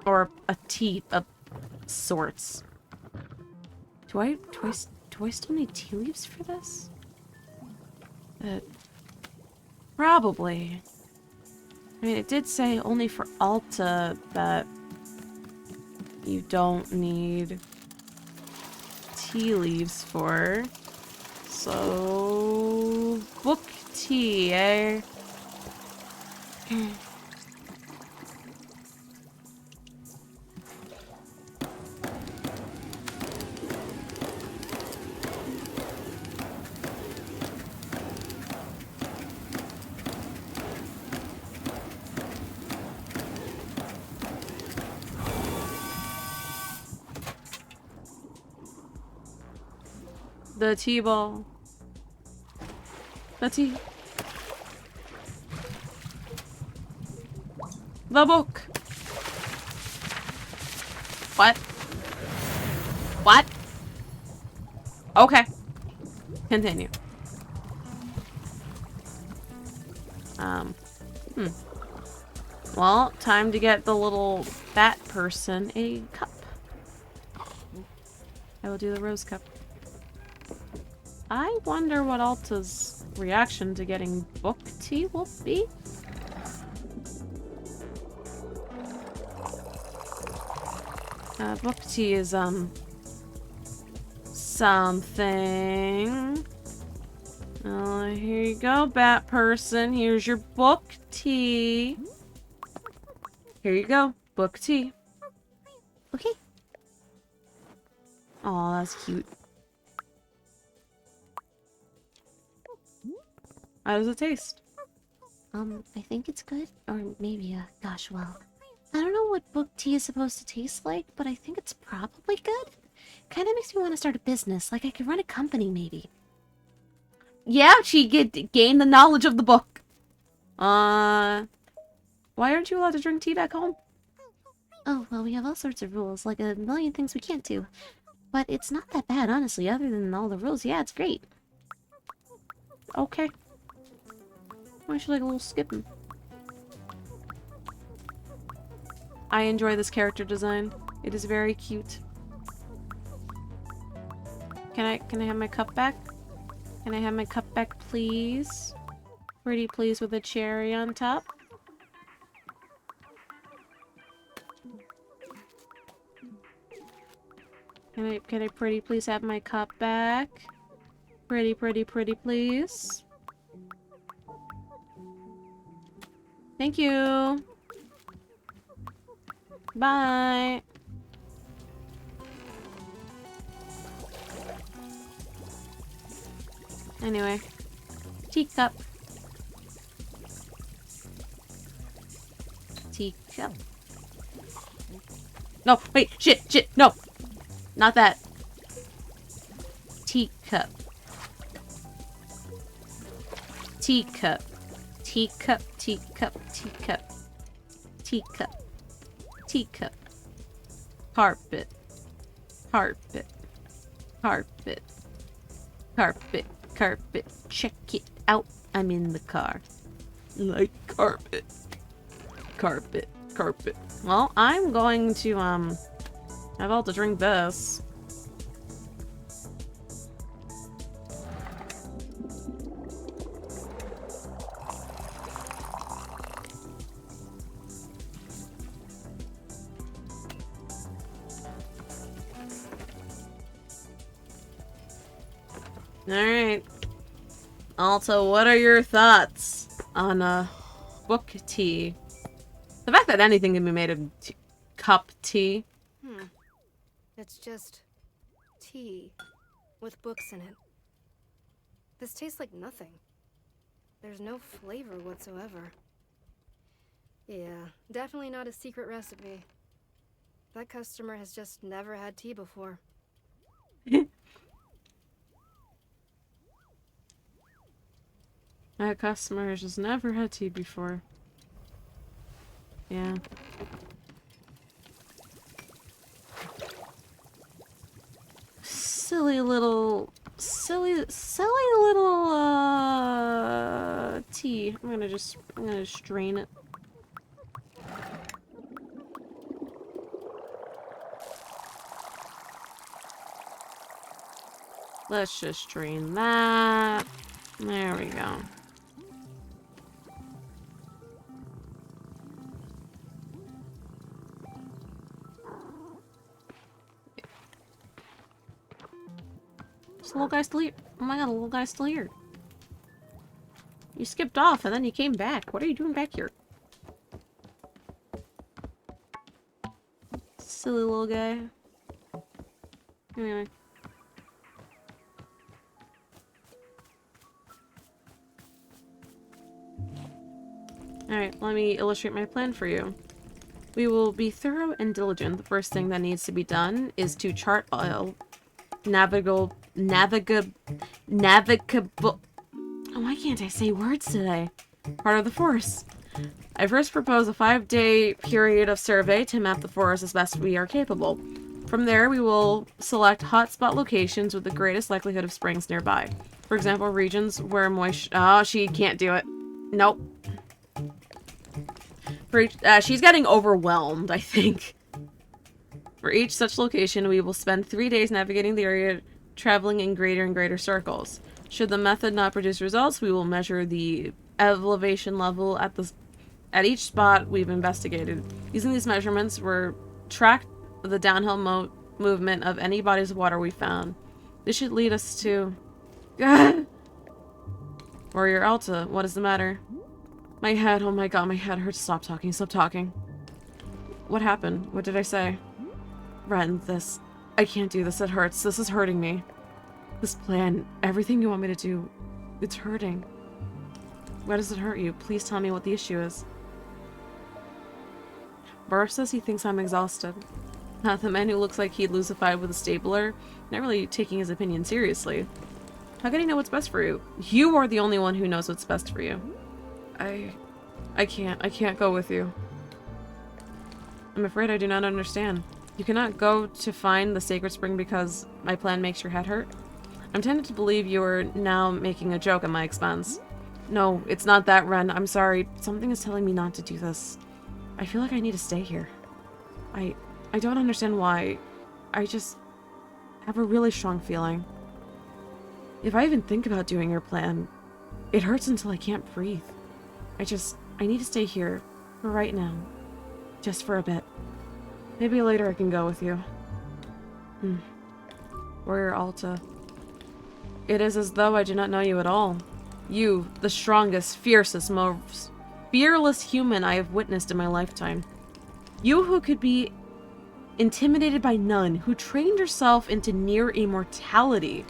Speaker 1: Or a tea of sorts. Do I still need tea leaves for this? Probably. I mean, it did say only for Alta that you don't need tea leaves for. So, book tea, eh? The tea ball. The tea. The book. What? What? Okay. Continue. Well, time to get the little bat person a cup. I will do the rose cup. I wonder what Alta's reaction to getting book tea will be. Book tea is, something. Here you go, bat person. Here's your book tea. Here you go, book tea. Okay. Aw, that's cute. How does it taste?
Speaker 3: I think it's good. Or maybe, gosh, well. I don't know what book tea is supposed to taste like, but I think it's probably good. Kinda makes me want to start a business, like I could run a company, maybe.
Speaker 1: Yeah, she gained the knowledge of the book. Why aren't you allowed to drink tea back home?
Speaker 3: Oh, well, we have all sorts of rules, like a million things we can't do. But it's not that bad, honestly, other than all the rules. Yeah, it's great.
Speaker 1: Okay. Why should like a little skipping? I enjoy this character design. It is very cute. Can I have my cup back? Can I have my cup back, please? Pretty please with a cherry on top. Can I pretty please have my cup back? Pretty please. Thank you. Bye. Anyway. Teacup. Teacup. No, wait, shit, no! Not that. Teacup. Teacup. Teacup, teacup, teacup. Teacup. Teacup. Carpet. Carpet. Carpet. Carpet. Carpet. Check it out. I'm in the car. Like carpet. Carpet. Carpet. Well, I'm going to, have all to drink this. Alright. Alto, what are your thoughts on, book tea? The fact that anything can be made of cup tea.
Speaker 2: It's just tea with books in it. This tastes like nothing. There's no flavor whatsoever. Yeah, definitely not a secret recipe. That customer has just never had tea before.
Speaker 1: That customer has just never had tea before. Yeah. Silly little tea. I'm gonna strain it. Let's just strain that. There we go. Is the little guy still here? Oh my god, the little guy's still here. You skipped off and then you came back. What are you doing back here? Silly little guy. Anyway. Alright, let me illustrate my plan for you. We will be thorough and diligent. The first thing that needs to be done is to chart all navigable... Why can't I say words today? Part of the forest. I first propose a 5-day period of survey to map the forest as best we are capable. From there, we will select hotspot locations with the greatest likelihood of springs nearby. For example, regions where Oh, she can't do it. Nope. She's getting overwhelmed, I think. For each such location, we will spend 3 days navigating the area, traveling in greater and greater circles. Should the method not produce results, we will measure the elevation level at each spot we've investigated. Using these measurements, we're track the downhill movement of any bodies of water we found. This should lead us to... Warrior Alta, what is the matter? My head, oh my god, my head hurts. Stop talking, stop talking. What happened? What did I say? Ren, this... I can't do this, it hurts. This is hurting me. This plan, everything you want me to do, it's hurting. Why does it hurt you? Please tell me what the issue is. Barf says he thinks I'm exhausted. The man who looks like he'd lose a fight with a stabler, not really taking his opinion seriously. How can he know what's best for you? You are the only one who knows what's best for you. I can't go with you. I'm afraid I do not understand. You cannot go to find the sacred spring because my plan makes your head hurt? I'm tempted to believe you are now making a joke at my expense. No, it's not that, Ren. I'm sorry. Something is telling me not to do this. I feel like I need to stay here. I don't understand why. I just have a really strong feeling. If I even think about doing your plan, it hurts until I can't breathe. I need to stay here for right now. Just for a bit. Maybe later I can go with you. Warrior Alta. It is as though I do not know you at all. You, the strongest, fiercest, most fearless human I have witnessed in my lifetime. You who could be intimidated by none, who trained yourself into near immortality.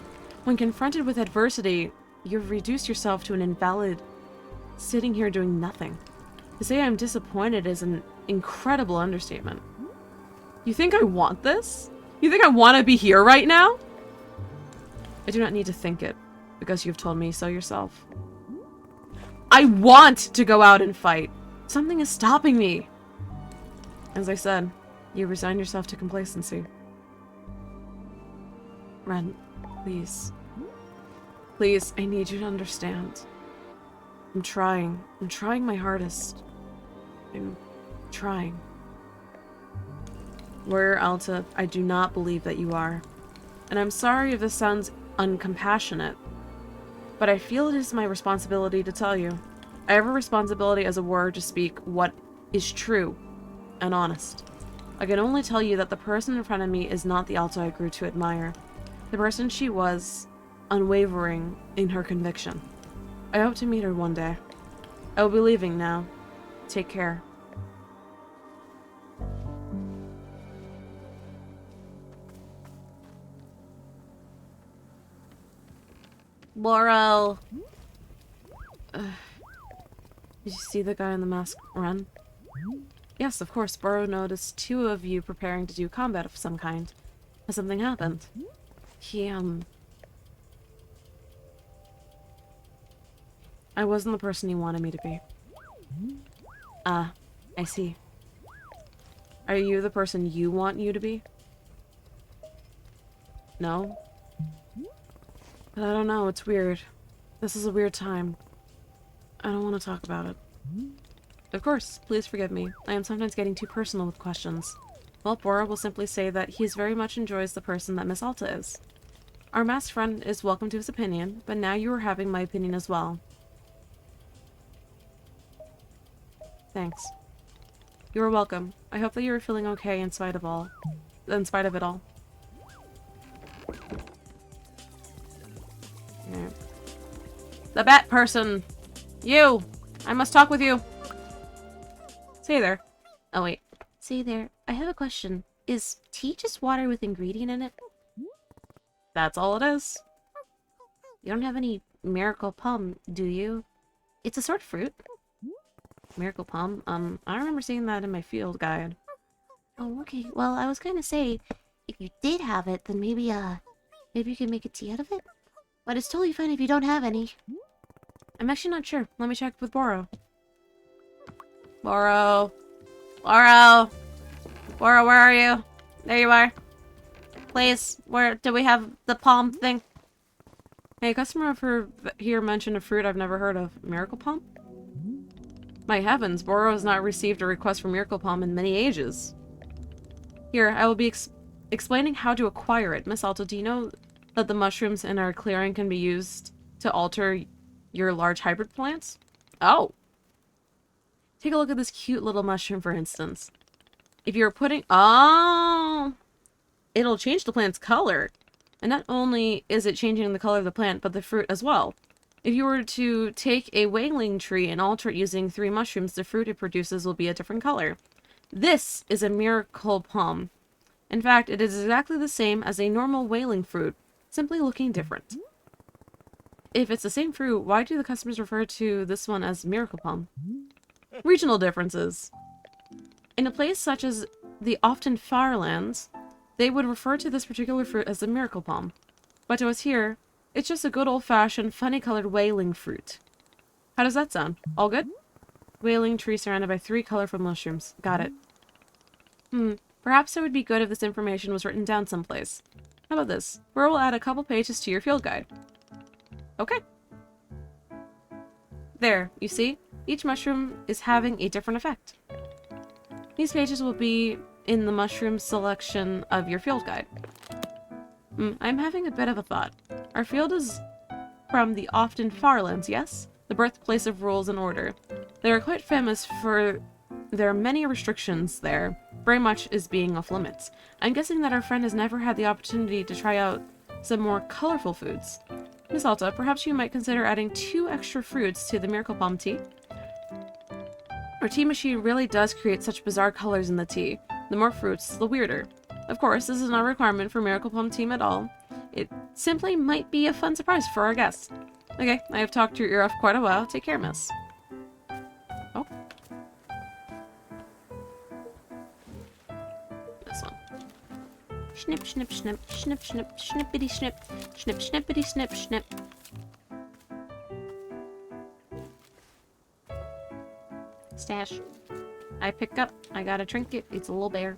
Speaker 1: When confronted with adversity, you've reduced yourself to an invalid, sitting here doing nothing. To say I'm disappointed is an incredible understatement. You think I want this? You think I want to be here right now? I do not need to think it, because you've told me so yourself. I want to go out and fight. Something is stopping me. As I said, you resign yourself to complacency. Ren, please. Please, I need you to understand. I'm trying. I'm trying my hardest. I'm trying. Warrior Alta, I do not believe that you are. And I'm sorry if this sounds uncompassionate, but I feel it is my responsibility to tell you. I have a responsibility as a warrior to speak what is true and honest. I can only tell you that the person in front of me is not the Alta I grew to admire. The person she was, unwavering in her conviction. I hope to meet her one day. I will be leaving now. Take care. Laurel. Did you see the guy in the mask run? Yes, of course. Burrow noticed two of you preparing to do combat of some kind. Has something happened? I wasn't the person he wanted me to be. Ah, I see. Are you the person you want you to be? No? But I don't know, it's weird. This is a weird time. I don't want to talk about it. Of course, please forgive me. I am sometimes getting too personal with questions. Well, Bora will simply say that he very much enjoys the person that Miss Alta is. Our masked friend is welcome to his opinion, but now you are having my opinion as well. Thanks. You are welcome. I hope that you are feeling okay in spite of it all. Yeah. The bat person! You! I must talk with you! Say there. Oh wait.
Speaker 3: Say there, I have a question. Is tea just water with ingredient in it?
Speaker 1: That's all it is.
Speaker 3: You don't have any miracle plum, do you? It's a sort of fruit.
Speaker 1: Miracle plum? I remember seeing that in my field guide.
Speaker 3: Oh, okay. Well, I was gonna say, if you did have it, then maybe you could make a tea out of it? But it's totally fine if you don't have any.
Speaker 1: I'm actually not sure. Let me check with Boro. Boro! Boro! Boro, where are you? There you are. Please, where do we have the palm thing? Hey, a customer here mentioned a fruit I've never heard of. Miracle palm? My heavens, Boro has not received a request for Miracle Palm in many ages. Here, I will be explaining how to acquire it. Miss Alta, do you know that the mushrooms in our clearing can be used to alter your large hybrid plants? Oh. Take a look at this cute little mushroom, for instance. If you're putting... Oh! It'll change the plant's color. And not only is it changing the color of the plant, but the fruit as well. If you were to take a wailing tree and alter it using 3 mushrooms, the fruit it produces will be a different color. This is a miracle palm. In fact, it is exactly the same as a normal wailing fruit, simply looking different. If it's the same fruit, why do the customers refer to this one as miracle palm? Regional differences. In a place such as the often Farlands, they would refer to this particular fruit as the miracle palm. But to us here, it's just a good old-fashioned, funny-colored wailing fruit. How does that sound? All good? Wailing tree surrounded by 3 colorful mushrooms. Got it. Perhaps it would be good if this information was written down someplace. How about this? Where we'll add a couple pages to your field guide. Okay. There, you see? Each mushroom is having a different effect. These pages will be in the mushroom selection of your field guide. I'm having a bit of a thought. Our field is from the often Farlands, yes? The birthplace of rules and order. They are quite famous for their many restrictions there. Very much is being off limits. I'm guessing that our friend has never had the opportunity to try out some more colorful foods. Miss Alta, perhaps you might consider adding 2 extra fruits to the Miracle Palm tea. Our tea machine really does create such bizarre colors in the tea. The more fruits, the weirder. Of course, this is not a requirement for Miracle Palm team at all. It simply might be a fun surprise for our guests. Okay, I have talked your ear off quite a while. Take care, miss. Oh. This one. Snip, snip, snip, snip, snip, snippity snip, snip, snippity snip, snip. Stash. I pick up. I got a trinket. It's a little bear.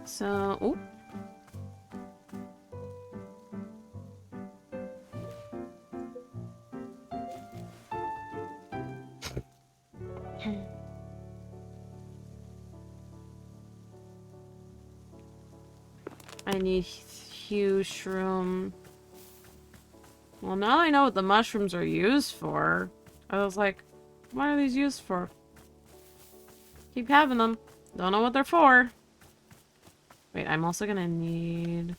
Speaker 1: So, oh. I need huge shroom. Well, now I know what the mushrooms are used for. I was like, what are these used for? Keep having them. Don't know what they're for. Wait, I'm also gonna need...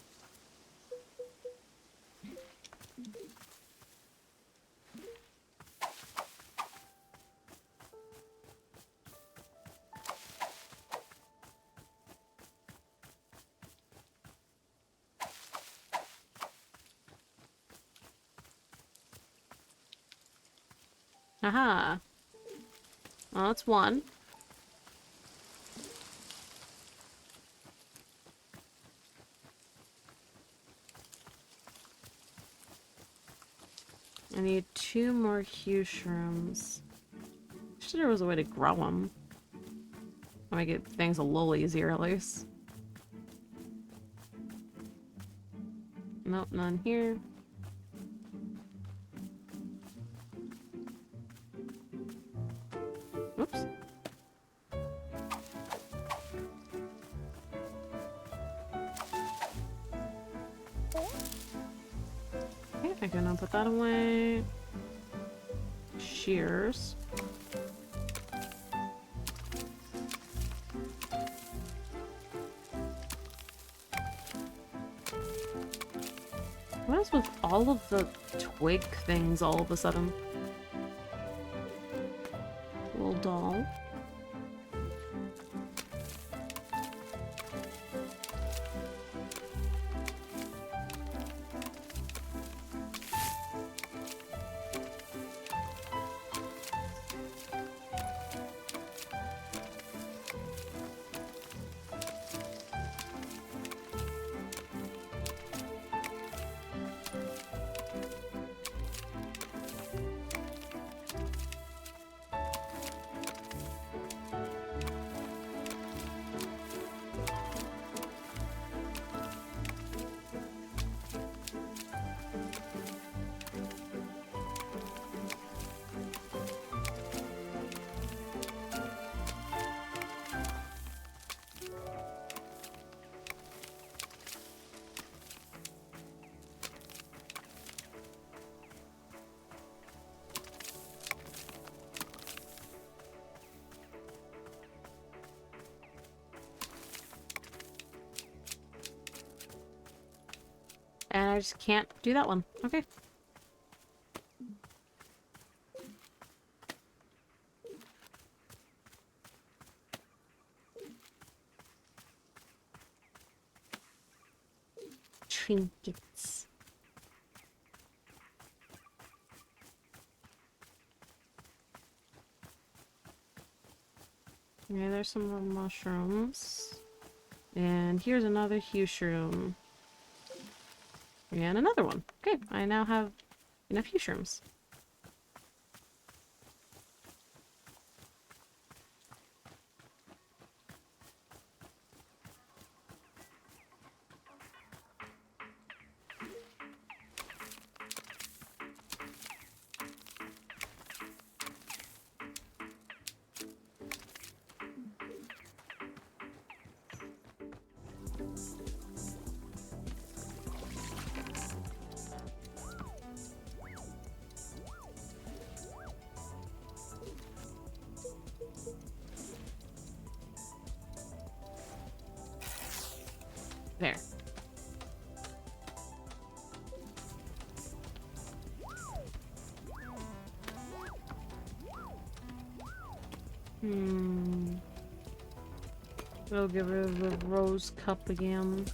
Speaker 1: Aha. Well, that's one. I need 2 more hue shrooms. Wish there was a way to grow them. I'll make it things a little easier at least. Nope, none here. Oops. Okay, I'm gonna put that away. Shears. What is with all of the twig things all of a sudden? Little doll. And I just can't do that one. Okay. Trinkets. Okay, there's some more mushrooms. And here's another hue shroom. And another one. Okay, I now have enough hue shrooms. There. We'll give her the rose cup again.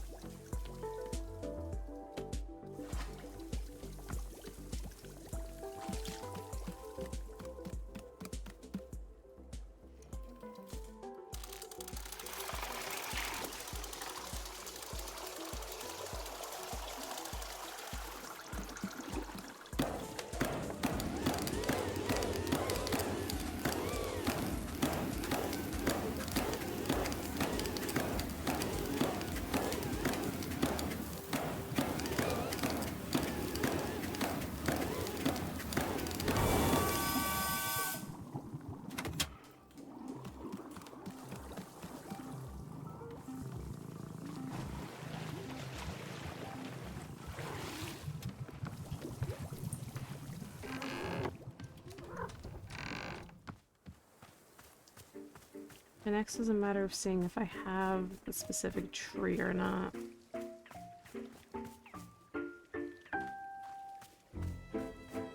Speaker 1: The next is a matter of seeing if I have a specific tree or not.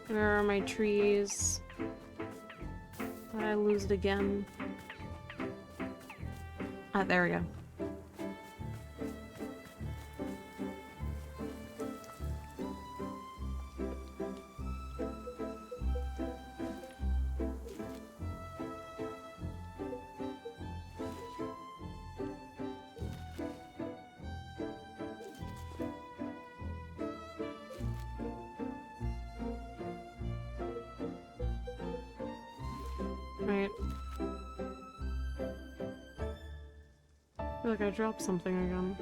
Speaker 1: Where are my trees? Did I lose it again? Ah, there we go. Right. I feel like I dropped something again.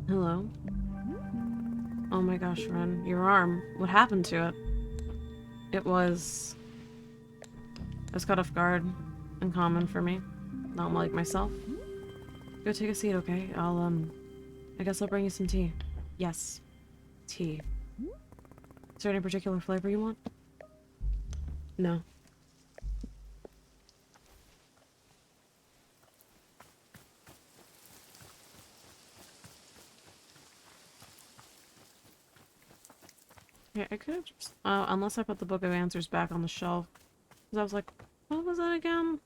Speaker 1: Hello? Oh my gosh, Ren. Your arm. What happened to it? It was caught off guard. Uncommon for me. Not like myself. Go take a seat, okay? I guess I'll bring you some tea. Yes. Tea. Is there any particular flavor you want? No. Yeah, I could have just... unless I put the Book of Answers back on the shelf. Because I was like, what was that again?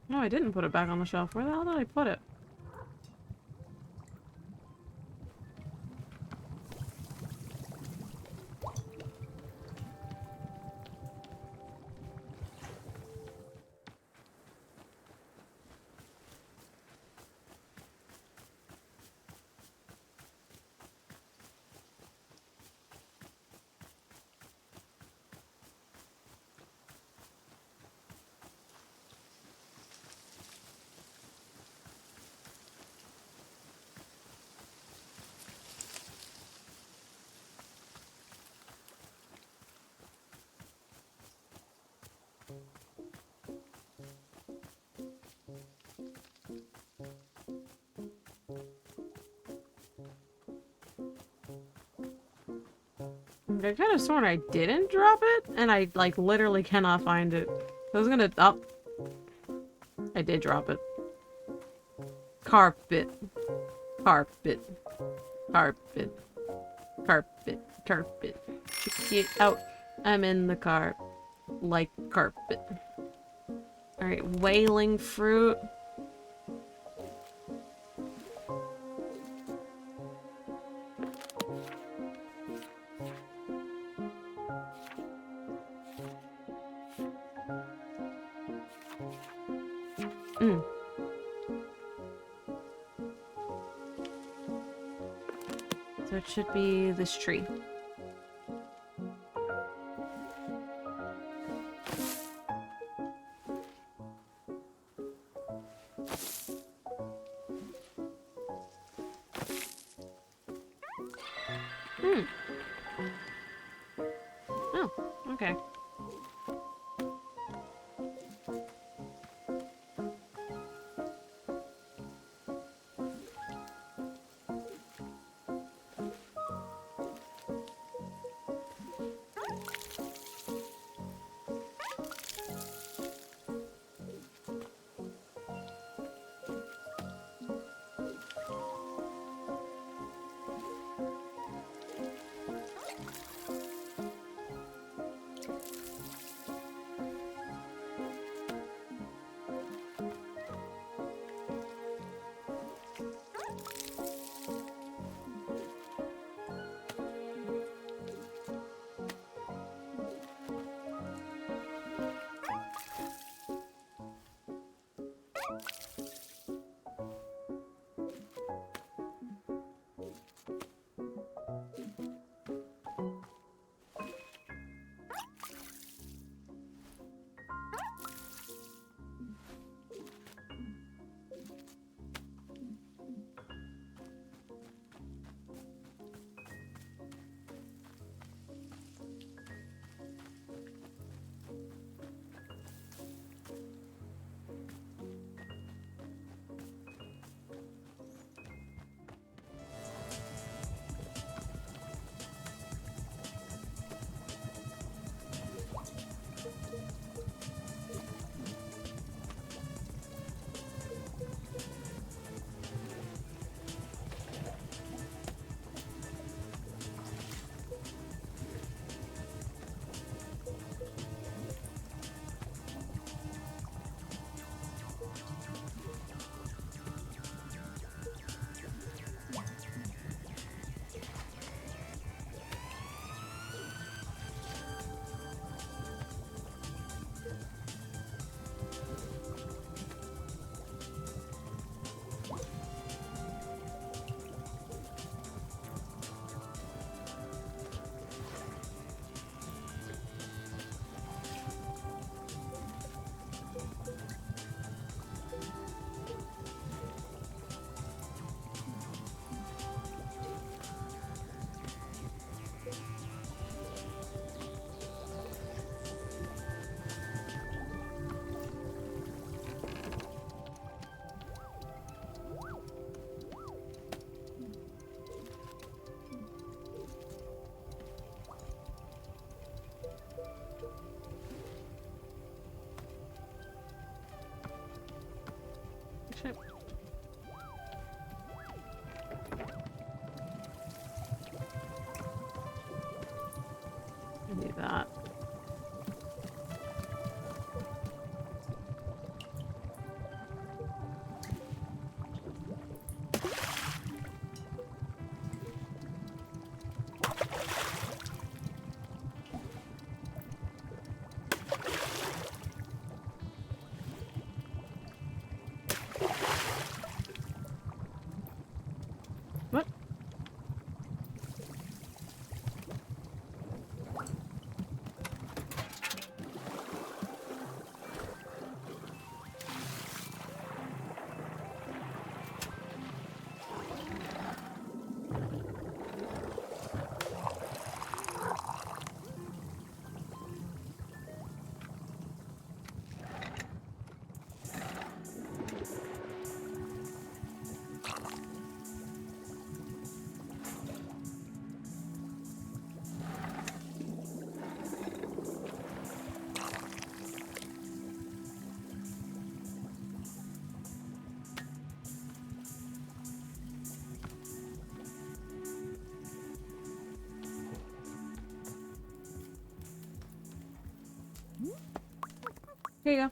Speaker 1: No, I didn't put it back on the shelf. Where the hell did I put it? I could have sworn I didn't drop it, and I, like, literally cannot find it. I was gonna... Oh. I did drop it. Carpet. Carpet. Carpet. Carpet. Carpet. Get out. I'm in the car. Like carpet. Alright, wailing fruit. Mm. So it should be this tree. Hmm. Oh, okay. Shit. Do that. Here you go.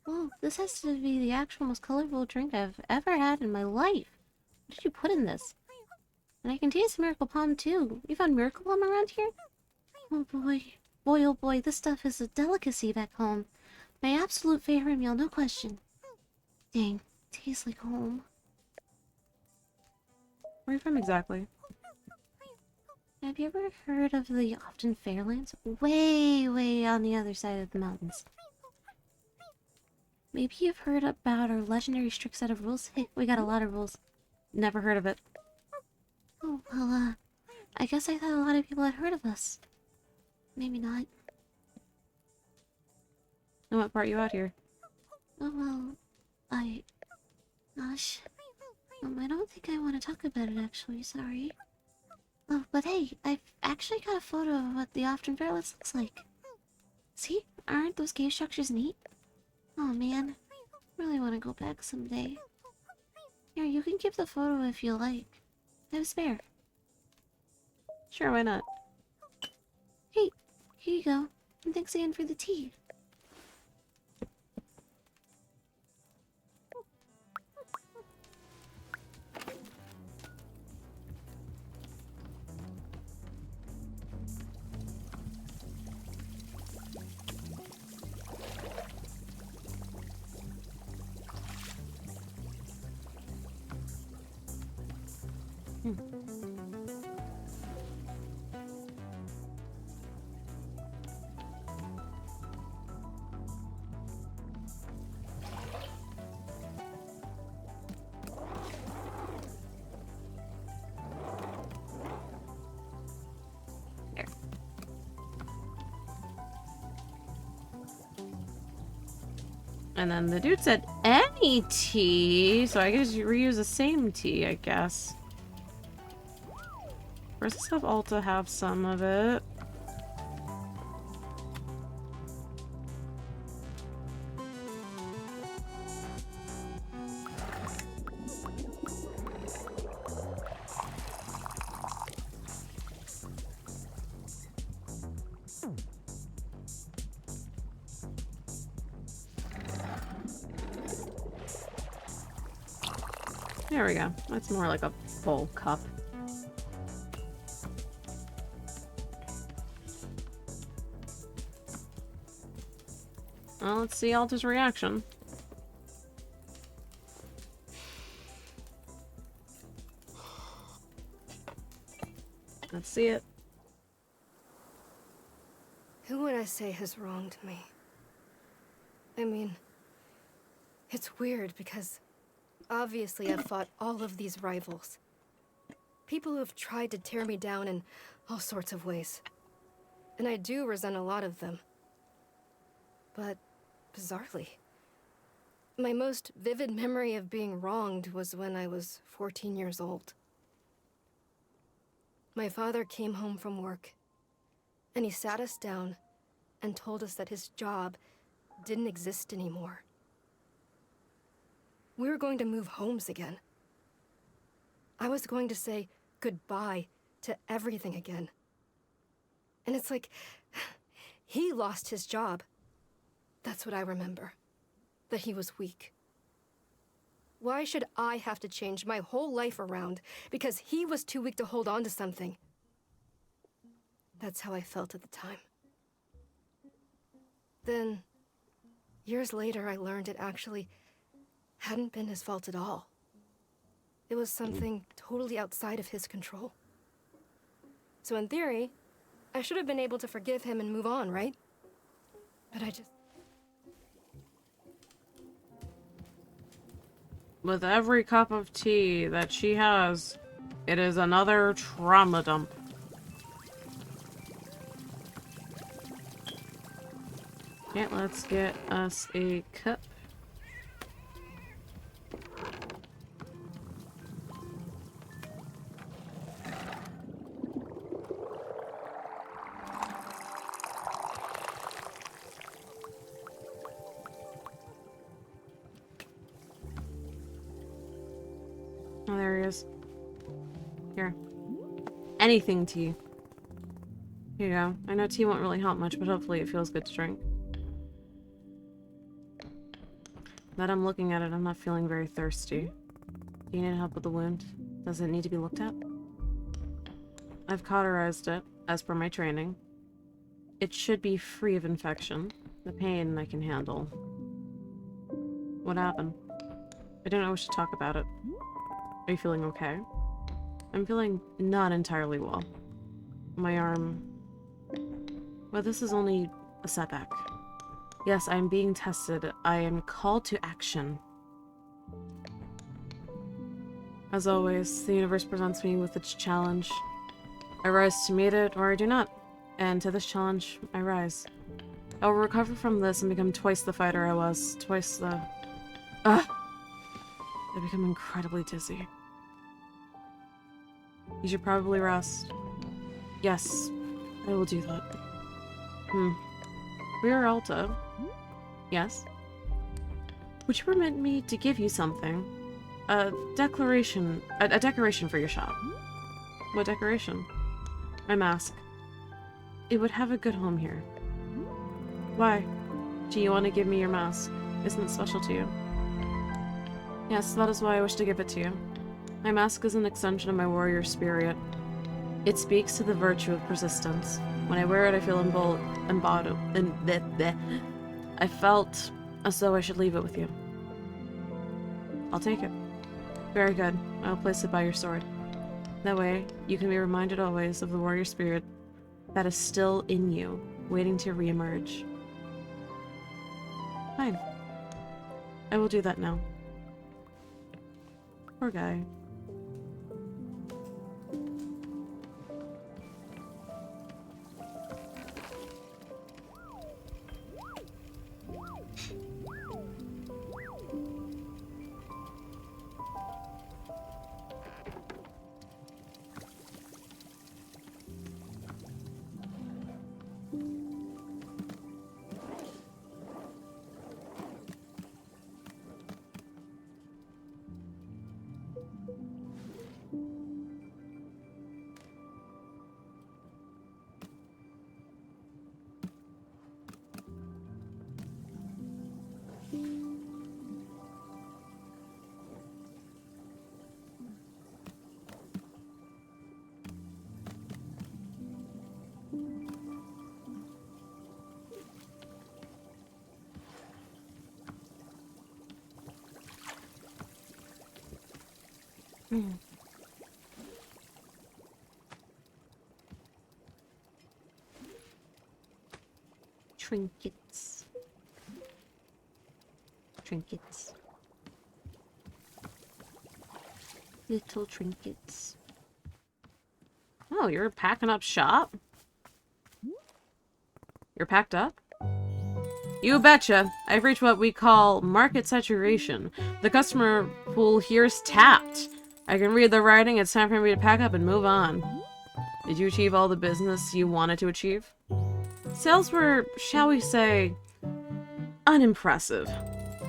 Speaker 3: Oh, this has to be the actual most colorful drink I've ever had in my life. What did you put in this? And I can taste Miracle Palm too. You found Miracle Palm around here? Oh boy. Boy, oh boy, this stuff is a delicacy back home. My absolute favorite meal, no question. Dang, tastes like home.
Speaker 1: Where are you from exactly?
Speaker 3: Have you ever heard of the Often Fairlands? Way, way on the other side of the mountains. Maybe you've heard about our legendary strict set of rules? Hey, we got a lot of rules.
Speaker 1: Never heard of it.
Speaker 3: Oh, well, I guess I thought a lot of people had heard of us. Maybe not.
Speaker 1: And what brought you out here?
Speaker 3: Oh, well, gosh. I don't think I want to talk about it, actually, sorry. Oh, but hey, I've actually got a photo of what the Often Fairlands looks like. See? Aren't those cave structures neat? Oh, man. Really want to go back someday. Here, you can keep the photo if you like. I have a spare.
Speaker 1: Sure, why not?
Speaker 3: Hey, here you go. And thanks again for the tea.
Speaker 1: Here. And then the dude said any tea, so I guess you reuse the same tea, I guess. Where's this have Alta have some of it? There we go. That's more like a full cup. Well, let's see Alta's reaction. Let's see it.
Speaker 2: Who would I say has wronged me? I mean, it's weird because obviously I've fought all of these rivals. People who have tried to tear me down in all sorts of ways. And I do resent a lot of them. But bizarrely, my most vivid memory of being wronged was when I was 14 years old. My father came home from work, and he sat us down and told us that his job didn't exist anymore. We were going to move homes again. I was going to say goodbye to everything again. And it's like, he lost his job. That's what I remember. That he was weak. Why should I have to change my whole life around because he was too weak to hold on to something? That's how I felt at the time. Then, years later, I learned it actually hadn't been his fault at all. It was something totally outside of his control. So in theory, I should have been able to forgive him and move on, right? But I just...
Speaker 1: With every cup of tea that she has, it is another trauma dump. Okay, let's get us a cup. Oh, there he is. Here. anything tea. Here you go. I know tea won't really help much, but hopefully it feels good to drink. Now that I'm looking at it, I'm not feeling very thirsty. Do you need help with the wound? Does it need to be looked at? I've cauterized it, as per my training. It should be free of infection. The pain I can handle. What happened? I don't know we should talk about it. Are you feeling okay? I'm feeling not entirely well. My arm... Well, this is only a setback. Yes, I am being tested. I am called to action. As always, the universe presents me with its challenge. I rise to meet it, or I do not. And to this challenge, I rise. I will recover from this and become twice the fighter I was. Twice the... Ugh! I become incredibly dizzy. You should probably rest. Yes, I will do that. Rear Alta. Yes? Would you permit me to give you something? A decoration for your shop. What decoration? My mask. It would have a good home here. Why? Do you want to give me your mask? Isn't it special to you? Yes, that is why I wish to give it to you. My mask is an extension of my warrior spirit. It speaks to the virtue of persistence. When I wear it, I feel embodied. I felt as though I should leave it with you. I'll take it. Very good. I'll place it by your sword. That way, you can be reminded always of the warrior spirit that is still in you, waiting to reemerge. Fine. I will do that now. Poor guy. Trinkets. Trinkets. Little trinkets. Oh, you're packing up shop? You're packed up? You betcha. I've reached what we call market saturation. The customer pool here's tapped. I can read the writing. It's time for me to pack up and move on. Did you achieve all the business you wanted to achieve? Sales were, shall we say, unimpressive.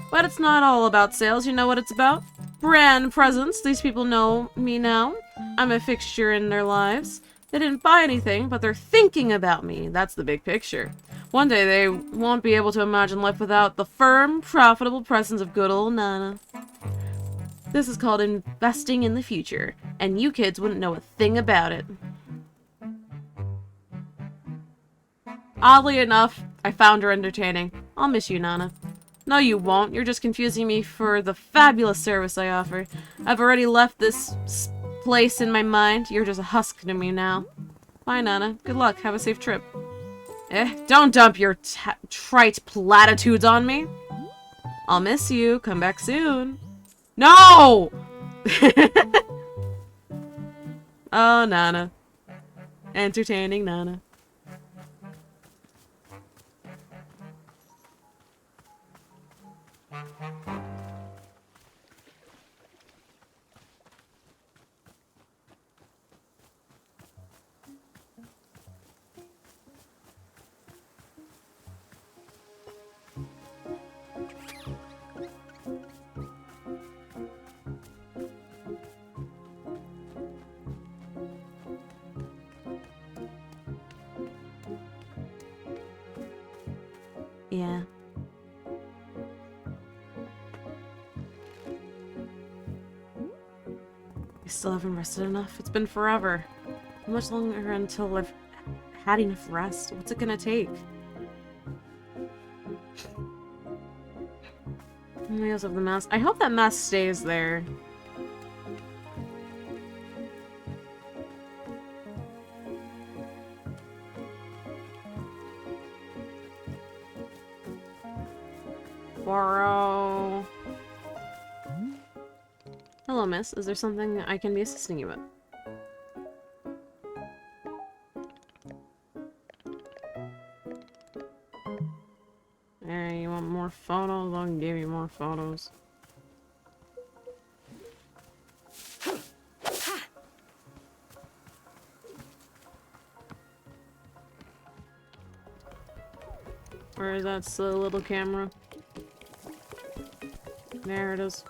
Speaker 1: But it's not all about sales. You know what it's about? Brand presence. These people know me now. I'm a fixture in their lives. They didn't buy anything, but they're thinking about me. That's the big picture. One day they won't be able to imagine life without the firm, profitable presence of good old Nana. This is called investing in the future, and you kids wouldn't know a thing about it. Oddly enough, I found her entertaining. I'll miss you, Nana. No, you won't. You're just confusing me for the fabulous service I offer. I've already left this place in my mind. You're just a husk to me now. Bye, Nana. Good luck. Have a safe trip. Don't dump your trite platitudes on me. I'll miss you. Come back soon. No! Oh, Nana. Entertaining Nana.
Speaker 3: Yeah.
Speaker 1: I still haven't rested enough. It's been forever. How much longer until I've had enough rest? What's it gonna take? Because of the mess. I hope that mess stays there. Borrow. Hello, miss. Is there something I can be assisting you with? Hey, you want more photos? I'll give you more photos. Where is that silly little camera? There it is.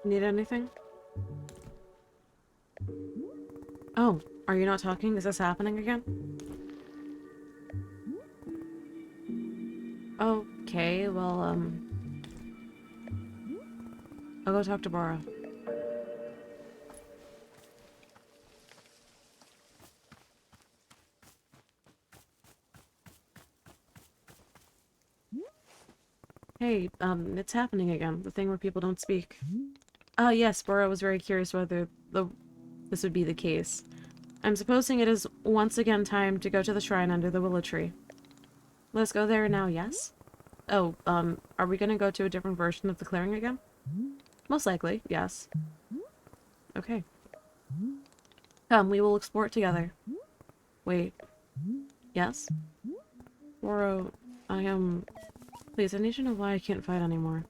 Speaker 1: Need anything? Oh, are you not talking? Is this happening again? Okay, well, I'll go talk to Bora. Hey, it's happening again. The thing where people don't speak. Yes, Bora was very curious whether this would be the case. I'm supposing it is once again time to go to the shrine under the willow tree. Let's go there now, yes? Oh, are we gonna go to a different version of the clearing again? Most likely, yes. Okay. Come, we will explore it together. Wait. Yes? Goro, I am... Please, I need to know why I can't fight anymore.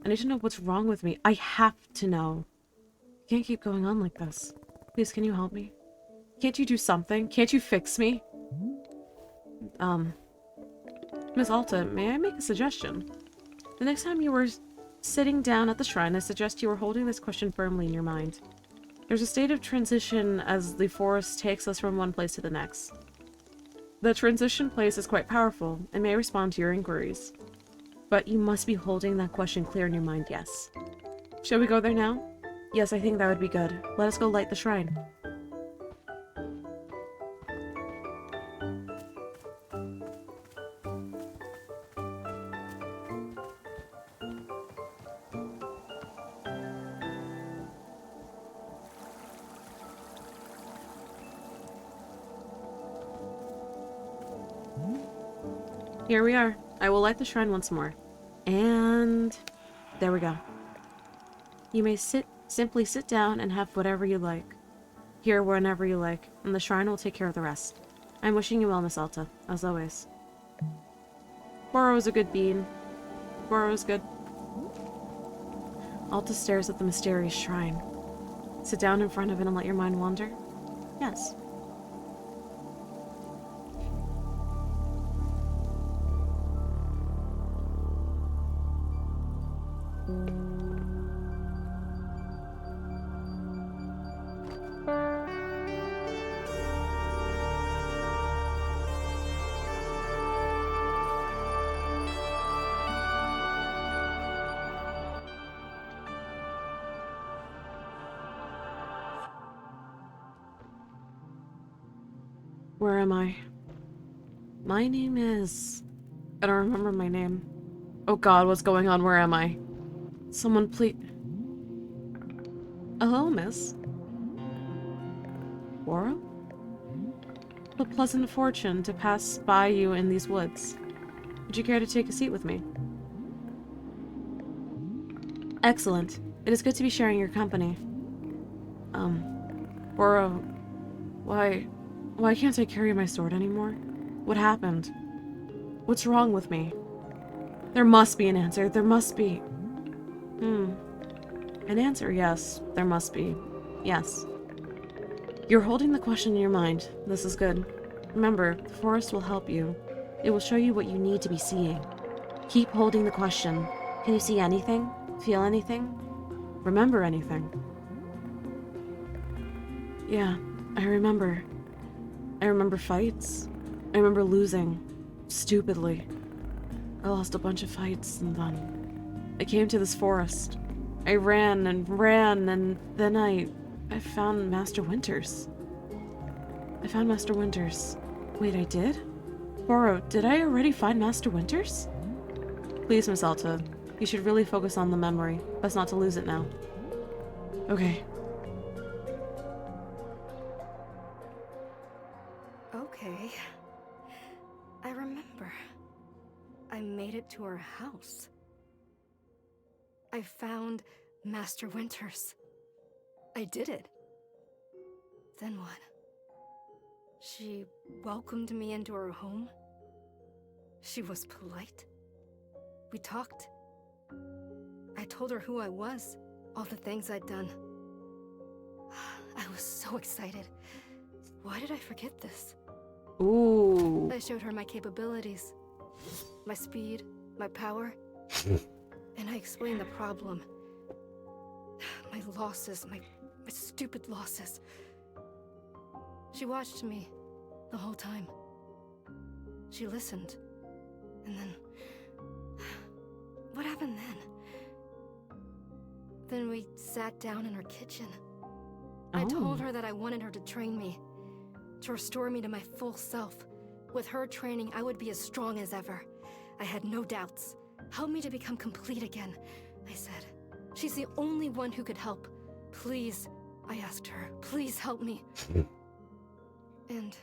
Speaker 1: I need to know what's wrong with me. I have to know. I can't keep going on like this. Please, can you help me? Can't you do something? Can't you fix me? Miss Alta, may I make a suggestion? The next time you were sitting down at the shrine, I suggest you were holding this question firmly in your mind. There's a state of transition as the forest takes us from one place to the next. The transition place is quite powerful and may respond to your inquiries. But you must be holding that question clear in your mind, yes. Shall we go there now? Yes, I think that would be good. Let us go light the shrine. Here we are. I will light the shrine once more. And... there we go. You may simply sit down and have whatever you like. Here whenever you like, and the shrine will take care of the rest. I'm wishing you well, Miss Alta, as always. Goro is a good bean. Goro is good. Alta stares at the mysterious shrine. Sit down in front of it and let your mind wander? Yes. Where am I? My name is... I don't remember my name. Oh god, what's going on? Where am I? Someone please... Hello, miss. Goro? What pleasant fortune to pass by you in these woods. Would you care to take a seat with me? Excellent. It is good to be sharing your company. Goro, why can't I carry my sword anymore? What happened? What's wrong with me? There must be an answer. There must be. An answer, yes. There must be. Yes. You're holding the question in your mind. This is good. Remember, the forest will help you. It will show you what you need to be seeing. Keep holding the question. Can you see anything? Feel anything? Remember anything? Yeah, I remember. I remember fights. I remember losing. Stupidly. I lost a bunch of fights, and then I came to this forest. I ran, and then I found Master Winters. I found Master Winters. Wait, I did? Goro, did I already find Master Winters? Please, Miss Alta. You should really focus on the memory. Best not to lose it now. Okay.
Speaker 2: Okay. I remember. I made it to her house. I found Master Winters. I did it. Then what? She welcomed me into her home. She was polite. We talked. I told her who I was, all the things I'd done. I was so excited. Why did I forget this?
Speaker 1: Ooh.
Speaker 2: I showed her my capabilities, my speed, my power, and I explained the problem. My losses, my stupid losses. She watched me the whole time. She listened. And then... what happened then? Then we sat down in her kitchen. I told her that I wanted her to train me, to restore me to my full self. With her training, I would be as strong as ever. I had no doubts. Help me to become complete again, I said. She's the only one who could help. Please, I asked her, please help me. And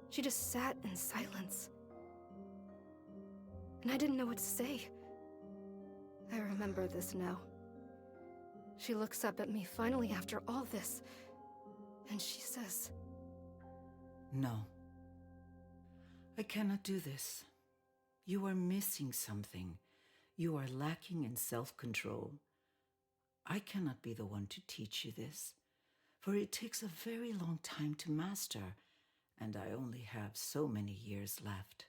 Speaker 2: she just sat in silence. And I didn't know what to say. I remember this now. She looks up at me finally after all this, and she says,
Speaker 4: No. I cannot do this. You are missing something. You are lacking in self-control. I cannot be the one to teach you this, for it takes a very long time to master, and I only have so many years left.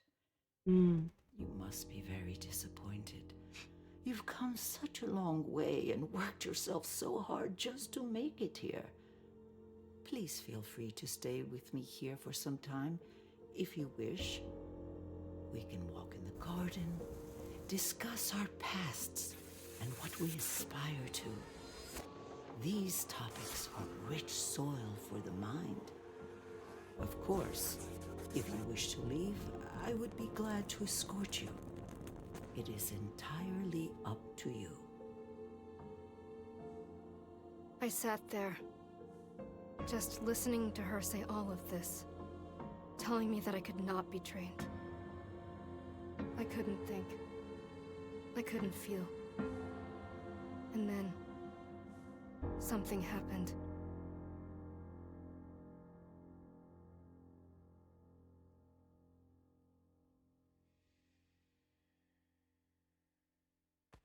Speaker 1: Hmm.
Speaker 4: You must be very disappointed. You've come such a long way and worked yourself so hard just to make it here. Please feel free to stay with me here for some time, if you wish. We can walk in the garden, discuss our pasts, and what we aspire to. These topics are rich soil for the mind. Of course, if you wish to leave, I would be glad to escort you. It is entirely up to you.
Speaker 2: I sat there, just listening to her say all of this, telling me that I could not be trained. I couldn't think. I couldn't feel. And then, something happened.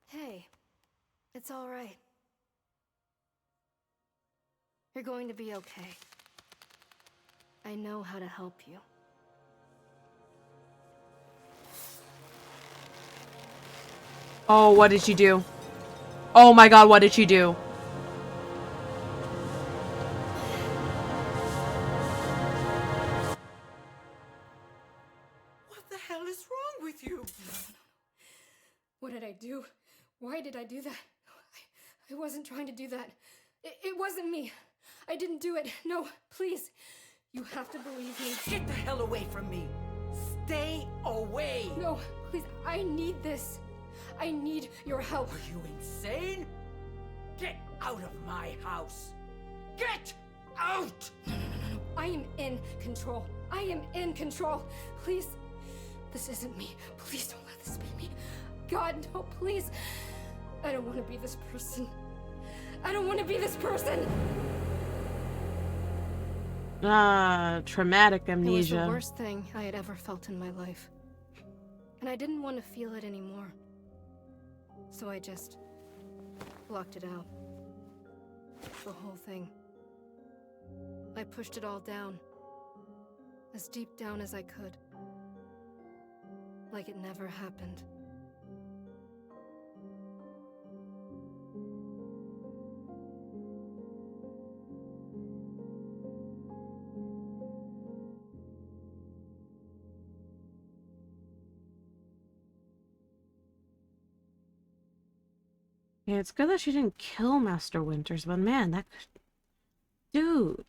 Speaker 2: Hey, it's all right. You're going to be okay. I know how to help you.
Speaker 1: Oh, what did she do? Oh my god, what did she do?
Speaker 4: What the hell is wrong with you?
Speaker 2: What did I do? Why did I do that? I wasn't trying to do that. It wasn't me. I didn't do it. No, please. You have to believe me.
Speaker 4: Get the hell away from me! Stay away!
Speaker 2: No, please. I need this. I need your help.
Speaker 4: Are you insane? Get out of my house! Get out!
Speaker 2: No. I am in control. I am in control. Please. This isn't me. Please don't let this be me. God, no, please. I don't want to be this person. I don't want to be this person.
Speaker 1: Traumatic
Speaker 2: It was
Speaker 1: amnesia.
Speaker 2: the worst thing I had ever felt in my life. And I didn't want to feel it anymore. So I just blocked it out. The whole thing. I pushed it all down. As deep down as I could. Like it never happened.
Speaker 1: Yeah, it's good that she didn't kill Master Winters, but man, that could... Dude.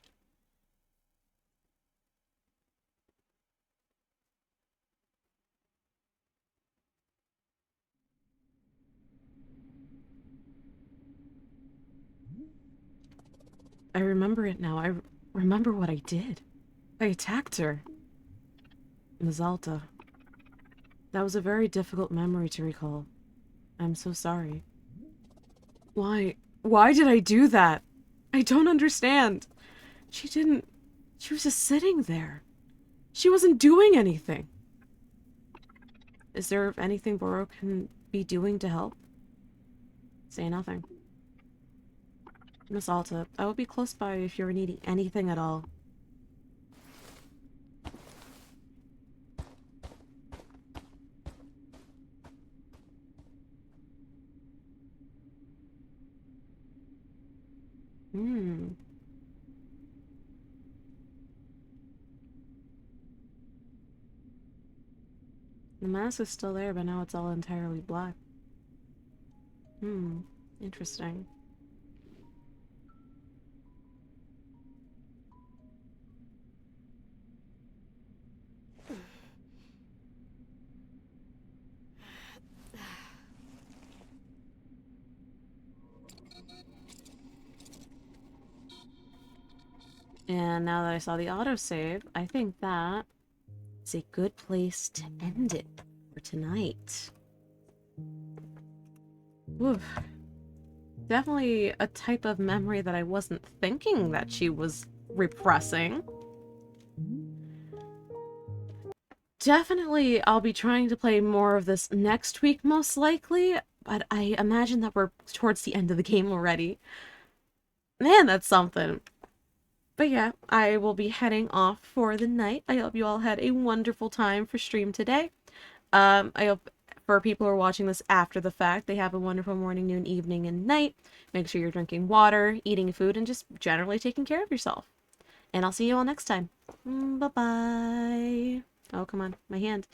Speaker 1: I remember it now. I remember what I did. I attacked her. Ms. Alta. That was a very difficult memory to recall. I'm so sorry. Why? Why did I do that? I don't understand. She didn't... She was just sitting there. She wasn't doing anything. Is there anything Boro can be doing to help? Say nothing. Miss Alta, I will be close by if you're needing anything at all. The mask is still there, but now it's all entirely black. Interesting. And now that I saw the autosave, I think that it's a good place to end it for tonight. Woof. Definitely a type of memory that I wasn't thinking that she was repressing. Definitely, I'll be trying to play more of this next week, most likely, but I imagine that we're towards the end of the game already. Man, that's something. But yeah, I will be heading off for the night. I hope you all had a wonderful time for stream today. I hope for people who are watching this after the fact, they have a wonderful morning, noon, evening, and night. Make sure you're drinking water, eating food, and just generally taking care of yourself. And I'll see you all next time. Bye-bye. Oh, come on. My hand.